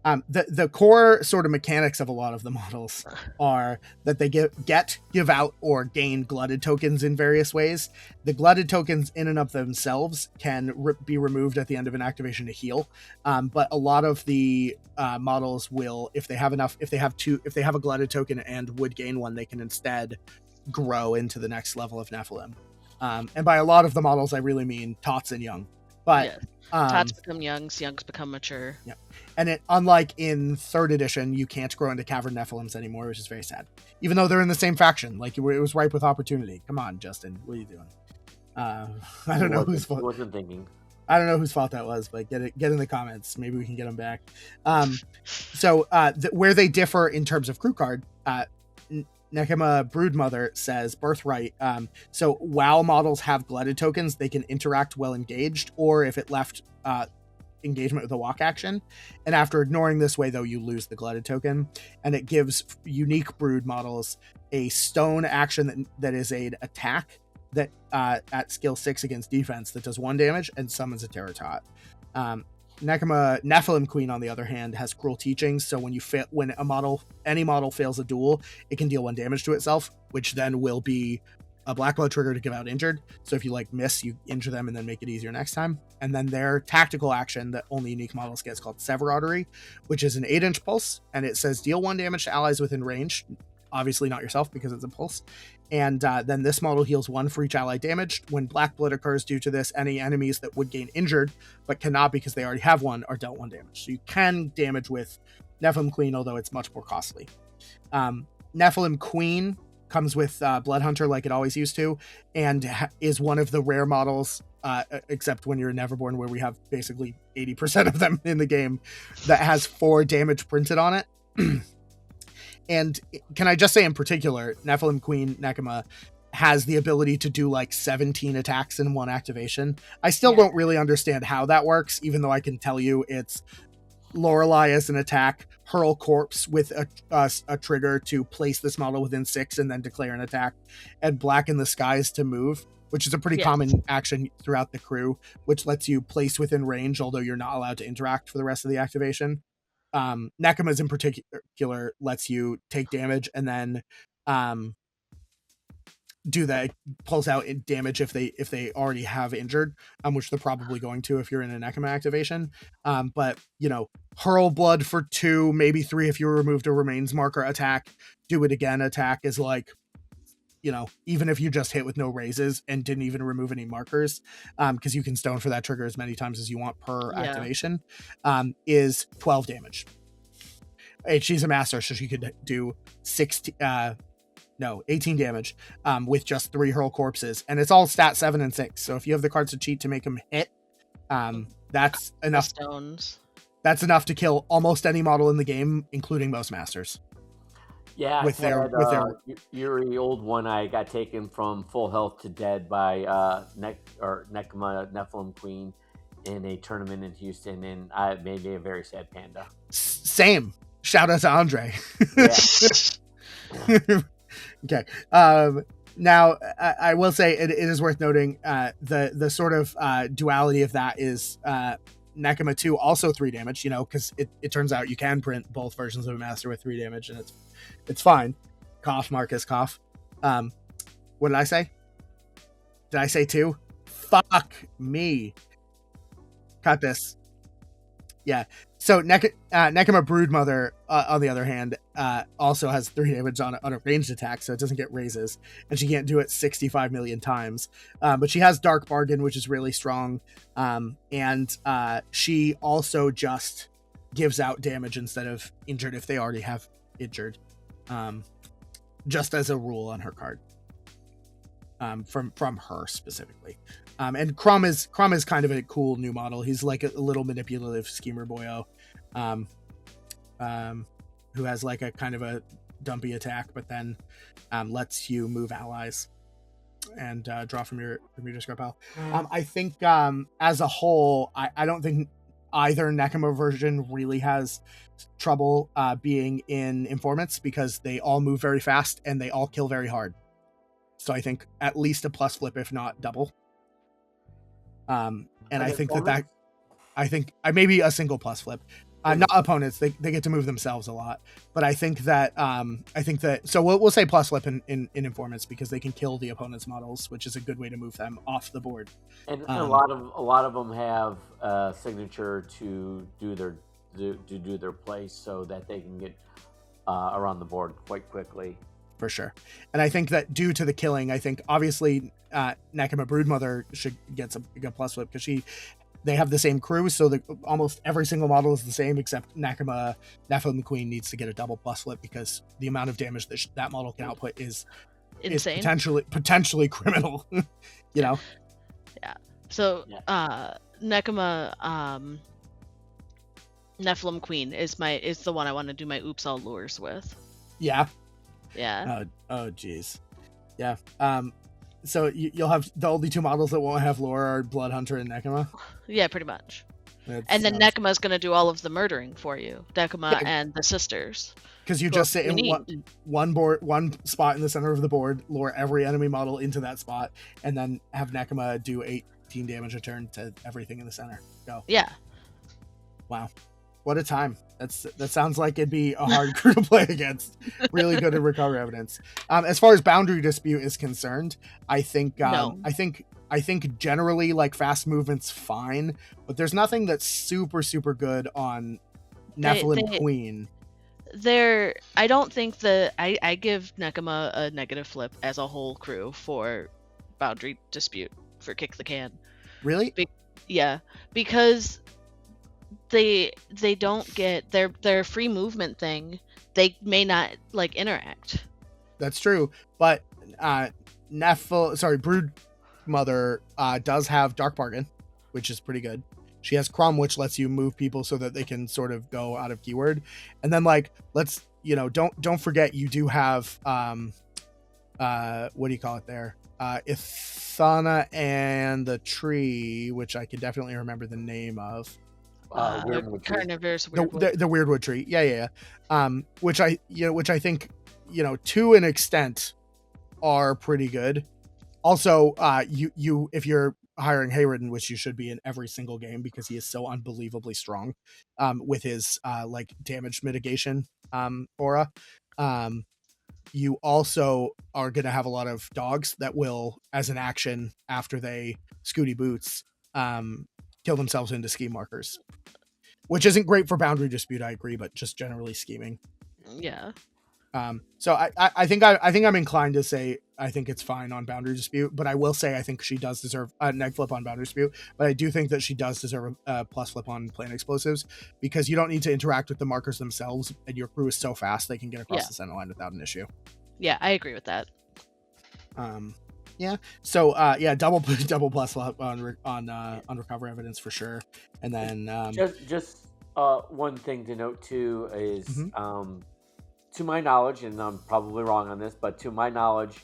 The core sort of mechanics of a lot of the models are that they give out or gain glutted tokens in various ways. The glutted tokens in and of themselves can be removed at the end of an activation to heal. But a lot of the models will, if they have a glutted token and would gain one, they can instead grow into the next level of Nephilim. And by a lot of the models, I really mean Tots and Young. But Tots become Youngs become mature. Yeah. And unlike in third edition, you can't grow into Cavern Nephilims anymore, which is very sad. Even though they're in the same faction, like it was ripe with opportunity. Come on, Justin, what are you doing? I don't know whose fault. Wasn't thinking. I don't know whose fault that was, but get in the comments. Maybe we can get them back. So where they differ in terms of crew card, Nekima Broodmother says Birthright. So while models have glutted tokens, they can interact while engaged, or if it left engagement with a walk action. And after ignoring this way, though, you lose the glutted token. And it gives unique brood models a stone action that is an attack that at skill 6 against defense that does 1 damage and summons a Terror Tot. Nekima Nephilim Queen, on the other hand, has cruel teachings. So when any model fails a duel, it can deal 1 damage to itself, which then will be a Black Blood trigger to give out injured. So if you miss, you injure them and then make it easier next time. And then their tactical action that only unique models get is called Sever Artery, which is an 8-inch pulse, and it says deal 1 damage to allies within range. Obviously not yourself because it's a pulse. And then this model heals 1 for each ally damaged. When Black Blood occurs due to this, any enemies that would gain injured but cannot because they already have 1 are dealt 1 damage. So you can damage with Nephilim Queen, although it's much more costly. Nephilim Queen comes with Blood Hunter like it always used to, and is one of the rare models, except when you're in Neverborn, where we have basically 80% of them in the game, that has 4 damage printed on it. And can I just say in particular, Nephilim Queen Nekima has the ability to do 17 attacks in 1 activation. I still don't really understand how that works, even though I can tell you it's Lorelei as an attack, hurl corpse with a trigger to place this model within 6 and then declare an attack, and blacken the skies to move, which is a pretty common action throughout the crew, which lets you place within range, although you're not allowed to interact for the rest of the activation. Nekima's in particular lets you take damage and then do that, pulls out damage if they already have injured, which they're probably going to if you're in a Nekima activation. But hurl blood for 2, maybe 3 if you removed a remains marker attack. Do it again attack is even if you just hit with no raises and didn't even remove any markers, because you can stone for that trigger as many times as you want per activation, is 12 damage. And she's a master, so she could do 18 damage with just 3 hurl corpses, and it's all stat 7 and 6. So if you have the cards to cheat to make them hit, That's enough. Stones. That's enough to kill almost any model in the game, including most masters. Yeah, with I've their had, Yuri old one. I got taken from full health to dead by Nekima Nephilim Queen in a tournament in Houston, and I made me a very sad panda. Same. Shout out to Andre. Yeah. Okay. Now, I will say it is worth noting the sort of duality of that is Nekima 2 also 3 damage, because it turns out you can print both versions of a master with 3 damage, and it's fine. Cough, Marcus, cough. What did I say? Did I say 2? Fuck me. Cut this. Yeah. So Nekima Broodmother, on the other hand, also has 3 damage on a ranged attack, so it doesn't get raises, and she can't do it 65 million times. But she has Dark Bargain, which is really strong, and she also just gives out damage instead of injured if they already have injured, just as a rule on her card. From her specifically. And Crumb is kind of a cool new model. He's like a little manipulative schemer boyo, who has like a kind of a dumpy attack, but then lets you move allies and draw from your discard pile. I think as a whole, I don't think either Nekima version really has trouble being in informants, because they all move very fast and they all kill very hard. So I think at least a plus flip, if not double. And I think I think maybe a single plus flip, not opponents. They get to move themselves a lot, but I think that so we'll say plus flip in informants, because they can kill the opponent's models, which is a good way to move them off the board. And a lot of them have a signature to do their place, so that they can get around the board quite quickly. For sure. And I think that due to the killing, I think obviously Nekima Broodmother should get a plus flip, because they have the same crew, so almost every single model is the same, except Nekima Nephilim Queen needs to get a double plus flip, because the amount of damage that model can output is insane, is potentially criminal. Yeah. So Nekima Nephilim Queen is the one I want to do my Oops All Lures with. Yeah. Yeah. Oh, geez. Yeah. So you'll have the only 2 models that won't have lore are Bloodhunter and Nekima. Yeah, pretty much. And then Nekima's going to do all of the murdering for you. Nekima and the sisters. Because you just sit in one spot in the center of the board, lure every enemy model into that spot, and then have Nekima do 18 damage a turn to everything in the center. Go. Yeah. Wow. What a time. That sounds like it'd be a hard crew to play against. Really good at recovery evidence. As far as boundary dispute is concerned, I think I think generally like fast movement's fine, but there's nothing that's super good on Nephilim Queen. I don't think I give Nekima a negative flip as a whole crew for boundary dispute for kick the can. Really? Yeah, because they don't get their free movement thing. They may not like interact. That's true, but Broodmother does have Dark Bargain, which is pretty good. She has Crumb, which lets you move people so that they can sort of go out of keyword. And then don't forget you do have what do you call it there? Ithana and the Tree, which I can definitely remember the name of. Carnivorous Weirdwood. The Weirdwood Tree. Yeah. Which I think, to an extent are pretty good. Also, you if you're hiring Hayridden, which you should be in every single game because he is so unbelievably strong, with his damage mitigation aura. You also are going to have a lot of dogs that will, as an action after they Scooty Boots, kill themselves into scheme markers, which isn't great for boundary dispute. I agree, but just generally scheming. Yeah. So I think I'm inclined to say I think it's fine on boundary dispute, but I will say I think she does deserve a neg flip on boundary dispute, but I do think that she does deserve a plus flip on plant explosives, because you don't need to interact with the markers themselves, and your crew is so fast they can get across the center line without an issue. Yeah, I agree with that. So double plus on recover evidence for sure. And then just one thing to note too is mhm. to my knowledge, and I'm probably wrong on this, but to my knowledge,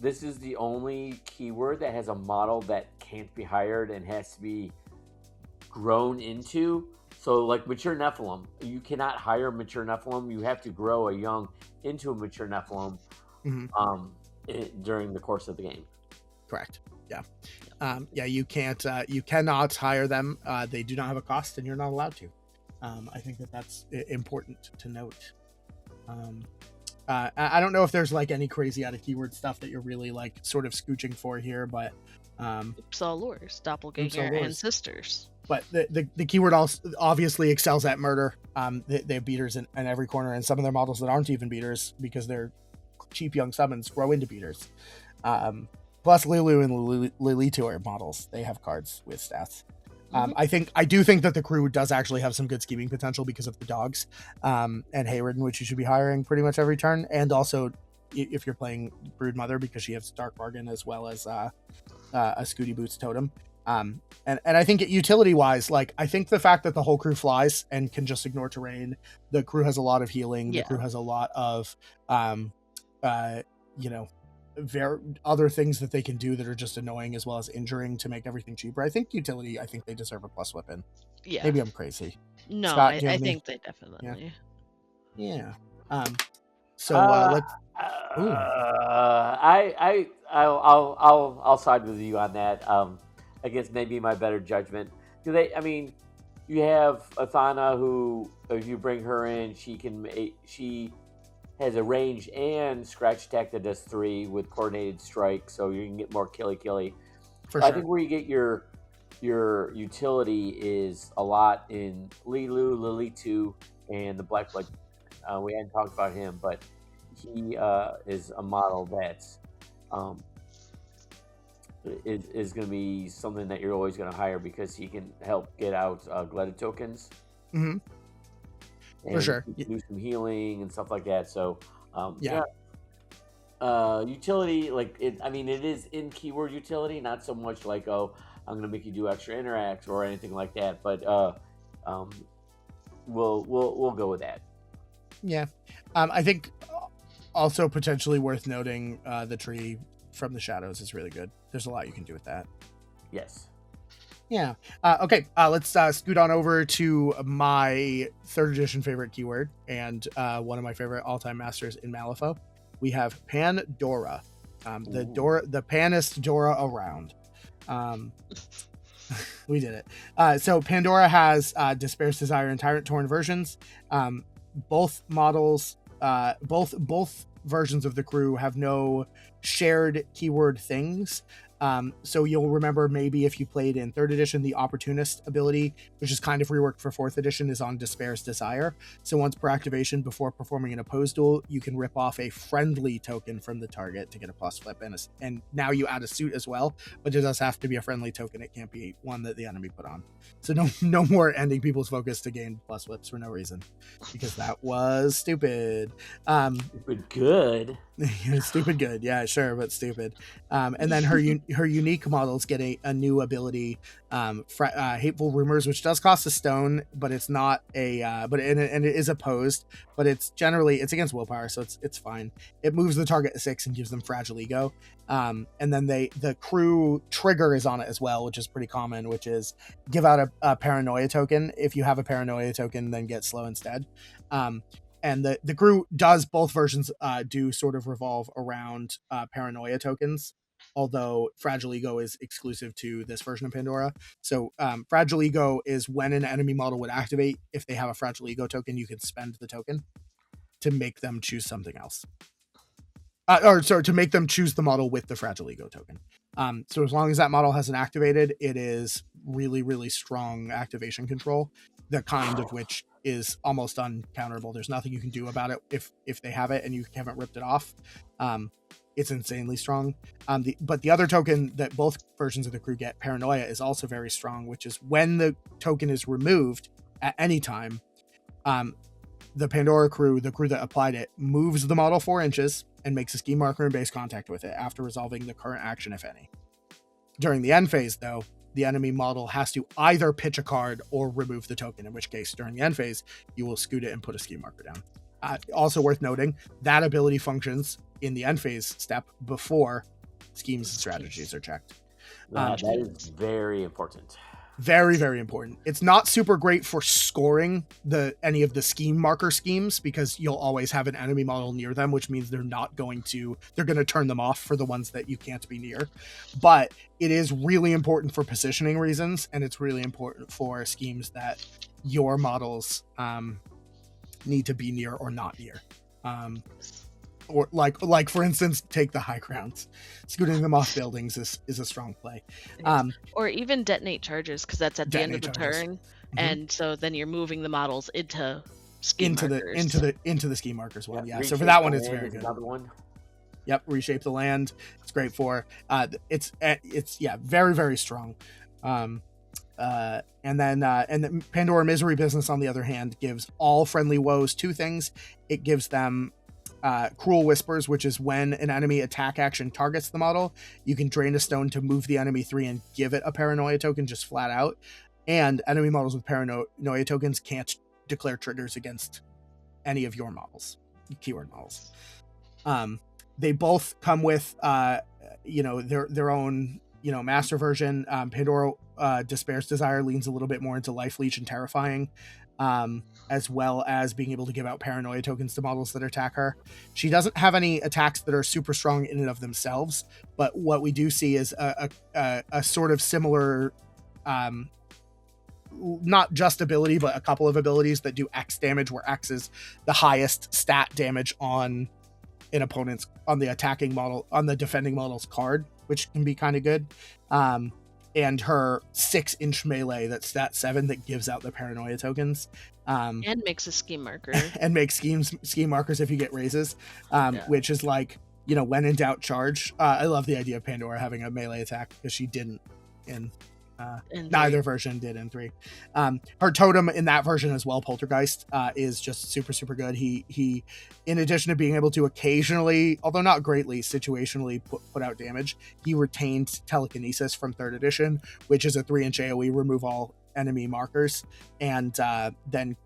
this is the only keyword that has a model that can't be hired and has to be grown into. So like mature Nephilim, you cannot hire mature Nephilim. You have to grow a young into a mature Nephilim during the course of the game. Correct. Yeah. You can't. You cannot hire them. They do not have a cost, and you're not allowed to. I think that's important to note. I don't know if there's like any crazy out of keyword stuff that you're really like sort of scooching for here, but Lures, Doppelganger, and Sisters. But the keyword also obviously excels at murder. They have beaters in every corner, and some of their models that aren't even beaters because they're cheap young summons grow into beaters. Plus Lulu and Lilitu are models. They have cards with stats. I do think that the crew does actually have some good scheming potential because of the dogs and Hayridden, which you should be hiring pretty much every turn, and also if you're playing Broodmother because she has Dark Bargain as well as a Scooty Boots totem. And I think utility wise, like I think the fact that the whole crew flies and can just ignore terrain, the crew has a lot of healing. The crew has a lot of other things that they can do that are just annoying as well as injuring to make everything cheaper. I think utility, I think they deserve a plus weapon. Yeah. Maybe I'm crazy. No, Scott, I think they definitely. Yeah. Let's. I'll side with you on that. I guess maybe my better judgment. You have Athana who, if you bring her in, she has a range and scratch attack that does 3 with coordinated strike, so you can get more killy. For sure. I think where you get your utility is a lot in Lilu, Lilitu, and the Black Blood. We hadn't talked about him, but he is a model that's is going to be something that you're always going to hire because he can help get out glutted tokens. Mm-hmm. For sure. Do some healing and stuff like that. So, utility, it is in keyword utility, not so much like, I'm going to make you do extra interacts or anything like that. But we'll go with that. Yeah. I think also potentially worth noting the tree from the shadows is really good. There's a lot you can do with that. Yes. Yeah. Okay. Let's scoot on over to my 3rd edition favorite keyword and one of my favorite all-time masters in Malifaux. We have Pandora. The panest Dora around. We did it. So Pandora has Despair's Desire and Tyrant Torn versions. Both models, both versions of the crew have no shared keyword things. So you'll remember maybe if you played in 3rd edition, the Opportunist ability, which is kind of reworked for 4th edition, is on Despair's Desire. So once per activation, before performing an opposed duel, you can rip off a friendly token from the target to get a plus flip, and now you add a suit as well, but it does have to be a friendly token. It can't be one that the enemy put on. So no more ending people's focus to gain plus flips for no reason, because that was stupid. Stupid good. Stupid good, yeah, sure, but stupid. And then her unique models get a new ability, Hateful Rumors, which does cost a stone, but it's not and it is opposed, but it's against willpower, so it's fine. It moves the target to 6 and gives them fragile ego. And then the crew trigger is on it as well, which is pretty common, which is give out a paranoia token. If you have a paranoia token, then get slow instead. And the crew does, both versions do sort of revolve around paranoia tokens, although Fragile Ego is exclusive to this version of Pandora. So Fragile Ego is when an enemy model would activate. If they have a Fragile Ego token, you can spend the token to make them choose something else. To make them choose the model with the Fragile Ego token. So as long as that model hasn't activated, it is really, really strong activation control, the kind of which is almost uncounterable. There's nothing you can do about it if they have it and you haven't ripped it off. It's insanely strong. But the other token that both versions of the crew get, Paranoia, is also very strong, which is when the token is removed at any time, the Pandora crew, the crew that applied it, moves the model 4 inches and makes a scheme marker in base contact with it after resolving the current action, if any. During the end phase, though, the enemy model has to either pitch a card or remove the token, in which case, during the end phase, you will scoot it and put a scheme marker down. Also worth noting, that ability functions in the end phase step before schemes and strategies are checked. That is very important. Very, very important. It's not super great for scoring any of the scheme marker schemes, because you'll always have an enemy model near them, which means they're going to turn them off for the ones that you can't be near. But it is really important for positioning reasons, and it's really important for schemes that your models need to be near or not near. Or like for instance, take the high grounds. Scooting them off buildings is a strong play. Or even detonate charges, because that's at the end of the turn, mm-hmm. and so then you're moving the models into scheme markers. into the scheme markers one. Yeah. So Reshape for that one, the it's land very is good. Another one. Yep, reshape the land. It's great for. It's very, very strong. And then Pandora Misery Business, on the other hand, gives all friendly woes two things. It gives them Cruel Whispers, which is when an enemy attack action targets the model, you can drain a stone to move the enemy 3 and give it a paranoia token just flat out. And enemy models with paranoia tokens can't declare triggers against any of your models, keyword models. They both come with their own master version. Pandora Despair's Desire leans a little bit more into Life Leech and Terrifying, as well as being able to give out paranoia tokens to models that attack her. She doesn't have any attacks that are super strong in and of themselves, but what we do see is a sort of similar, not just ability, but a couple of abilities that do X damage, where X is the highest stat damage on an opponent's, on the attacking model, on the defending model's card, which can be kind of good. And her 6-inch melee, that's stat 7, that gives out the paranoia tokens. And makes a scheme marker. And makes scheme markers if you get raises, which is like, when in doubt, charge. I love the idea of Pandora having a melee attack, because she didn't in neither version did in 3. Her totem in that version as well, Poltergeist, is just super, super good. He in addition to being able to occasionally, although not greatly, situationally put out damage, he retained telekinesis from 3rd edition, which is a 3-inch AoE, remove all enemy markers, and then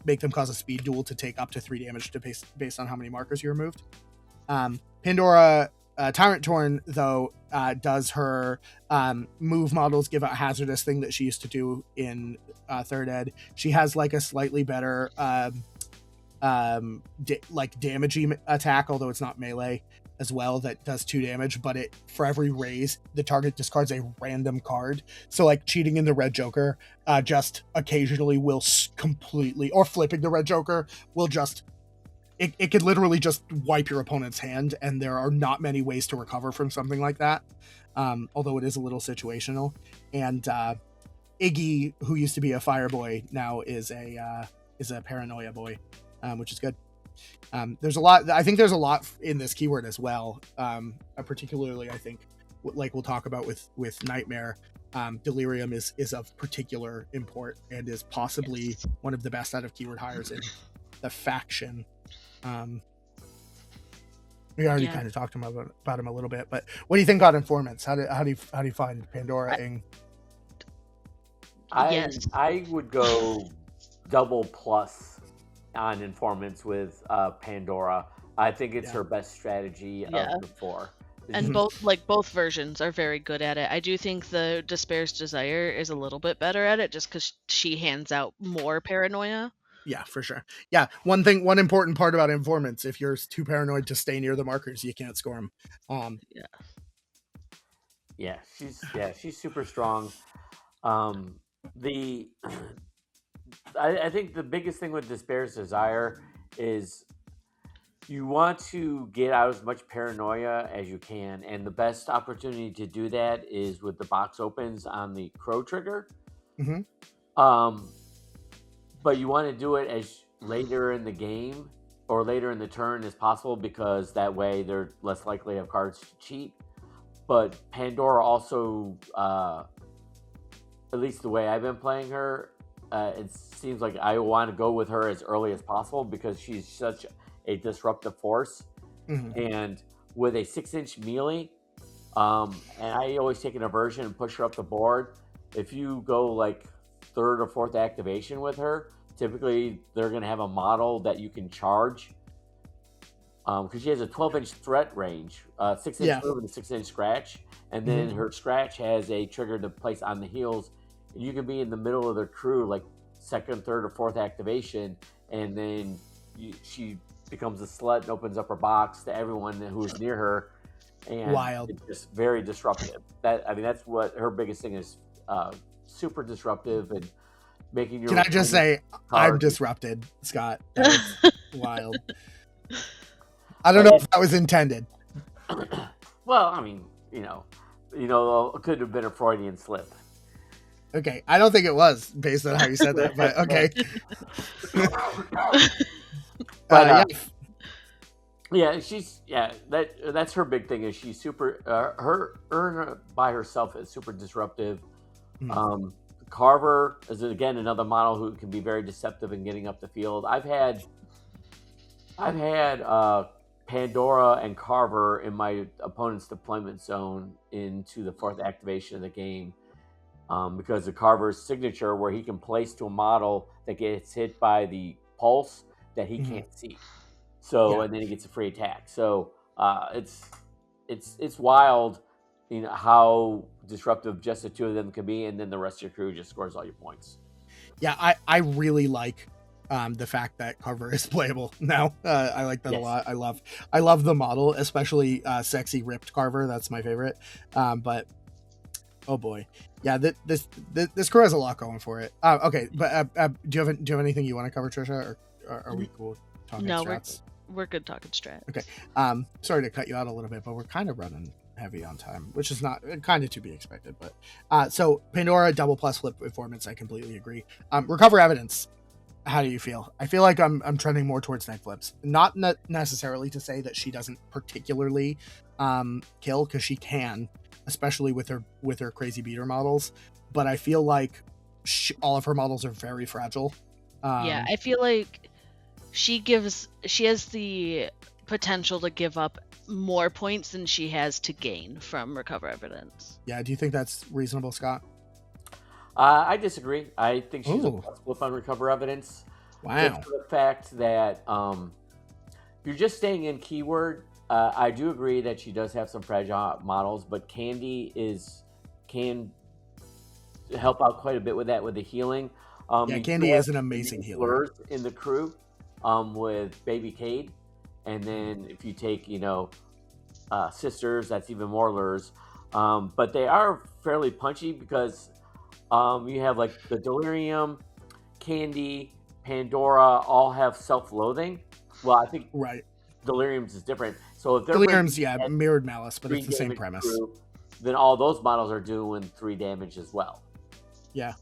make them cause a speed duel to take up to 3 damage based on how many markers you removed. Pandora Tyrant Torn, though, does her move models give out hazardous thing that she used to do in 3rd ed. She has like a slightly better damaging attack, although it's not melee as well, that does 2 damage, but for every raise, the target discards a random card. So like cheating in the red joker just occasionally will completely, or flipping the red joker will just, it could literally just wipe your opponent's hand, and there are not many ways to recover from something like that, although it is a little situational. And Iggy, who used to be a fire boy, now is a paranoia boy, which is good. There's a lot. I think there's a lot in this keyword as well. Particularly, I think, like we'll talk about with Nightmare, Delirium is of particular import, and is possibly one of the best out of keyword hires in the faction. We already kind of talked about him a little bit, but what do you think on informants? How do you find Pandora? I would go double plus on informants with Pandora. I think it's her best strategy of the 4. And both versions are very good at it. I do think the Despair's Desire is a little bit better at it, just because she hands out more paranoia. Yeah, for sure. Yeah, one important part about informants: if you're too paranoid to stay near the markers, you can't score them. She's super strong. I think the biggest thing with Despair's Desire is you want to get out as much paranoia as you can, and the best opportunity to do that is with the box opens on the crow trigger. Mm-hmm. But you want to do it as later in the game or later in the turn as possible, because that way they're less likely to have cards to cheat. But Pandora also, at least the way I've been playing her, it seems like I want to go with her as early as possible because she's such a disruptive force. And with a 6-inch melee, and I always take an aversion and push her up the board. If you go like 3rd or 4th activation with her, typically they're going to have a model that you can charge because she has a 12-inch threat range, 6-inch move and a 6-inch scratch, and then her scratch has a trigger to place on the heels. And you can be in the middle of their crew, like 2nd, 3rd, or 4th activation, and then she becomes a slut and opens up her box to everyone who's near her. And Wild. It's just very disruptive. That's what her biggest thing is. Super disruptive and making your. Can I just say I'm disrupted, Scott? That's wild. I don't know if that was intended. Well, I mean, it could have been a Freudian slip. Okay, I don't think it was based on how you said that, but okay. That's her big thing. Is she's super her by herself is super disruptive. Carver is again another model who can be very deceptive in getting up the field. I've had Pandora and Carver in my opponent's deployment zone into the 4th activation of the game because of Carver's signature, where he can place to a model that gets hit by the pulse that he can't see. So and then he gets a free attack. So it's wild, how disruptive just the 2 of them can be, and then the rest of your crew just scores all your points. Yeah, I really like the fact that Carver is playable now. I like that a lot. I love the model, especially sexy ripped Carver. That's my favorite. But oh boy, yeah, this crew has a lot going for it. Okay, but do you have anything you want to cover, Trisha, or are we cool talking strats? We're good talking strat. Okay. Sorry to cut you out a little bit, but we're kind of running heavy on time, which is not kind of to be expected. But so Pandora double plus flip informants, I completely agree. Recover evidence. How do you feel? I feel like I'm trending more towards night flips. Not necessarily to say that she doesn't particularly kill, because she can, especially with her crazy beater models. But I feel like all of her models are very fragile. I feel like she has the potential to give up more points than she has to gain from recover evidence. Yeah, do you think that's reasonable, Scott? I disagree. I think she's a plus flip on recover evidence. Wow. Just for the fact that if you're just staying in keyword, I do agree that she does have some fragile models, but Candy can help out quite a bit with that, with the healing. Candy is an amazing healer. In the crew with Baby Cade. And then if you take, Sisters, that's even more lures. But they are fairly punchy because you have like the Delirium, Candy, Pandora all have self-loathing. Well, I think Delirium's is different. So if they're Delirium's mirrored malice, but it's the same premise. Then all those models are doing 3 damage as well. Yeah.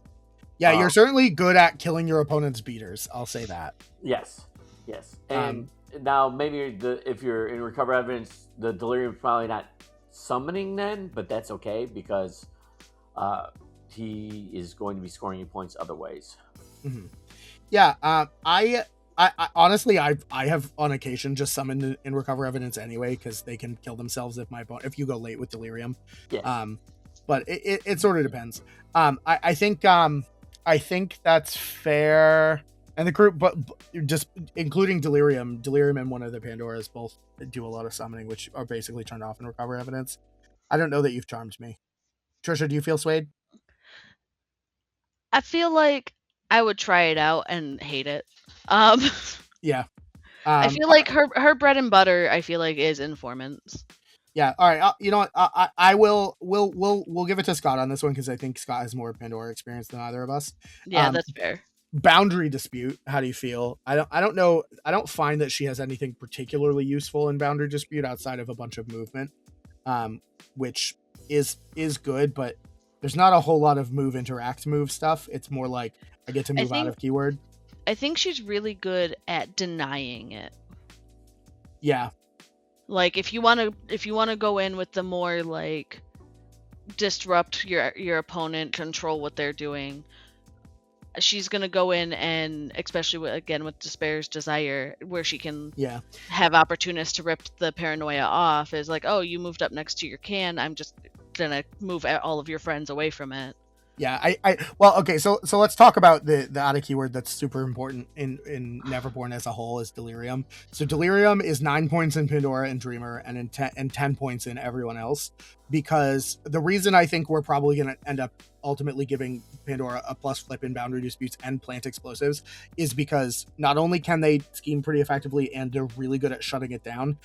Yeah, you're certainly good at killing your opponent's beaters. I'll say that. Yes. And now maybe if you're in recover evidence, the Delirium's probably not summoning then, but that's okay because he is going to be scoring you points other ways. Mm-hmm. Yeah, I honestly I have on occasion just summoned in recover evidence anyway because they can kill themselves if you go late with Delirium. Yes. But it sort of depends. I think that's fair. And the group, but just including Delirium and one of the Pandoras both do a lot of summoning, which are basically turned off in recover evidence. I don't know that you've charmed me. Trisha, do you feel swayed? I feel like I would try it out and hate it. Yeah. I feel like her bread and butter, I feel like, is informants. Yeah. All right. You know what? We'll give it to Scott on this one because I think Scott has more Pandora experience than either of us. Yeah, that's fair. Boundary dispute. How do you feel? I don't know. I don't find that she has anything particularly useful in boundary dispute outside of a bunch of movement, which is good, but there's not a whole lot of move stuff. It's more like I get to move out of keyword. I think she's really good at denying it. Yeah. Like if you want to go in with the more like disrupt your opponent, control what they're doing, she's gonna go in and, especially again with Despair's Desire, where she can Yeah. have opportunists to rip the paranoia off, is like, oh, you moved up next to your can, I'm just gonna move all of your friends away from it. Yeah, well, okay, so let's talk about the other keyword that's super important in Neverborn as a whole is Delirium. So Delirium is 9 points in Pandora and Dreamer, and 10 points in everyone else. Because the reason I think we're probably going to end up ultimately giving Pandora a plus flip in Boundary Disputes and Plant Explosives is because not only can they scheme pretty effectively, and they're really good at shutting it down.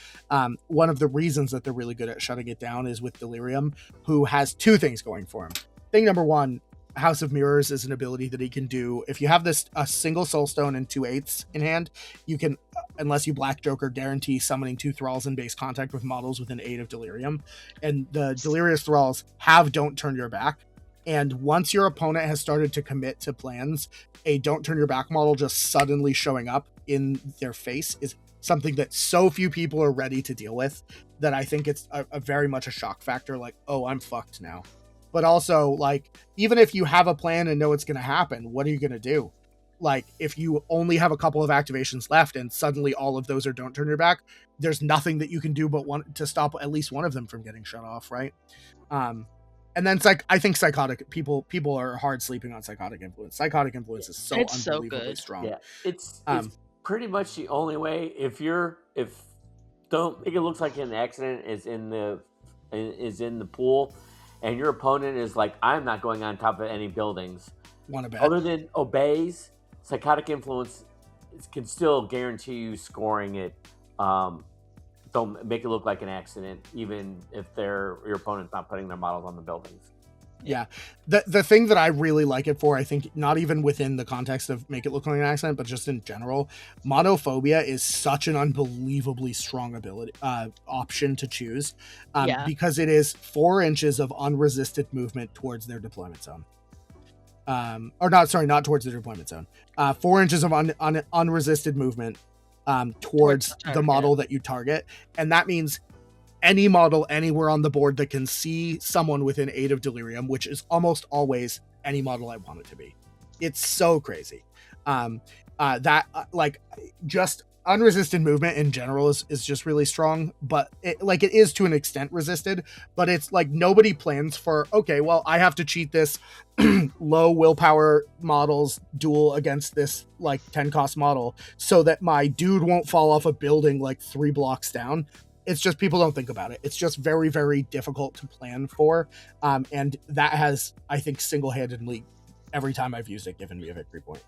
One of the reasons that they're really good at shutting it down is with Delirium, who has 2 things going for him. Thing number 1, House of Mirrors is an ability that he can do. If you have a single Soulstone and 2 8s in hand, you can, unless you Black Joker, guarantee summoning 2 Thralls in base contact with models within 8 of Delirium. And the Delirious Thralls Don't Turn Your Back. And once your opponent has started to commit to plans, a Don't Turn Your Back model just suddenly showing up in their face is something that so few people are ready to deal with, that I think it's a very much a shock factor, like, oh, I'm fucked now. But also, like, even if you have a plan and know it's going to happen, what are you going to do? Like, if you only have a couple of activations left and suddenly all of those are Don't Turn Your Back, there's nothing that you can do but to stop at least one of them from getting shut off, right? And then I think Psychotic people are hard sleeping on Psychotic Influence. Psychotic Influence is so unbelievably strong. Yeah, it's pretty much the only way. If don't make it look like an accident is in the pool, and your opponent is like, I'm not going on top of any buildings. Want to bet? Other than obeys, Psychotic Influence can still guarantee you scoring it. Don't make it look like an accident, even if your opponent's not putting their models on the buildings. Yeah. The thing that I really like it for, I think, not even within the context of make it look like an accident, but just in general, Monophobia is such an unbelievably strong ability option to choose, because it is 4 inches of unresisted movement towards their deployment zone. Not towards their deployment zone. 4 inches of unresisted movement towards the model that you target, and that means any model anywhere on the board that can see someone within 8 of Delirium, which is almost always any model I want it to be. It's so crazy. Just unresisted movement in general is just really strong, but it is to an extent resisted, but it's like nobody plans for, okay, well, I have to cheat this low willpower models duel against this 10 cost model so that my dude won't fall off a building 3 blocks down. It's just people don't think about it. It's just very, very difficult to plan for. And that has, I think, single-handedly, every time I've used it, given me a victory point.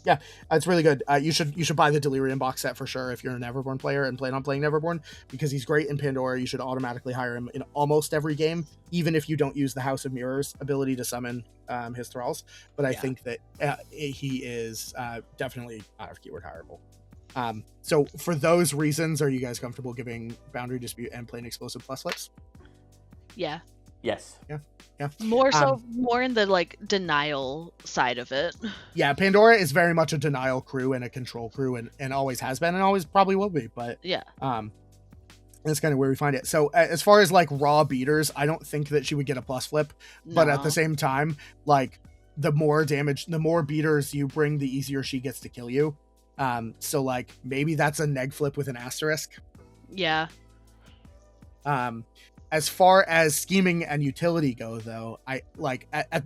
Yeah, it's really good. You should buy the Delirium box set for sure if you're a Neverborn player and plan on playing Neverborn, because he's great in Pandora. You should automatically hire him in almost every game, even if you don't use the House of Mirrors ability to summon his thralls. But I think that he is definitely out of keyword hireable. So for those reasons, are you guys comfortable giving Boundary Dispute and Plain Explosive plus flips? Yeah. Yes. Yeah. More in the denial side of it. Yeah, Pandora is very much a denial crew and a control crew, and always has been and always probably will be. But yeah, that's kind of where we find it. So as far as raw beaters, I don't think that she would get a plus flip. No. But at the same time, the more damage, the more beaters you bring, the easier she gets to kill you. So maybe that's a neg flip with an asterisk. Yeah. As far as scheming and utility go, though, I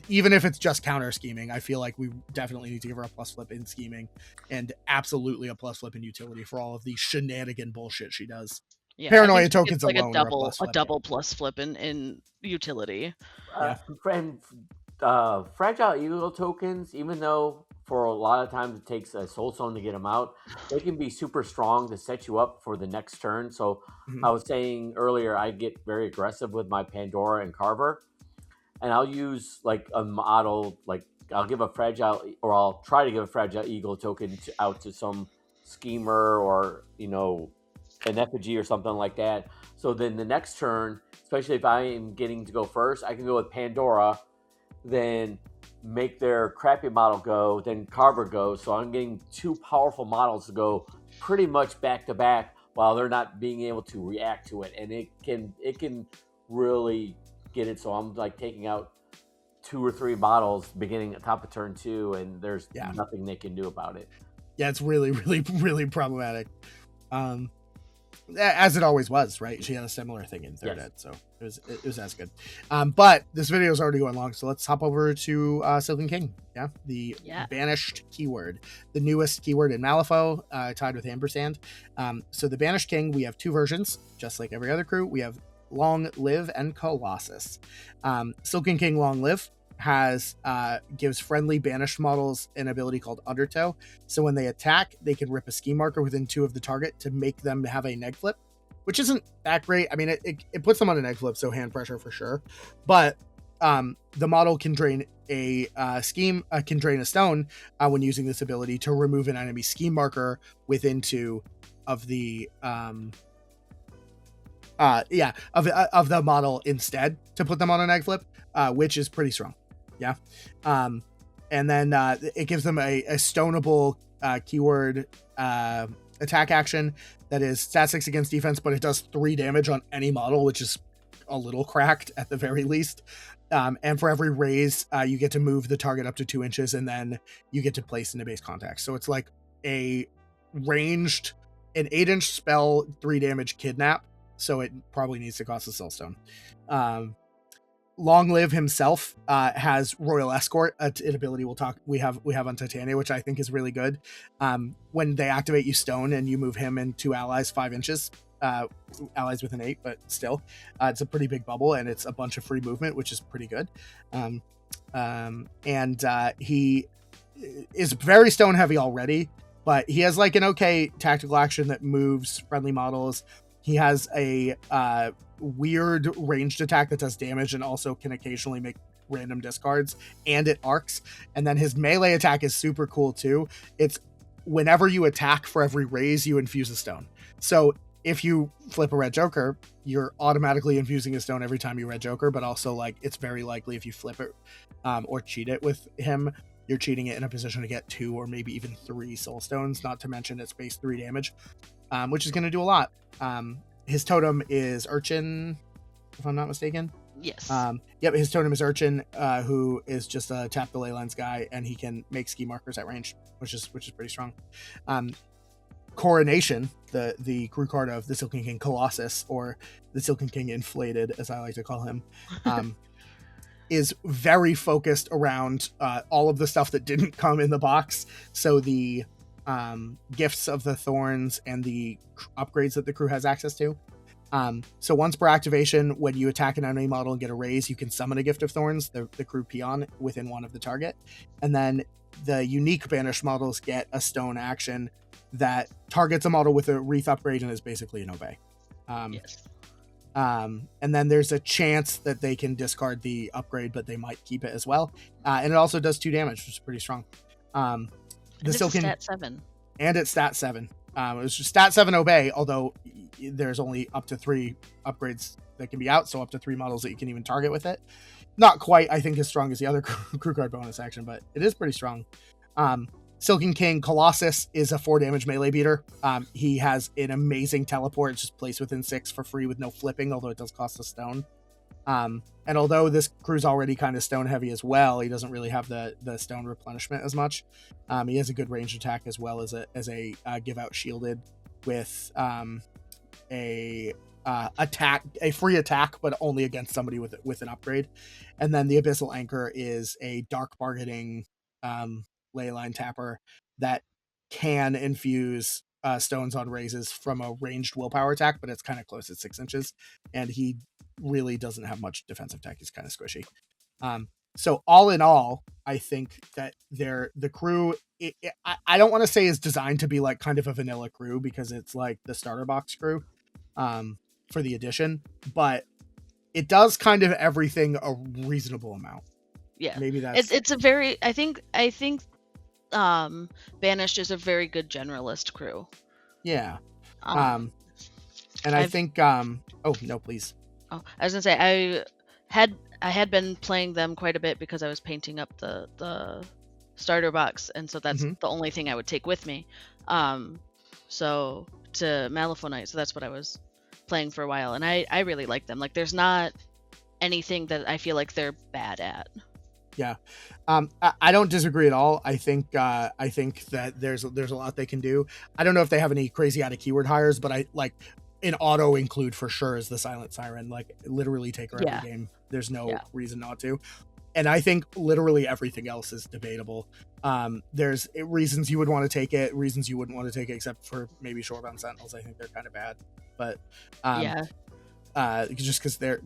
even if it's just counter scheming, I feel like we definitely need to give her a plus flip in scheming, and absolutely a plus flip in utility for all of the shenanigan bullshit she does. Yeah, paranoia tokens alone, a double plus flip in utility. Fragile Eagle tokens, even though for a lot of times it takes a soul stone to get them out, they can be super strong to set you up for the next turn. So I was saying earlier, I get very aggressive with my Pandora and Carver, and I'll use a model, I'll give a fragile, or I'll try to give a Fragile Eagle token out to some schemer or an effigy or something like that. So then the next turn, especially if I am getting to go first, I can go with Pandora, then make their crappy model go, then Carver go. So I'm getting 2 powerful models to go pretty much back to back while they're not being able to react to it. And it can really get it. So I'm taking out 2 or 3 models beginning at top of turn 2, and there's Yeah. nothing they can do about it. Yeah, it's really, really, really problematic. As it always was, right? She had a similar thing in third ed, so it was as good. But this video is already going long, so let's hop over to Silken King. Yeah, the Banished keyword, the newest keyword in Malifaux, tied with Ampersand. So the Banished King, we have 2 versions, just like every other crew. We have Long Live and Colossus. Silken King Long Live gives friendly banished models an ability called Undertow. So when they attack, they can rip a ski marker within 2 of the target to make them have a neg flip, which isn't that great. I mean, it puts them on a neg flip, so hand pressure for sure. But the model can drain a stone when using this ability to remove an enemy ski marker within 2 of the of the model instead to put them on a neg flip, which is pretty strong. Yeah. And then it gives them a stoneable keyword attack action that is stat 6 against defense, but it does 3 damage on any model, which is a little cracked at the very least. And for every raise, you get to move the target up to 2 inches, and then you get to place into base contact. So it's like an 8-inch spell, 3 damage kidnap. So it probably needs to cost a Soulstone. Long Live himself has Royal Escort, an ability we have on Titania, which I think is really good. When they activate, you stone and you move him and 2 allies 5 inches. Allies with an 8, but still, it's a pretty big bubble, and it's a bunch of free movement, which is pretty good. He is very stone heavy already, but he has like an okay tactical action that moves friendly models. He has a weird ranged attack that does damage and also can occasionally make random discards, and it arcs. And then his melee attack is super cool too. It's whenever you attack, for every raise, you infuse a stone. So if you flip a red joker, you're automatically infusing a stone every time you red joker, but also like it's very likely if you flip it or cheat it with him, you're cheating it in a position to get 2 or maybe even 3 soul stones, not to mention it's base 3 damage, which is going to do a lot. His totem is Urchin, if I'm not mistaken. Yes. His totem is Urchin, who is just a tap the ley lines guy, and he can make ski markers at range, which is pretty strong. Coronation, the crew card of the Silken King Colossus, or the Silken King Inflated, as I like to call him, is very focused around all of the stuff that didn't come in the box. So the gifts of the thorns and the upgrades that the crew has access to. So once per activation, when you attack an enemy model and get a raise, you can summon a gift of thorns, the crew peon, within 1 of the target. And then the unique banished models get a stone action that targets a model with a wreath upgrade and is basically an obey. Yes. And then there's a chance that they can discard the upgrade, but they might keep it as well. And it also does 2 damage, which is pretty strong. The Silken stat 7. And it's stat 7. It was just stat 7 obey, although there's only up to 3 upgrades that can be out, so up to 3 models that you can even target with it. Not quite, I think, as strong as the other crew card bonus action, but it is pretty strong. Silken King Colossus is a 4 damage melee beater. He has an amazing teleport, just placed within 6 for free with no flipping, although it does cost a stone. And although this crew's already kind of stone heavy as well, he doesn't really have the stone replenishment as much. He has a good range attack as well as a give out shielded with a free attack, but only against somebody with an upgrade. And then the Abyssal Anchor is a dark bargaining ley line tapper that can infuse stones on raises from a ranged willpower attack, but it's kind of close at 6 inches, and he really doesn't have much defensive tech. He's kind of squishy. So all in all, I think that the crew, I don't want to say is designed to be like kind of a vanilla crew, because it's like the starter box crew for the edition, but it does kind of everything a reasonable amount. Yeah, maybe that's it's a very, I think Banished is a very good generalist crew. Yeah. And I think oh no, please. Oh, I was gonna say I had been playing them quite a bit because I was painting up the starter box, and so that's the only thing I would take with me. So to Malifaux Night, so that's what I was playing for a while, and I really like them. Like, there's not anything that I feel like they're bad at. Yeah, I don't disagree at all. I think that there's a lot they can do. I don't know if they have any crazy out of keyword hires, but I like an auto include for sure is the Silent Siren. Like literally take her Yeah. every game. There's no Yeah. reason not to. And I think literally everything else is debatable. There's reasons you would want to take it, reasons you wouldn't want to take it, except for maybe Shorebound Sentinels. I think they're kind of bad, but Yeah. just because they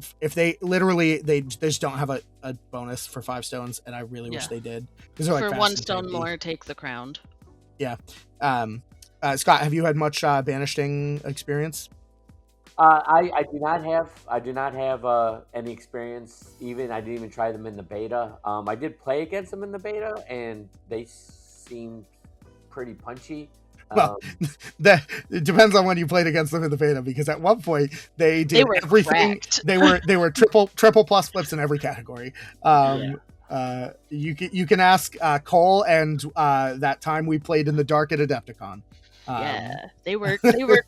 just don't have a bonus for 5 stones, and I really wish Yeah. they did, because they're like For fast 1 and stone tanky. more, take the crowned. Scott, have you had much banishing experience? I do not have any experience. Even I didn't even try them in the beta. I did play against them in the beta, and they seemed pretty punchy. Well, it depends on when you played against them in the beta, because at one point they did They were everything. cracked. They were triple plus flips in every category. You can ask Cole and that time we played in the dark at Adepticon. Yeah, they were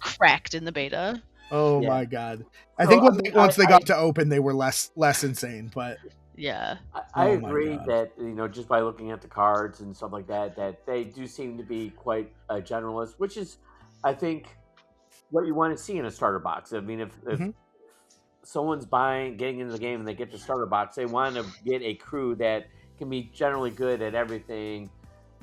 cracked in the beta. Oh Yeah. my god! I So, think I mean, once they I- got to open, they were less insane. But Yeah. I Oh my agree God. that just by looking at the cards and stuff like that they do seem to be quite generalist, which is, I think, what you want to see in a starter box. I mean, if Mhm. someone's getting into the game and they get the starter box, they want to get a crew that can be generally good at everything.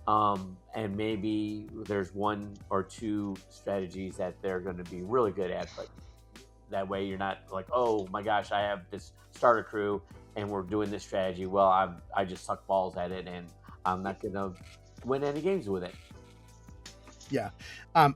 And maybe there's 1 or 2 strategies that they're going to be really good at, but that way you're not like, oh my gosh, I have this starter crew and we're doing this strategy. Well, I just suck balls at it and I'm not going to win any games with it. yeah,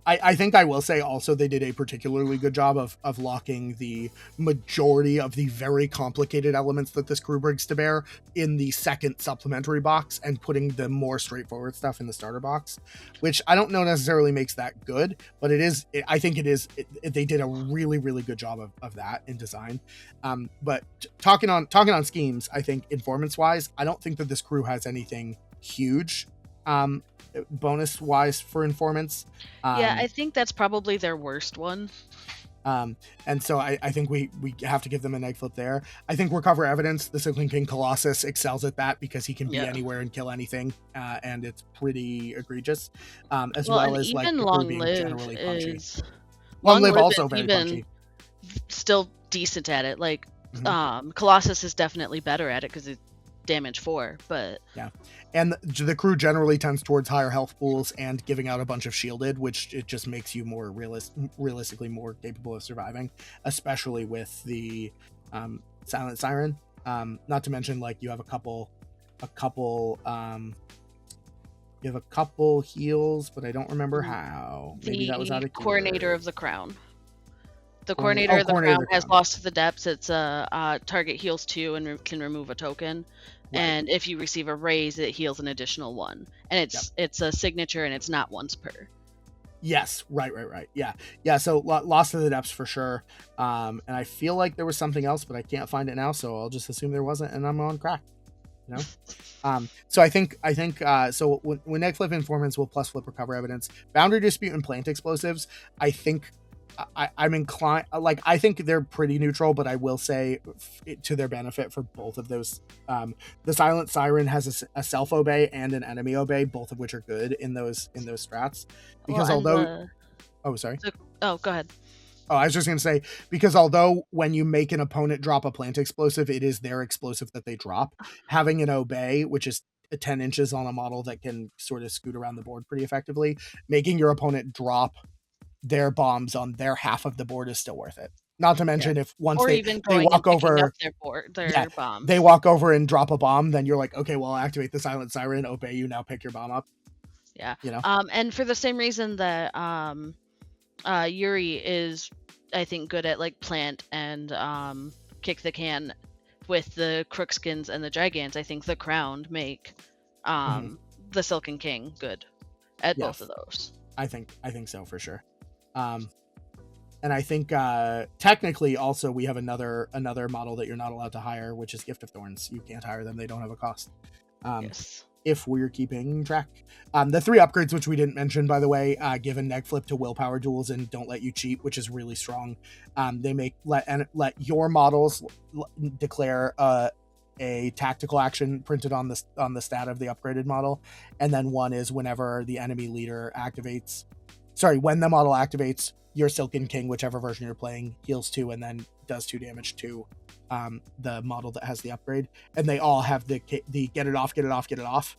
I think I will say also they did a particularly good job of locking the majority of the very complicated elements that this crew brings to bear in the second supplementary box and putting the more straightforward stuff in the starter box, which I don't know necessarily makes that good, but I think they did a really, really good job of that in design. But talking on schemes, I think informants wise, I don't think that this crew has anything huge bonus wise for informants. Yeah, I think that's probably their worst one. And so I think we have to give them a neg flip there. I think recover evidence, the Silken King Colossus excels at that because he can be anywhere and kill anything, and it's pretty egregious. As well as like even the crew long being live generally punchy. is Long live also is very even punchy. still decent at it. Like Mhm. Colossus is definitely better at it because it's damage 4, but And the crew generally tends towards higher health pools and giving out a bunch of shielded, which it just makes you more realistically more capable of surviving, especially with the Silent Siren. Not to mention, like, you have a couple heals, but I don't remember how. Maybe that was out of Coordinator of keyword. the Crown. The Coordinator of the Coordinator Crown of the has Crown. Lost to the Depths. It's target heals 2 and can remove a token. Right. And if you receive a raise, it heals an additional 1. And it's a signature, and it's not once per. Yes, right. Yeah. So Lost to the Depths for sure. And I feel like there was something else, but I can't find it now, so I'll just assume there wasn't, and I'm on crack. You know. So I think so when neg flip informants will plus flip recover evidence, boundary dispute and plant explosives. I think I'm inclined, like, I think they're pretty neutral, but I will say to their benefit for both of those. The Silent Siren has a self obey and an enemy obey, both of which are good in those strats. Because oh, sorry. Go ahead. Oh, I was just going to say, because although when you make an opponent drop a plant explosive, it is their explosive that they drop. Having an obey, which is 10 inches on a model that can sort of scoot around the board pretty effectively, making your opponent drop their bombs on their half of the board is still worth it. Not to mention if once they walk over their bombs. They walk over and drop a bomb, then you're like, okay, well, I'll activate the Silent Siren, obey you, now pick your bomb up. Yeah. You know? And for the same reason that Yuri is, I think, good at like plant and kick the can with the Crookskins and the Gigants, I think the Crowned make the Silken King good at both of those. I think so for sure. And I think technically also we have another model that you're not allowed to hire, which is Gift of Thorns. You can't hire them; they don't have a cost. Yes. If we're keeping track, the 3 upgrades, which we didn't mention, by the way, give a neg flip to willpower duels and don't let you cheat, which is really strong. They make let your models declare a tactical action printed on the stat of the upgraded model, and then one is whenever the enemy leader activates. Sorry, when the model activates, your Silken King, whichever version you're playing, heals 2 and then does 2 damage to the model that has the upgrade. And they all have the get it off,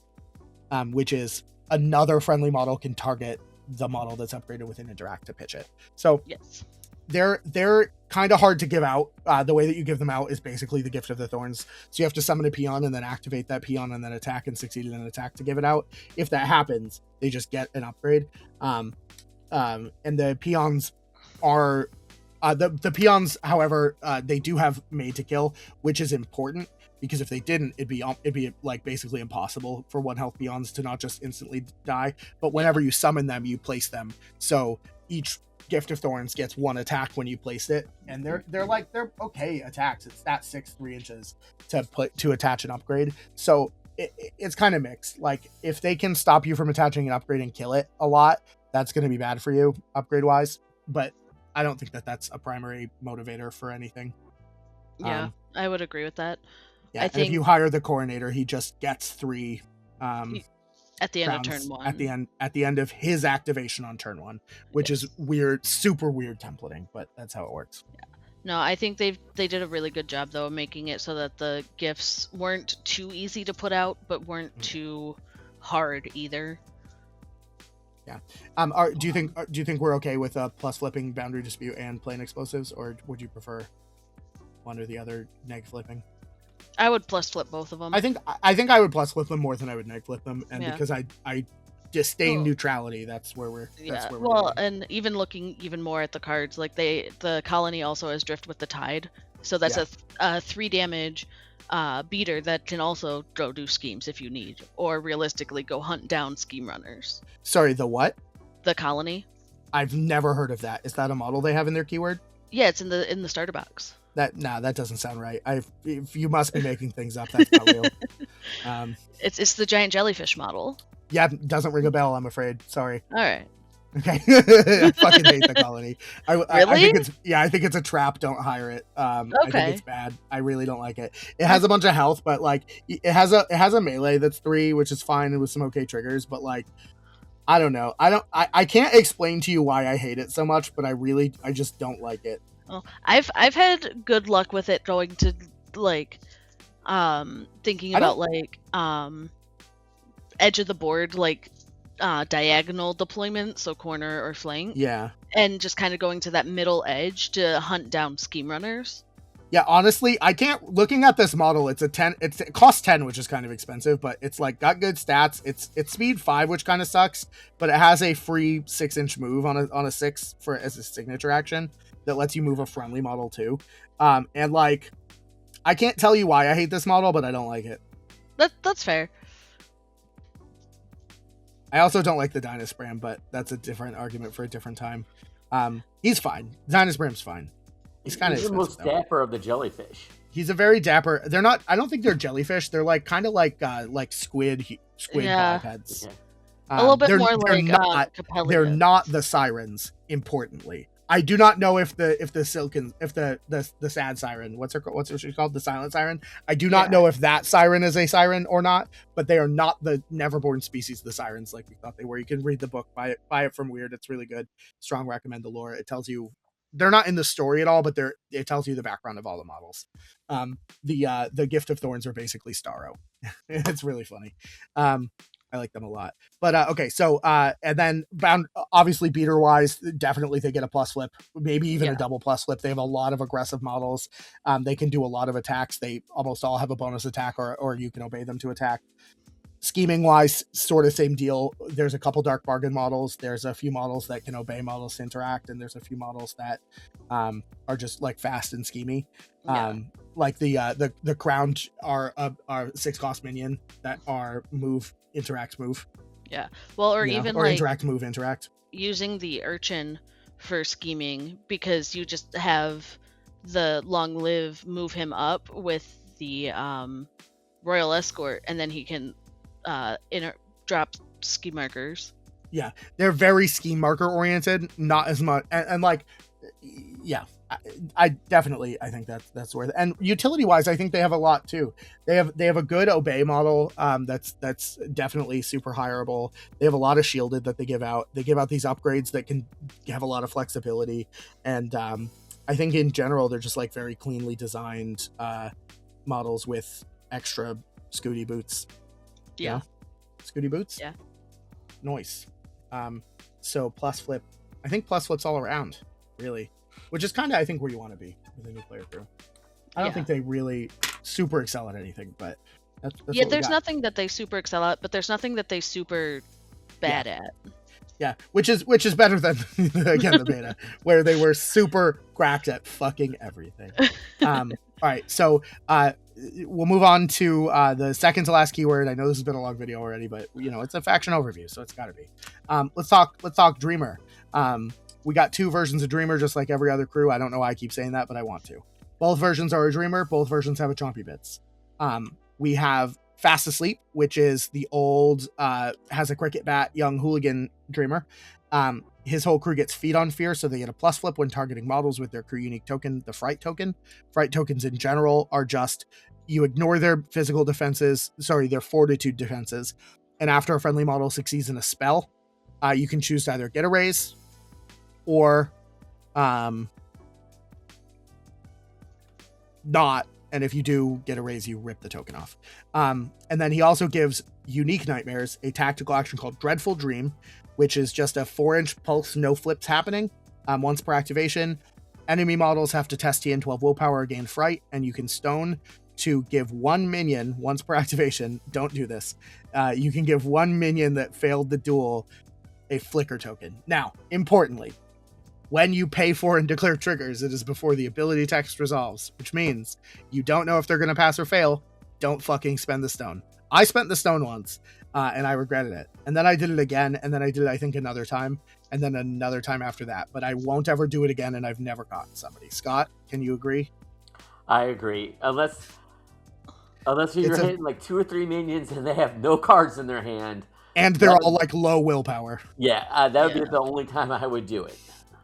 which is another friendly model can target the model that's upgraded with an interact to pitch it. So Yes. they're kind of hard to give out. The way that you give them out is basically the Gift of the Thorns. So you have to summon a peon and then activate that peon and then attack and succeed in an attack to give it out. If that happens, they just get an upgrade. And the peons are the peons, however, they do have made to kill, which is important because if they didn't, it'd be like basically impossible for 1 health peons to not just instantly die. But whenever you summon them, you place them. So each Gift of Thorns gets 1 attack when you place it, and they're okay attacks. It's that 6 3 inches to attach an upgrade. So it's kind of mixed. Like if they can stop you from attaching an upgrade and kill it a lot, that's going to be bad for you upgrade wise. But I don't think that that's a primary motivator for anything. Yeah, I would agree with that. Yeah, and if you hire the Coronator, he just gets 3 at the end of turn 1. At the end of his activation on turn 1, which is weird, super weird templating, but that's how it works. Yeah. No, I think they did a really good job though, making it so that the gifts weren't too easy to put out, but weren't too hard either. Yeah. Do you think we're okay with plus flipping Boundary Dispute and plain explosives, or would you prefer one or the other neg flipping? I would plus flip both of them. I think I would plus flip them more than I would neg flip them, and because I disdain Cool. neutrality, that's where we're. And even looking even more at the cards, like the colony also has Drift with the Tide, so that's a 3 damage beater that can also go do schemes if you need, or realistically go hunt down scheme runners. Sorry, the what? The colony. I've never heard of that. Is that a model they have in their keyword? Yeah, it's in the starter box. That doesn't sound right. If you must be making things up, that's not real. It's the giant jellyfish model. Yeah, doesn't ring a bell, I'm afraid. Sorry. All right. Okay. I fucking hate the colony. Really? I think it's a trap. Don't hire it. I Okay. think it's bad. I really don't like it. It has a bunch of health, but like it has a melee that's 3, which is fine and with some okay triggers, but like I don't know. I can't explain to you why I hate it so much, but I just don't like it. Well, I've had good luck with it going to like thinking about like edge of the board, like diagonal deployment, so corner or flank. Yeah. And just kind of going to that middle edge to hunt down scheme runners. Yeah, honestly, I can't. Looking at this model, it's a 10. It costs 10, which is kind of expensive, but it's like got good stats. It's speed 5, which kind of sucks, but it has a free 6-inch move on a 6 as a signature action that lets you move a friendly model too. And like, I can't tell you why I hate this model, but I don't like it. That's fair. I also don't like the Dynasbram, but that's a different argument for a different time. He's fine. Dynasbram's fine. He's kind of the most dapper of the jellyfish. He's a very dapper. They're not. I don't think they're jellyfish. They're like kind of like squid bipeds. Yeah. A little bit more like Capellia. They're not the sirens. Importantly, I do not know if the Silken, if the sad siren, what's she called, the silent siren. I do not know if that siren is a siren or not. But they are not the Neverborn species, the sirens, like we thought they were. You can read the book, buy it from Wyrd. It's really good. Strong recommend the lore. It tells you. They're not in the story at all, but it tells you the background of all the models. The Gift of Thorns are basically Starro. It's really funny. I like them a lot. But okay, so and then obviously beater wise, definitely they get a plus flip, maybe even a double plus flip. They have a lot of aggressive models. They can do a lot of attacks. They almost all have a bonus attack, or you can obey them to attack. Scheming wise, sort of same deal. There's a couple dark bargain models. There's a few models that can obey models to interact, and there's a few models that are just like fast and schemy. Like the crowned are 6-cost minion that are interact move. Yeah. Well, or even or like interact. Using the urchin for scheming, because you just have the long live move him up with the royal escort, and then he can drop scheme markers. Yeah, they're very scheme marker oriented, not as much, and like, yeah, I think that's worth it. And utility wise, I think they have a lot too. They have a good obey model that's definitely super hireable. They have a lot of shielded that they give out. They give out these upgrades that can have a lot of flexibility, and I think in general they're just like very cleanly designed models with extra Scooty boots. Yeah. Scooty boots. Yeah. Nice. So plus flip. I think plus flip's all around, really. Which is kind of, I think, where you want to be with a new player crew. I don't think they really super excel at anything, but that's yeah. what There's nothing that they super excel at, but there's nothing that they super bad at. Yeah, which is better than again the beta, where they were super cracked at fucking everything. All right, so we'll move on to the second to last keyword. I know this has been a long video already, but it's a faction overview, so it's got to be. Let's talk Dreamer. We got 2 versions of Dreamer, just like every other crew. I don't know why I keep saying that, but I want to. Both versions are a Dreamer. Both versions have a Chompy Bits. We have Fast Asleep, which is the old, has a cricket bat, young hooligan Dreamer. His whole crew gets Feed on Fear, so they get a plus flip when targeting models with their crew unique token, the Fright token. Fright tokens in general are just, you ignore their physical defenses, their fortitude defenses, and after a friendly model succeeds in a spell, you can choose to either get a raise, or not, and if you do get a raise, you rip the token off. And then he also gives unique nightmares a tactical action called Dreadful Dream, which is just a 4-inch pulse, no flips happening once per activation. Enemy models have to test TN12 willpower or gain fright, and you can stone to give 1 minion once per activation. Don't do this. You can give 1 minion that failed the duel a flicker token. Now, importantly, when you pay for and declare triggers, it is before the ability text resolves, which means you don't know if they're going to pass or fail. Don't fucking spend the stone. I spent the stone once, and I regretted it. And then I did it again, and then I did it, I think, another time, and then another time after that. But I won't ever do it again, and I've never gotten somebody. Scott, can you agree? I agree. Unless you're hitting like 2 or 3 minions and they have no cards in their hand. And they're all like low willpower. Yeah, that would be the only time I would do it.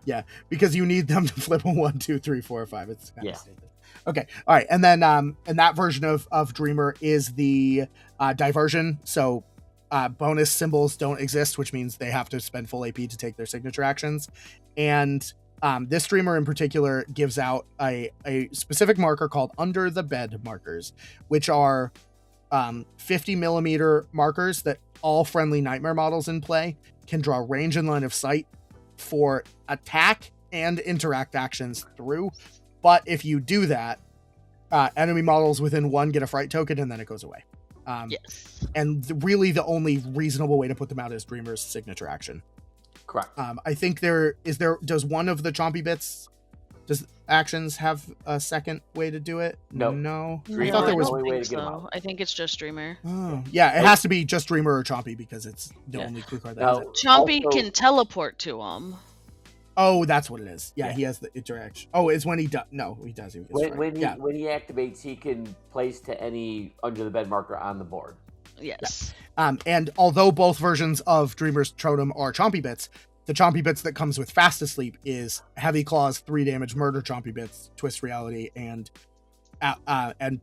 Yeah, because you need them to flip a 1, 2, 3, 4, 5. It's kind of stupid. Okay, all right, and then and that version of Dreamer is the diversion. So bonus symbols don't exist, which means they have to spend full AP to take their signature actions. And this Dreamer in particular gives out a specific marker called Under the Bed markers, which are 50 millimeter markers that all friendly nightmare models in play can draw range and line of sight for attack and interact actions through. But if you do that, enemy models within 1 get a fright token, and then it goes away. Yes. And really the only reasonable way to put them out is Dreamer's signature action. Correct. I think does one of the Chompy Bits, does actions have a second way to do it? No. Dreamer, I thought there was. I think it's just Dreamer. Oh, yeah, it has to be just Dreamer or Chompy because it's the only clue card that has it. Chompy can teleport to him. Oh, that's what it is. Yeah, he has the interaction. Oh, it's when he does. No, he does. When he activates, he can place to any under the bed marker on the board. Yes. Yeah. And although both versions of Dreamer's Totem are Chompy Bits, the Chompy Bits that comes with Fast Asleep is Heavy Claws, 3 damage, Murder Chompy Bits, Twist Reality, and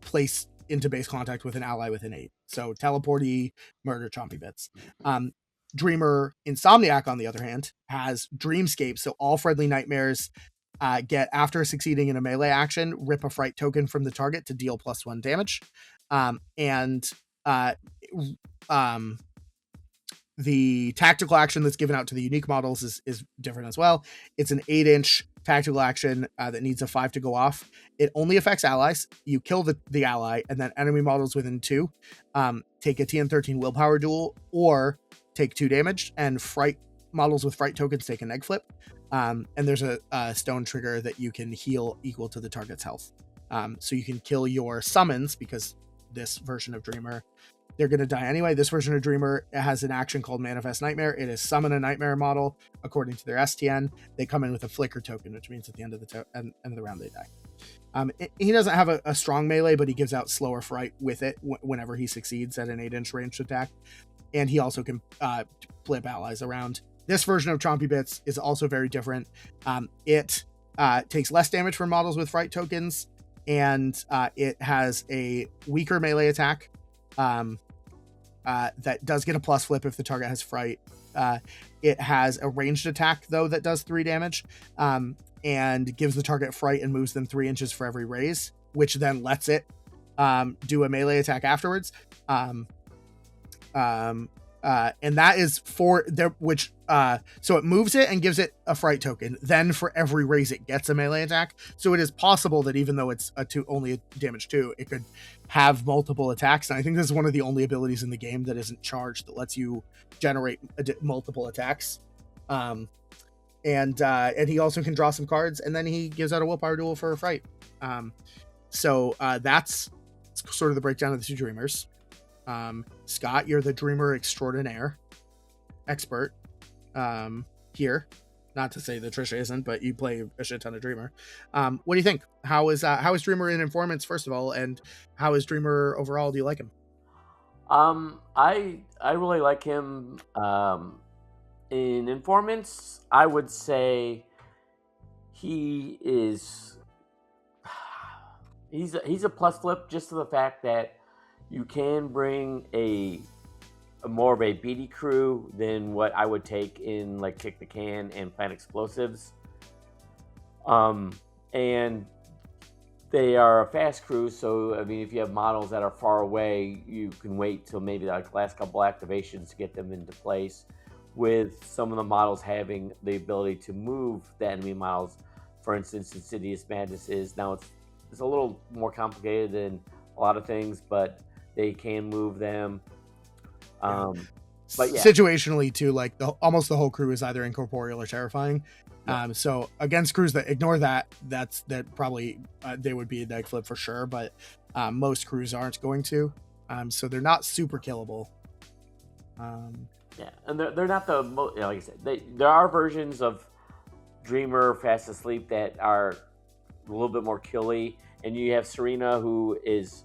place into base contact with an ally with an 8. So teleporty, Murder Chompy Bits. Dreamer Insomniac, on the other hand, has Dreamscape, so all friendly nightmares get, after succeeding in a melee action, rip a fright token from the target to deal +1 damage. The tactical action that's given out to the unique models is different as well. It's an 8-inch tactical action that needs a 5 to go off. It only affects allies. You kill the ally, and then enemy models within 2 take a TN13 willpower duel or take 2 damage, and fright models with fright tokens take an egg flip. And there's a stone trigger that you can heal equal to the target's health. So you can kill your summons, because this version of Dreamer, they're going to die anyway. This version of Dreamer has an action called Manifest Nightmare. It is summon a nightmare model according to their STN. They come in with a flicker token, which means at the end of the end of the round they die. He doesn't have a strong melee, but he gives out slower fright with it whenever he succeeds at an 8-inch ranged attack. And he also can flip allies around. This version of Chompy Bits is also very different. It takes less damage from models with fright tokens, and it has a weaker melee attack that does get a plus flip if the target has fright. It has a ranged attack, though, that does 3 damage, and gives the target fright and moves them 3 inches for every raise, which then lets it do a melee attack afterwards. And that is for there, which so it moves it and gives it a fright token. Then for every raise, it gets a melee attack. So it is possible that even though it's only a damage 2, it could have multiple attacks. And I think this is one of the only abilities in the game that isn't charged that lets you generate multiple attacks. And he also can draw some cards, and then he gives out a willpower duel for a fright. So that's sort of the breakdown of the 2 dreamers. Scott, you're the dreamer extraordinaire expert here. Not to say that Trisha isn't, but you play a shit ton of dreamer. What do you think? How is dreamer in informants, first of all, and how is dreamer overall? Do you like him? I really like him. In informants, I would say he's a plus flip just to the fact that you can bring a more of a beady crew than what I would take in like Kick the Can and Plant Explosives. And they are a fast crew, so I mean, if you have models that are far away, you can wait till maybe like the last couple activations to get them into place. With some of the models having the ability to move the enemy models, for instance, Insidious Madness is now it's a little more complicated than a lot of things, but they can move them. But yeah. Situationally too, like almost the whole crew is either incorporeal or terrifying. Yeah. So against crews that ignore that probably they would be a neg flip for sure, but most crews aren't going to. So they're not super killable. Yeah, and they're not the most, like I said, there are versions of Dreamer Fast Asleep that are a little bit more killy, and you have Serena, who is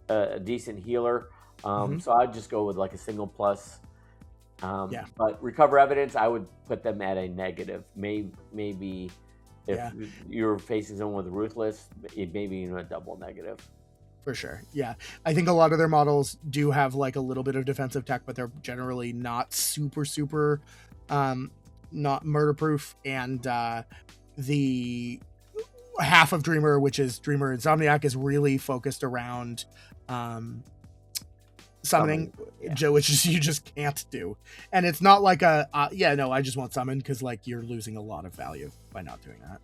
a decent healer. So I'd just go with like a single plus. But Recover Evidence, I would put them at a negative. Maybe if you're facing someone with Ruthless, maybe even a double negative. For sure. Yeah. I think a lot of their models do have like a little bit of defensive tech, but they're generally not super not murder proof. And the half of Dreamer, which is Dreamer Insomniac, is really focused around summoning, which is you just can't do. And it's not like I just want summon, because like you're losing a lot of value by not doing that.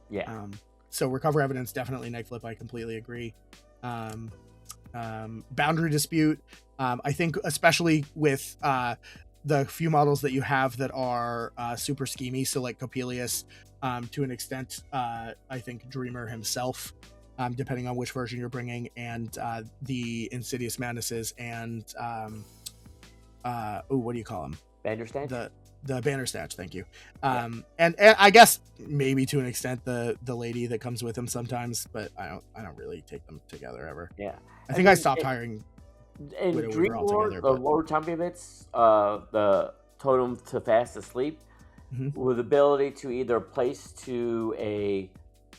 Yeah. So Recover Evidence, definitely neg flip. I completely agree. Boundary Dispute, I think especially with the few models that you have that are super schemy, so like Coppelius, to an extent, I think Dreamer himself, depending on which version you're bringing, and the Insidious Madnesses, and what do you call them? Bandersnatch? The Bandersnatch, thank you. And I guess maybe to an extent the lady that comes with him sometimes, but I don't really take them together ever. Yeah, I think I stopped hiring. And Dream Lord, the Lord Tombivitz, the totem to Fast Asleep, with ability to either place to a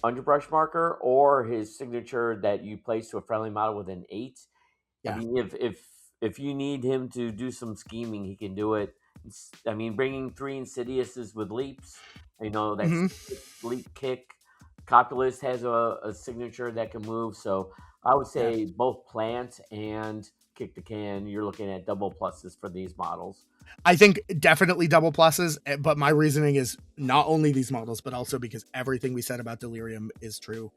underbrush marker or his signature that you place to a friendly model with an 8. Yeah. I mean, if you need him to do some scheming, he can do it. I mean, bringing 3 Insidiouses with leaps, that's leap kick. Copulus has a signature that can move, so I would say both Plant and Kick the Can, you're looking at double pluses for these models. I think definitely double pluses, but my reasoning is not only these models, but also because everything we said about Delirium is true.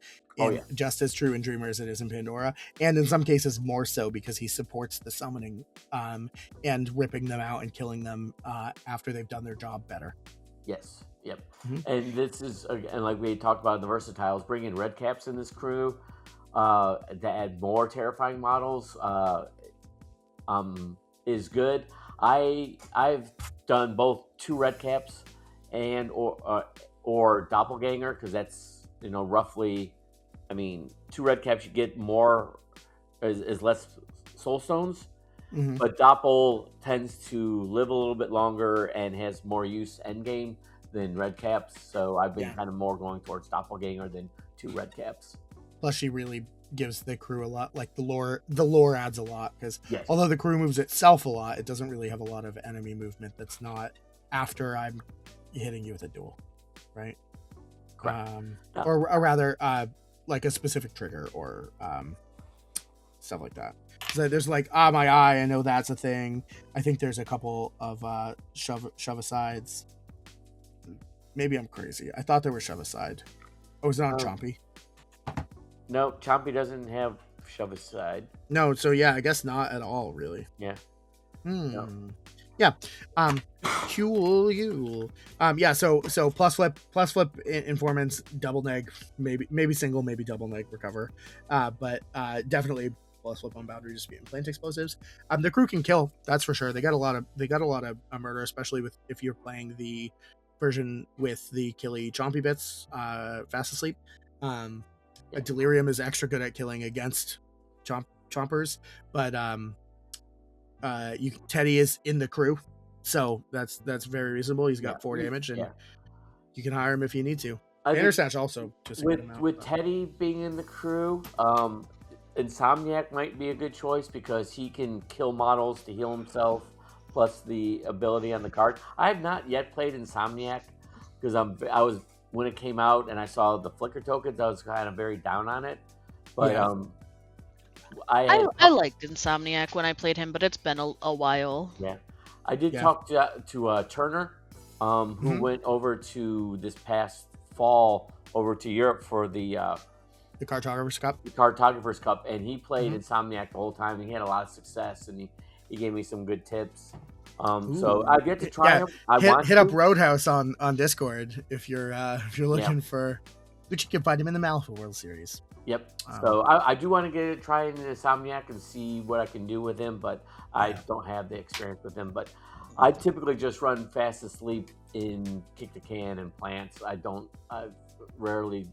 Just as true in Dreamer as it is in Pandora, and in some cases more so because he supports the summoning and ripping them out and killing them after they've done their job better. Yes. Yep. And this is, and like we talked about in the Versatiles, bringing red caps in this crew to add more terrifying models is good. I've done both 2 red caps and or Doppelganger, because that's roughly, I mean, 2 red caps you get more is less soul stones, but Doppel tends to live a little bit longer and has more use end game than red caps, so I've been kind of more going towards Doppelganger than 2 red caps. Plus, she really gives the crew a lot. Like the lore adds a lot because although the crew moves itself a lot, it doesn't really have a lot of enemy movement that's not after I'm hitting you with a duel, right? Or rather, like a specific trigger or stuff like that. So there's like my eye. I know that's a thing. I think there's a couple of shove asides. Maybe I'm crazy. I thought there were shove aside. Oh, is it on Chompy? No, Chompy doesn't have shove aside. No, so yeah, I guess not at all, really. Yeah. No. Yeah. Cool. Yeah. So plus flip informants, double neg, maybe single, maybe double neg recover. But definitely plus flip on boundary dispute and plant explosives. The crew can kill, that's for sure. They got a lot of murder, especially with if you're playing the version with the killy chompy bits, fast asleep. Delirium is extra good at killing against chompers, but Teddy is in the crew, so that's very reasonable. He's got 4 damage, and you can hire him if you need to. Intersnatch also just with Teddy being in the crew. Insomniac might be a good choice because he can kill models to heal himself, plus the ability on the card. I have not yet played Insomniac because I was when it came out and I saw the flicker tokens, I was kind of very down on it. But I liked Insomniac when I played him, but it's been a while. Yeah, I did talk to Turner, who went over to this past fall over to Europe for the Cartographer's Cup. The Cartographer's Cup, and he played Insomniac the whole time. He had a lot of success, and he gave me some good tips. So I've yet to try him. Hit up Roadhouse on Discord if you're looking for, which you can find him in the Malifaux World Series. Yep. So I do want to try into Insomniac and see what I can do with him, but I don't have the experience with him. But I typically just run fast asleep in kick the can and plants. I rarely,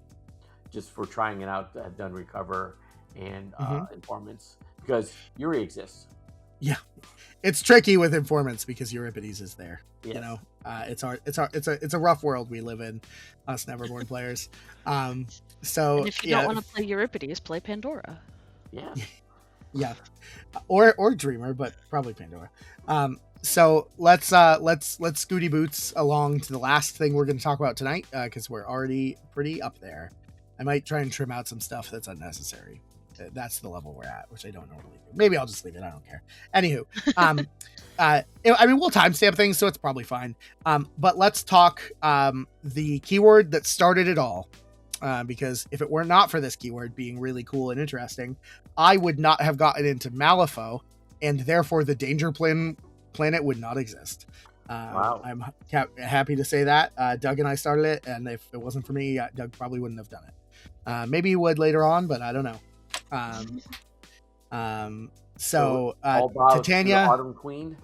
just for trying it out, have done recover and informants because Yuri exists. Yeah, it's tricky with informants because Euripides is there. Yes. You know, it's a rough world we live in, us Neverborn players. So and if you don't want to play Euripides, play Pandora. Yeah, or Dreamer, but probably Pandora. So let's Scooty Boots along to the last thing we're going to talk about tonight because we're already pretty up there. I might try and trim out some stuff that's unnecessary. That's the level we're at, which I don't normally do. Maybe I'll just leave it. I don't care. Anywho, I mean, we'll timestamp things, so it's probably fine. But let's talk the keyword that started it all. Because if it were not for this keyword being really cool and interesting, I would not have gotten into Malifaux, and therefore the Danger Planet would not exist. Wow. I'm happy to say that. Doug and I started it, and if it wasn't for me, Doug probably wouldn't have done it. Maybe he would later on, but I don't know. So Titania, to the Autumn Queen.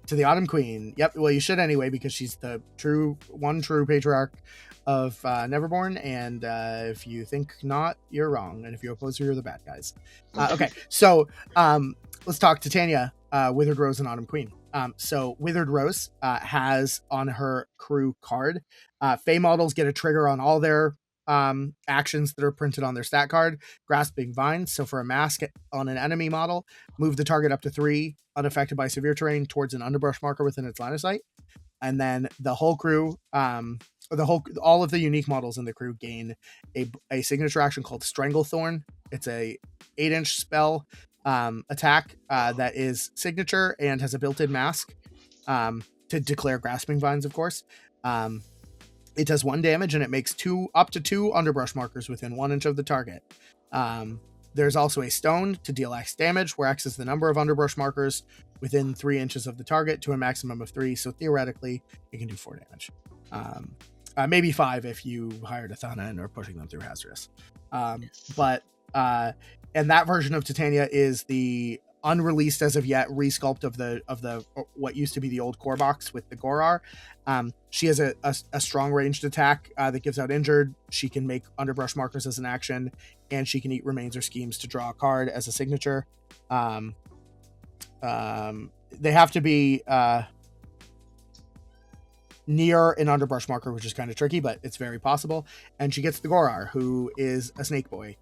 To the Autumn Queen. Yep. Well, you should anyway because she's the true patriarch of Neverborn, and if you think not, you're wrong, and if you oppose her, you're the bad guys. Okay, so let's talk Titania, Withered Rose, and Autumn Queen. So Withered Rose has on her crew card, Fae models get a trigger on all their actions that are printed on their stat card. Grasping Vines. So for a mask on an enemy model, move the target up to 3 unaffected by severe terrain towards an underbrush marker within its line of sight. And then the whole crew, all of the unique models in the crew gain a signature action called Stranglethorn. It's a 8-inch spell attack that is signature and has a built-in mask to declare Grasping Vines, of course. It does 1 damage and it makes up to 2 underbrush markers within 1 inch of the target. There's also a stone to deal X damage, where X is the number of underbrush markers within 3 inches of the target to a maximum of 3. So theoretically, it can do 4 damage. Maybe 5 if you hired a Thana and are pushing them through hazardous. But and that version of Titania is the unreleased as of yet resculpt of the what used to be the old core box with the Gorar. She has a strong ranged attack that gives out injured. She can make underbrush markers as an action, and she can eat remains or schemes to draw a card as a signature. They have to be near an underbrush marker, which is kind of tricky, but it's very possible. And she gets the Gorar, who is a snake boy.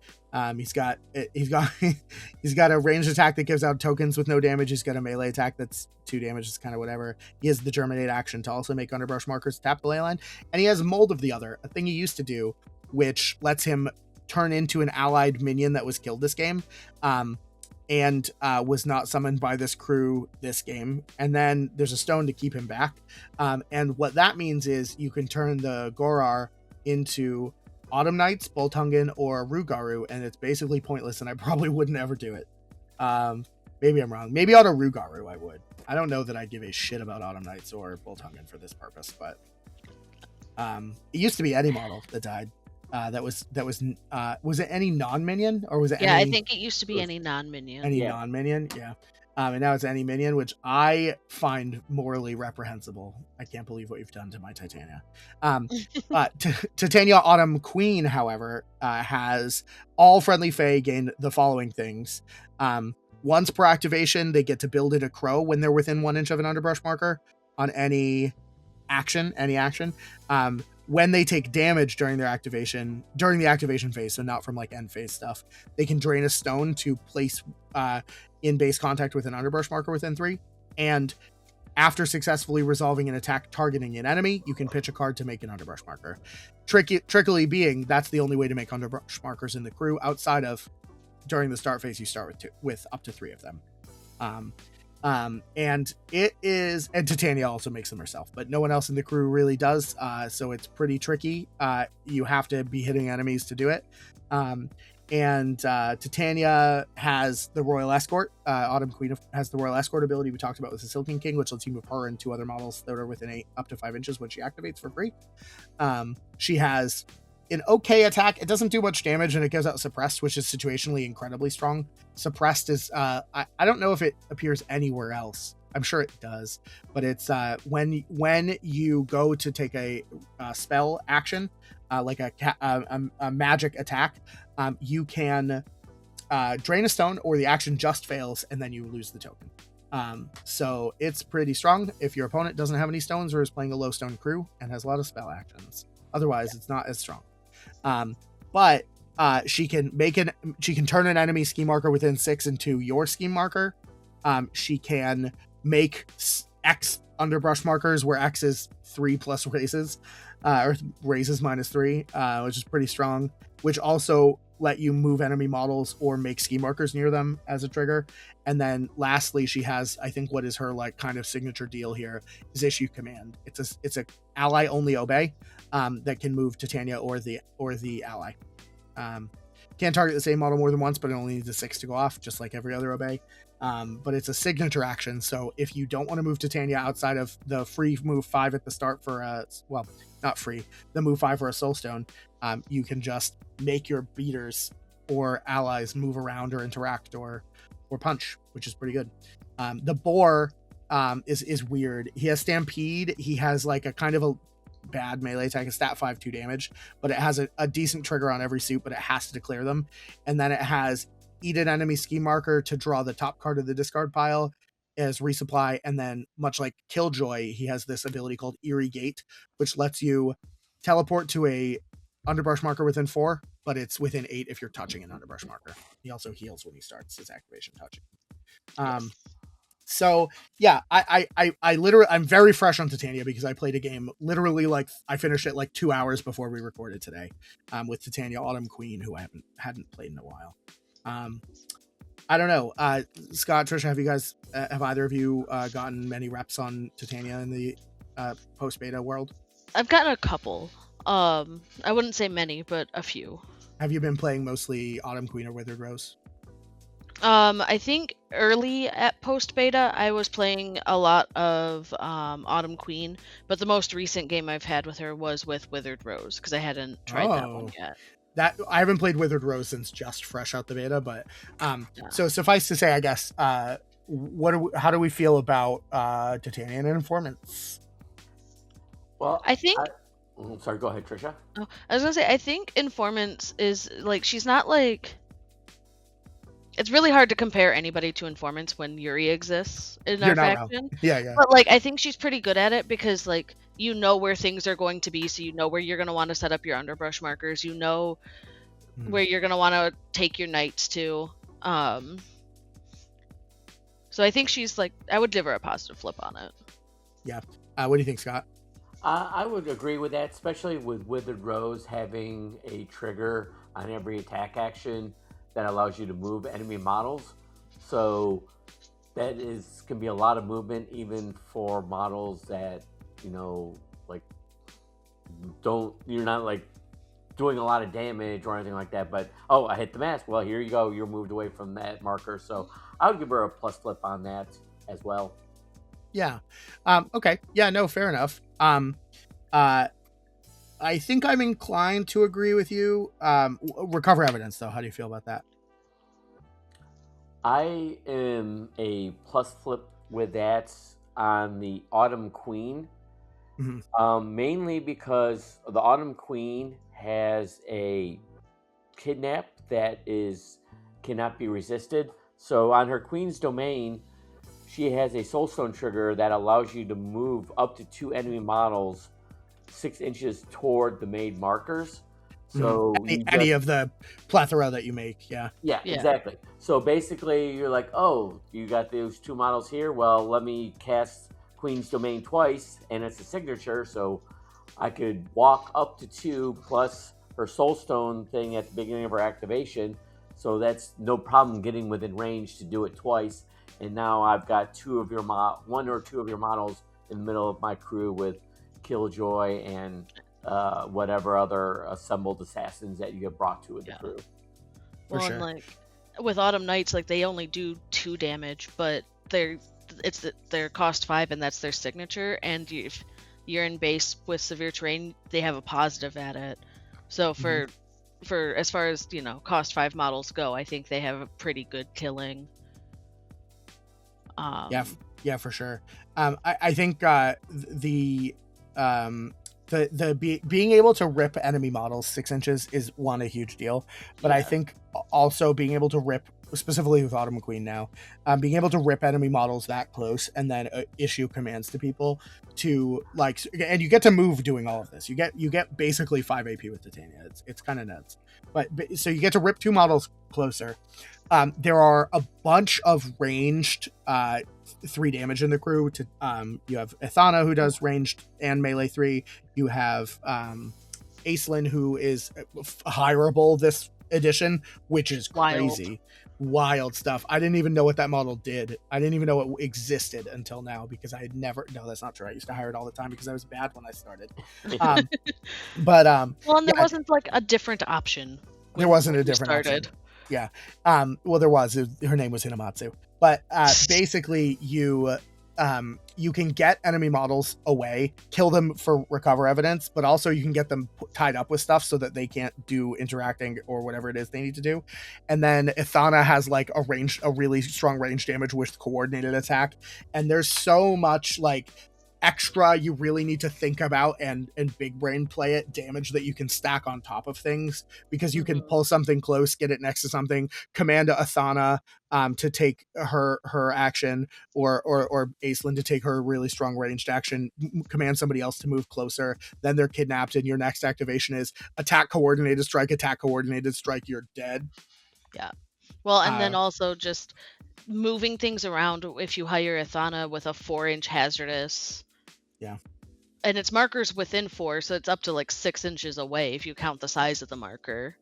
He's got a ranged attack that gives out tokens with no damage. He's got a melee attack that's 2 damage. It's kind of whatever. He has the Germinate action to also make underbrush markers tap the ley line, and he has Mold of the Other, a thing he used to do, which lets him turn into an allied minion that was killed this game. And was not summoned by this crew this game. And then there's a stone to keep him back. And what that means is you can turn the Gorar into Autumn Knights, Boltungan, or Rugaru, and it's basically pointless, and I probably wouldn't ever do it. Maybe I'm wrong. Maybe out of Rugaru I would. I don't know that I'd give a shit about Autumn Knights or Boltungan for this purpose, but it used to be any model that died. Was it any non-minion, or was it Yeah, any... I think it used to be any non-minion. Non-minion, yeah. And now it's any minion, which I find morally reprehensible. I can't believe what you've done to my Titania. Titania Autumn Queen, however, has all friendly Fae gain the following things. Once per activation, they get to build in a crow when they're within 1 inch of an underbrush marker on any action. When they take damage during the activation phase, so not from like end phase stuff, they can drain a stone to place in base contact with an underbrush marker within 3. And after successfully resolving an attack targeting an enemy, you can pitch a card to make an underbrush marker. Trickily being, that's the only way to make underbrush markers in the crew outside of during the start phase. You start with up to 3 of them. And Titania also makes them herself, but no one else in the crew really does. So it's pretty tricky. You have to be hitting enemies to do it. Titania has the Royal Escort. Autumn Queen has the Royal Escort ability we talked about with the Silken King, which lets you move her and 2 other models that are within up to 5 inches when she activates for free. She has an okay attack. It doesn't do much damage, and it gives out Suppressed, which is situationally incredibly strong. Suppressed is I don't know if it appears anywhere else. I'm sure it does, but it's when you go to take a spell action, like a magic attack, you can drain a stone, or the action just fails and then you lose the token. So it's pretty strong if your opponent doesn't have any stones or is playing a low stone crew and has a lot of spell actions. Otherwise, it's not as strong. But she can turn an enemy scheme marker within 6 into your scheme marker. She can make X underbrush markers where X is 3 plus raises, or raises minus 3, which is pretty strong, which also let you move enemy models or make ski markers near them as a trigger. And then lastly, she has, I think what is her like kind of signature deal here is issue command. It's a ally only obey that can move Titania or the ally. Can't target the same model more than once, but it only needs a 6 to go off, just like every other obey. But it's a signature action, so if you don't want to move Titania outside of the free move 5 at the start for not free, the move 5 for a soul stone, you can just make your beaters or allies move around or interact or punch, which is pretty good. The boar is weird. He has Stampede. He has like a kind of a bad melee attack, a stat 5 2 damage, but it has a decent trigger on every suit, but it has to declare them. And then it has eat an enemy scheme marker to draw the top card of the discard pile as resupply. And then much like Killjoy, he has this ability called Eerie Gate, which lets you teleport to a underbrush marker within 4, but it's within 8 if you're touching an underbrush marker. He also heals when he starts his activation touching. So yeah, I literally, I'm very fresh on Titania because I played a game literally like I finished it like 2 hours before we recorded today, with Titania Autumn Queen, who I hadn't played in a while. I don't know, Scott, Trisha, have either of you gotten many reps on Titania in the post beta world? I've gotten a couple. I wouldn't say many, but a few. Have you been playing mostly Autumn Queen or Withered Rose? I think early at post beta, I was playing a lot of Autumn Queen, but the most recent game I've had with her was with Withered Rose because I hadn't tried that one yet. That I haven't played Withered Rose since just fresh out the beta, but so suffice to say, I guess, how do we feel about Titania and Informants? Well, I think. Sorry, go ahead, Trisha. Oh, I was gonna say, I think Informants is like, she's not like. it's really hard to compare anybody to informants when Yuri exists in our You're not wrong. faction. Yeah. But like I think she's pretty good at it because like you know where things are going to be, so you know where you're gonna want to set up your underbrush markers. You know where you're gonna want to take your knights to. So I think she's like I would give her a positive flip on it. Yeah. What do you think, Scott? I would agree with that, especially with Withered Rose having a trigger on every attack action that allows you to move enemy models. So that can be a lot of movement even for models that, like you're not like doing a lot of damage or anything like that, but I hit the mask. Well, here you go. You're moved away from that marker. So I would give her a plus flip on that as well. Yeah. Okay. Yeah, no, fair enough. I think I'm inclined to agree with you. Recover evidence, though. How do you feel about that? I am a plus flip with that on the Autumn Queen. Mm-hmm. Mainly because the Autumn Queen has a kidnap that cannot be resisted. So on her Queen's domain, she has a Soulstone trigger that allows you to move up to 2 enemy models 6 inches toward the made markers. So any of the plethora that you make, yeah, exactly. So basically, you're like, you got those 2 models here. Well, let me cast Queen's Domain twice, and it's a signature, so I could walk up to 2 plus her Soulstone thing at the beginning of her activation. So that's no problem getting within range to do it twice. And now I've got 1 or 2 of your models in the middle of my crew with Killjoy and whatever other assembled assassins that you have brought to the crew. Well, and like with Autumn Knights, like they only do 2 damage, but they're cost 5, and that's their signature. And if you're in base with severe terrain, they have a positive at it. So for as far as cost 5 models go, I think they have a pretty good killing. Yeah, for sure. I think being able to rip enemy models 6 inches is a huge deal, but I think also being able to rip, specifically with Autumn Queen now, being able to rip enemy models that close and then issue commands to people to and you get to move doing all of this. You get basically 5 AP with Titania. It's kind of nuts, but so you get to rip 2 models closer. There are a bunch of ranged 3 damage in the crew. You have Ithana, who does ranged and melee 3. You have Aislinn, who is hireable this edition, which is crazy. Wild stuff. I didn't even know what that model did. I didn't even know it existed until now because I had never. No, that's not true. I used to hire it all the time because I was bad when I started. Well, and there wasn't like a different option. There wasn't a different option. Yeah. Well, there was. Her name was Hinamatsu. But basically, you can get enemy models away, kill them for recover evidence, but also you can get them tied up with stuff so that they can't do interacting or whatever it is they need to do. And then Ithana has like a really strong range damage with coordinated attack. And there's so much extra you really need to think about and big brain play it damage that you can stack on top of things, because you can pull something close, get it next to something, command Ithana to take her action, or Aislinn to take her really strong ranged action, command somebody else to move closer, then they're kidnapped, and your next activation is attack coordinated strike, you're dead. Yeah. Well, and then also just moving things around. If you hire Ithana with a 4-inch hazardous, and it's markers within 4, so it's up to 6 inches away if you count the size of the marker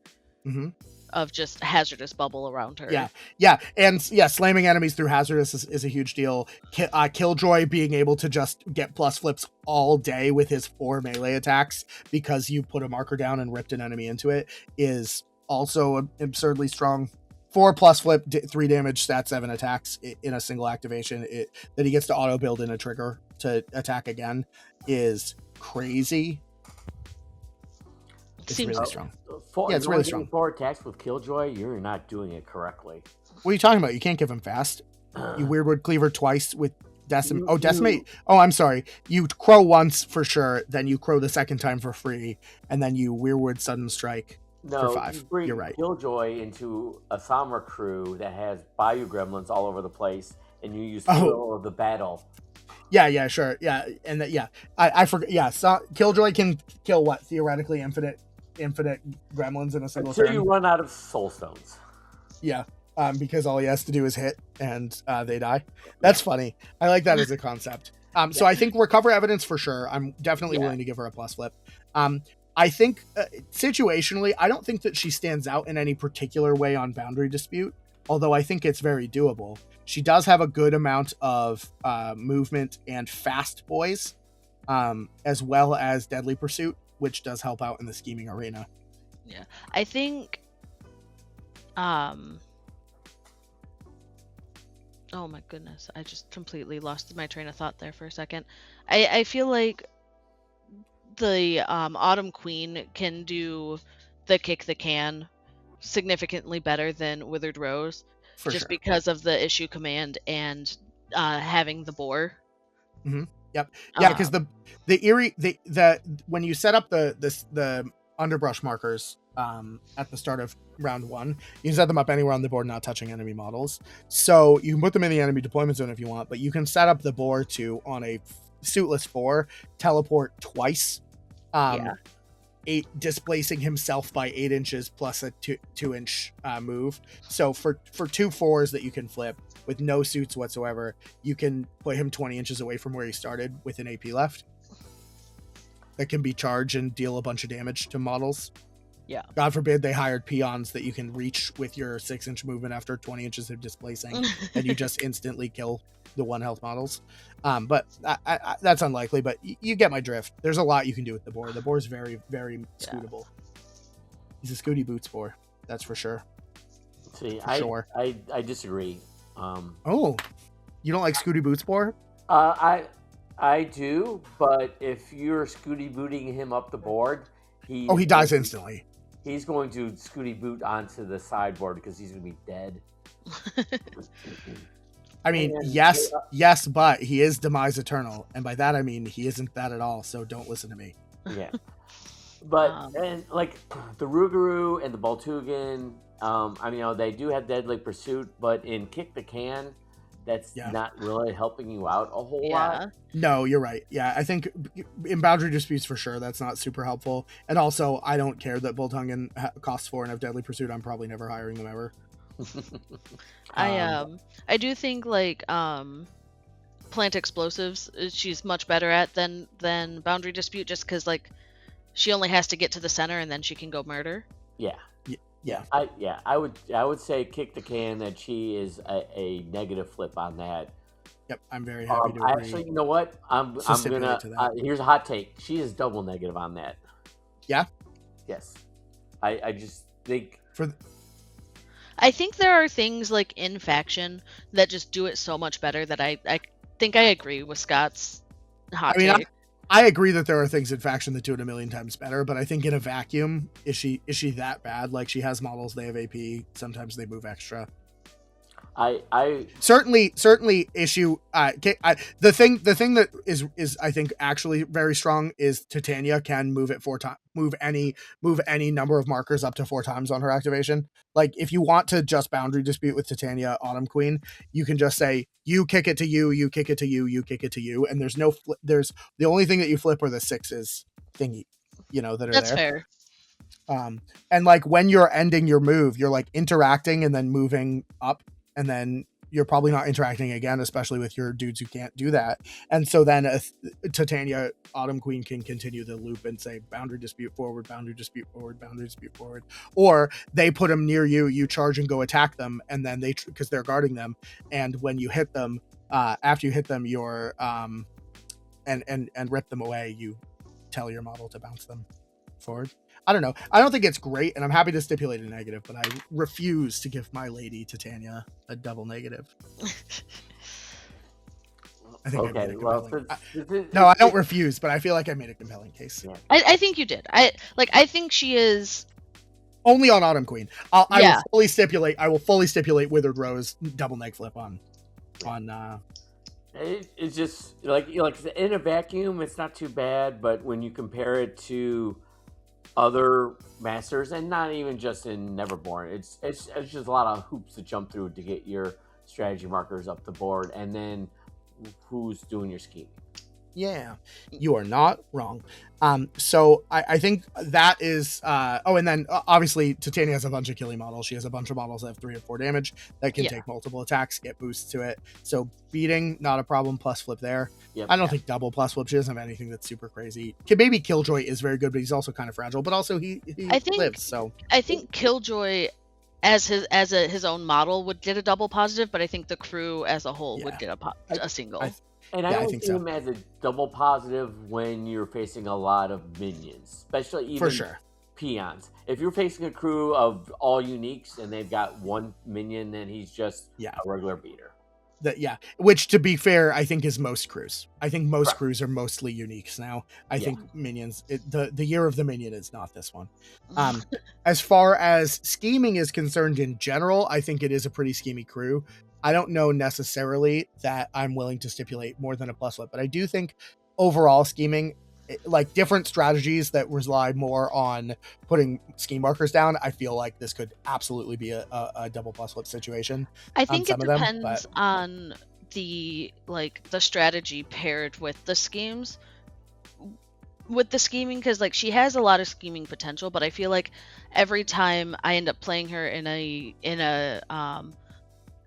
of just hazardous bubble around her. And slamming enemies through hazardous is a huge deal. Killjoy being able to just get plus flips all day with his 4 melee attacks because you put a marker down and ripped an enemy into it is also absurdly strong. 4 plus flip, 3 damage, stat 7 attacks in a single activation. That he gets to auto build in a trigger to attack again is crazy. It's really strong. It's really strong. 4 attacks with Killjoy, you're not doing it correctly. What are you talking about? You can't give him fast. You Weirdwood Cleaver twice with Decimate. Decimate. Oh, I'm sorry. You crow once for sure, then you crow the second time for free, and then you Weirdwood Sudden Strike. No, five. you bring You're right. Killjoy into a Samra crew that has Bayou gremlins all over the place, and you use Oh. Thrill of the Battle. Yeah, sure. Yeah, and I forget. Yeah, so Killjoy can kill what, theoretically infinite gremlins in a single Until turn. you run out of soul stones. Yeah, because all he has to do is hit and they die. That's funny. I like that as a concept. So I think recover evidence for sure. I'm definitely willing to give her a plus flip. I think situationally, I don't think that she stands out in any particular way on Boundary Dispute, although I think it's very doable. She does have a good amount of movement and fast boys, as well as Deadly Pursuit, which does help out in the scheming arena. Yeah, I think. Oh my goodness, I just completely lost my train of thought there for a second. I feel like the Autumn Queen can do the kick the can significantly better than Withered Rose, For just sure. because of the issue command and having the boar. Mm-hmm. Yep. Yeah, because when you set up the underbrush markers at the start of round 1, you can set them up anywhere on the board, not touching enemy models. So you can put them in the enemy deployment zone if you want, but you can set up the boar to, on a suitless 4, teleport twice. 8 displacing himself by 8 inches plus a 2-inch move. So for 2 4s that you can flip with no suits whatsoever, you can put him 20 inches away from where he started with an AP left. That can be charged and deal a bunch of damage to models. Yeah. God forbid they hired peons that you can reach with your 6-inch movement after 20 inches of displacing, and you just instantly kill the 1 health models. But I, that's unlikely, but you get my drift. There's a lot you can do with the boar. The boar is very, very scootable. He's a scooty boots boar, that's for sure. See, sure. I disagree. Oh, you don't like scooty boots boar? I do, but if you're scooty booting him up the board, he dies instantly. He's going to scooty boot onto the sideboard because he's going to be dead. I mean, yes, but he is Demise Eternal, and by that I mean he isn't that at all. So don't listen to me. Yeah, but and like the Rougarou and the Baltugan, I mean, they do have Deadly Pursuit, but in Kick the Can, that's not really helping you out a whole lot. No, you're right. Yeah, I think in Boundary Disputes for sure, that's not super helpful. And also, I don't care that Boltungan costs 4 and have Deadly Pursuit. I'm probably never hiring them ever. I do think like Plant Explosives she's much better at than Boundary Dispute, just because like she only has to get to the center and then she can go murder. Yeah. I would say Kick the Can that she is a negative flip on that. Yep, I'm very happy to agree. Actually, you know what? I'm gonna. Here's a hot take. She is double negative on that. Yeah. Yes. I just think I think there are things like in faction that just do it so much better that I think I agree with Scott's hot take. I agree that there are things in faction that do it a million times better, but I think in a vacuum, is she that bad? Like, she has models, they have AP, sometimes they move extra. I certainly issue the thing that is I think actually very strong is Titania can move it 4 times, move any number of markers up to 4 times on her activation. Like, if you want to just Boundary Dispute with Titania Autumn Queen, you can just say you kick it to you kick it to you kick it to you, and there's no there's the only thing that you flip are the 6s thingy, that are there. That's fair. And like when you're ending your move, you're like interacting and then moving up, and then you're probably not interacting again, especially with your dudes who can't do that. And so then Titania Autumn Queen can continue the loop and say Boundary Dispute forward, Boundary Dispute forward, Boundary Dispute forward. Or they put them near you, you charge and go attack them, and then because they're guarding them, and when you hit them, after you hit them, you're and rip them away, you tell your model to bounce them forward. I don't know. I don't think it's great, and I'm happy to stipulate a negative, but I refuse to give my lady Titania a double negative. I think I made a compelling... No, I don't refuse, but I feel like I made a compelling case. Yeah. I think you did. I think she is only on Autumn Queen. I will fully stipulate Withered Rose double neg flip on. It's just like in a vacuum, it's not too bad, but when you compare it to other masters, and not even just in Neverborn. It's just a lot of hoops to jump through to get your strategy markers up the board, and then who's doing your scheming. Yeah, you are not wrong. So I think that is and then obviously Titania has a bunch of killing models. She has a bunch of models that have 3 or 4 damage that can take multiple attacks, get boosts to it. So beating, not a problem. Plus flip there. Yep. I don't think double plus flip. She doesn't have anything that's super crazy. Maybe Killjoy is very good, but he's also kind of fragile. But also he lives. So I think Killjoy as his own model would get a double positive, but I think the crew as a whole would get a single. And I don't see him as a double positive when you're facing a lot of minions, especially even for sure peons. If you're facing a crew of all uniques and they've got 1 minion, then he's just a regular beater. Which to be fair, I think is most crews. I think most crews are mostly uniques now. I think minions, the year of the minion is not this one. As far as scheming is concerned in general, I think it is a pretty schemy crew. I don't know necessarily that I'm willing to stipulate more than a plus flip, but I do think overall scheming, like different strategies that rely more on putting scheme markers down, I feel like this could absolutely be a double plus flip situation. I think it depends on the strategy paired with the schemes. With the scheming, because she has a lot of scheming potential, but I feel like every time I end up playing her in a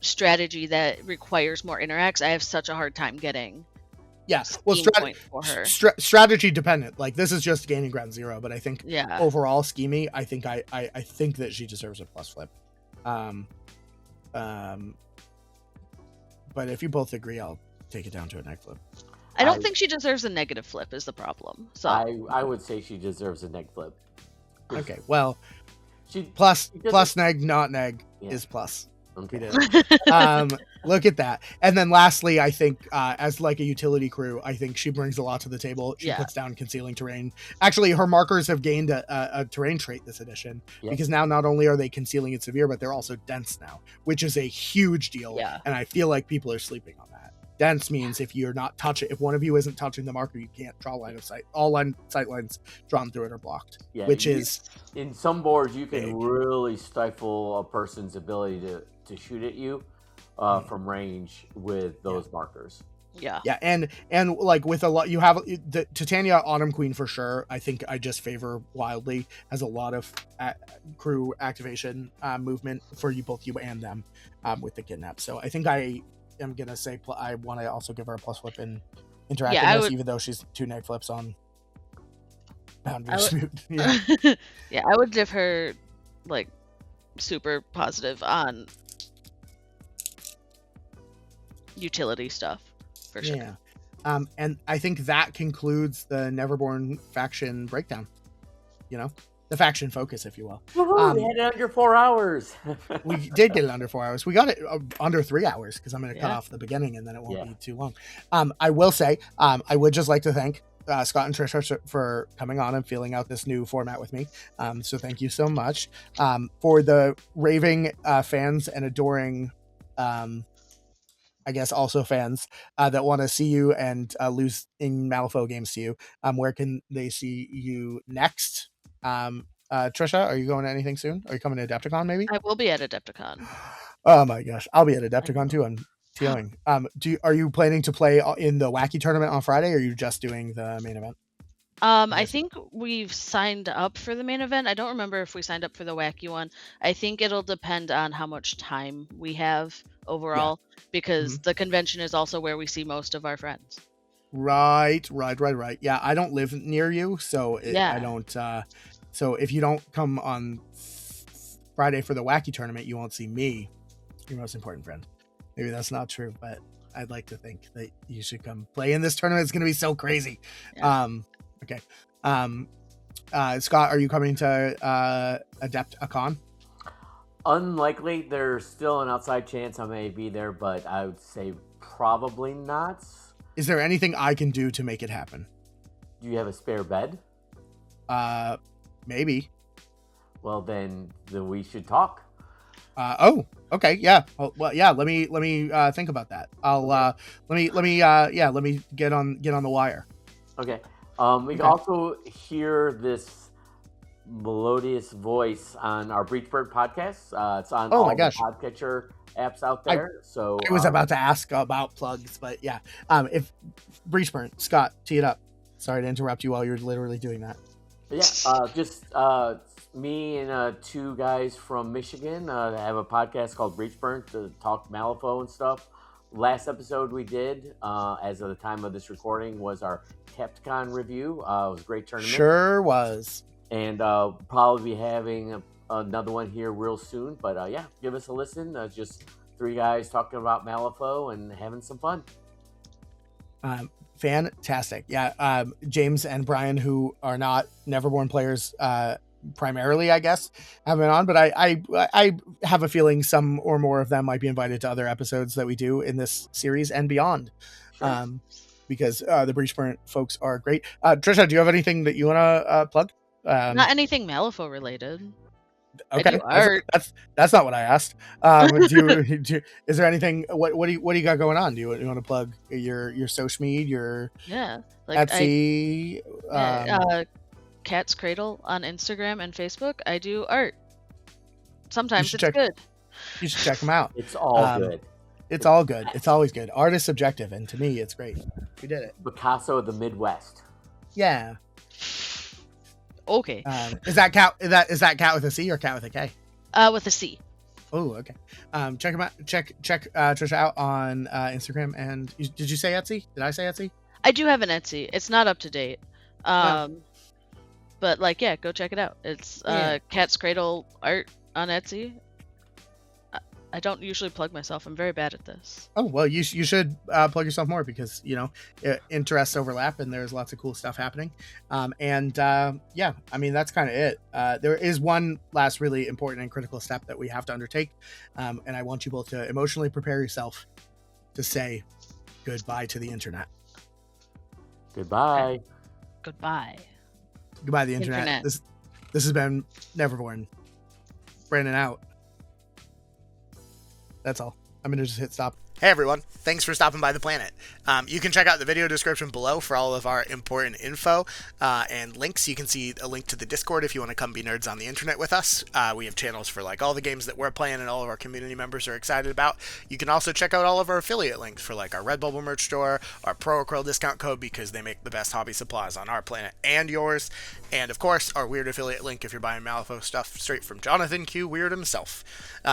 strategy that requires more interacts, I have such a hard time getting point for her. Strategy dependent. This is just gaining ground 0, but I think overall scheming, I think I think that she deserves a plus flip. But if you both agree, I'll take it down to a neg flip. I don't think she deserves a negative flip is the problem. So I would say she deserves a neg flip. Okay, well, plus neg, not neg is plus. Okay. Look at that. And then lastly, I think as a utility crew, I think she brings a lot to the table. She puts down concealing terrain. Actually, her markers have gained a terrain trait this edition because now not only are they concealing and severe, but they're also dense now, which is a huge deal. And I feel like people are sleeping on that. Dense means if you're not touching, if one of you isn't touching the marker, you can't draw line of sight. All sight lines drawn through it are blocked. Which is in some boards you can really stifle a person's ability to shoot at you from range with those markers. And with a lot, you have the Titania Autumn Queen for sure. I think I just favor wildly, has a lot of crew activation movement for both you and them with the kidnap. So I think I am gonna say I want to also give her a plus flip in interactiveness, even though she's 2 neg flips on boundaries. I would give her super positive on utility stuff for sure. And I think that concludes the Neverborn faction breakdown. The faction focus, if you will. We had it under 4 hours. We did get it under 4 hours. We got it under 3 hours because I'm going to cut off the beginning and then it won't be too long. I will say, I would just like to thank Scott and Trisha for coming on and feeling out this new format with me. So thank you so much. For the raving fans and adoring, I guess also fans that want to see you and lose in Malifaux games to you, where can they see you next? Trisha, are you going to anything soon? Are you coming to Adepticon maybe? I will be at Adepticon. Oh my gosh, I'll be at Adepticon too. I'm feeling. Are you planning to play in the wacky tournament on Friday, or are you just doing the main event? I think we've signed up for the main event. I don't remember if we signed up for the wacky one. I think it'll depend on how much time we have overall, because the convention is also where we see most of our friends. Right. Yeah, I don't live near you, so I don't. So if you don't come on Friday for the wacky tournament, you won't see me, your most important friend. Maybe that's not true, but I'd like to think that you should come play in this tournament. It's going to be so crazy. Okay. Scott, are you coming to Adepticon? Unlikely. There's still an outside chance I may be there, but I would say probably not. Is there anything I can do to make it happen? Do you have a spare bed? Maybe. Well, then we should talk. Okay. Yeah. Well, yeah. Let me think about that. I'll let me get on the wire. Okay. We can also hear this melodious voice on our Breachburn podcast. It's on Oh all my the gosh. podcatcher apps out there. I was about to ask about plugs, but yeah. If Breachburn, Scott, tee it up. Sorry to interrupt you while you're literally doing that. Yeah, just me and two guys from Michigan have a podcast called Breachburn to talk Malifaux and stuff. Last episode we did, as of the time of this recording, was our Capcom review. It was a great tournament. Sure was. And probably be having another one here real soon. But yeah, give us a listen. Just three guys talking about Malifaux and having some fun. Fantastic. Yeah. James and Brian, who are not Neverborn players primarily, I guess, have been on, but I have a feeling some or more of them might be invited to other episodes that we do in this series and beyond. Sure. Because the Breachburn folks are great. Trisha, do you have anything that you want to plug? Not anything Malifaux related. Okay, that's not what I asked. Is there anything? What do you got going on? Do you want to plug your social media, your Etsy? Cat's Cradle on Instagram and Facebook. I do art. Sometimes it's good. You should check them out. It's all good. It's all good. It's always good. Art is subjective, and to me, it's great. We did it. Picasso of the Midwest. Yeah. Okay. Is that cat? Is that cat with a C or cat with a K? With a C. Oh, okay. Check him out. Check Trisha out on Instagram. And did you say Etsy? Did I say Etsy? I do have an Etsy. It's not up to date. But go check it out. It's Cat's Cradle art on Etsy. I don't usually plug myself. I'm very bad at this. Oh, well, you should plug yourself more because, interests overlap and there's lots of cool stuff happening. Yeah, I mean, that's kind of it. There is one last really important and critical step that we have to undertake. And I want you both to emotionally prepare yourself to say goodbye to the internet. Goodbye. Goodbye. Goodbye, the internet. This has been Neverborn. Brandon out. That's all. I'm going to just hit stop. Hey everyone, thanks for stopping by the planet. You can check out the video description below for all of our important info and links. You can see a link to the Discord if you want to come be nerds on the internet with us. We have channels for all the games that we're playing and all of our community members are excited about. You can also check out all of our affiliate links for our Redbubble merch store, our Pro Acryl discount code because they make the best hobby supplies on our planet and yours. And of course, our Wyrd affiliate link if you're buying Malifaux stuff straight from Jonathan Q. Wyrd himself.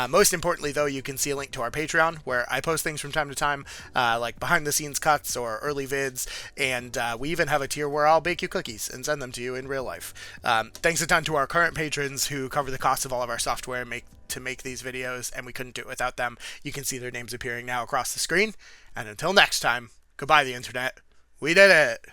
Most importantly though, you can see a link to our Patreon where I post things from time to time, like behind the scenes cuts or early vids, and we even have a tier where I'll bake you cookies and send them to you in real life. Thanks a ton to our current patrons who cover the cost of all of our software to make these videos, and we couldn't do it without them. You can see their names appearing now across the screen, and until next time, goodbye the internet. We did it!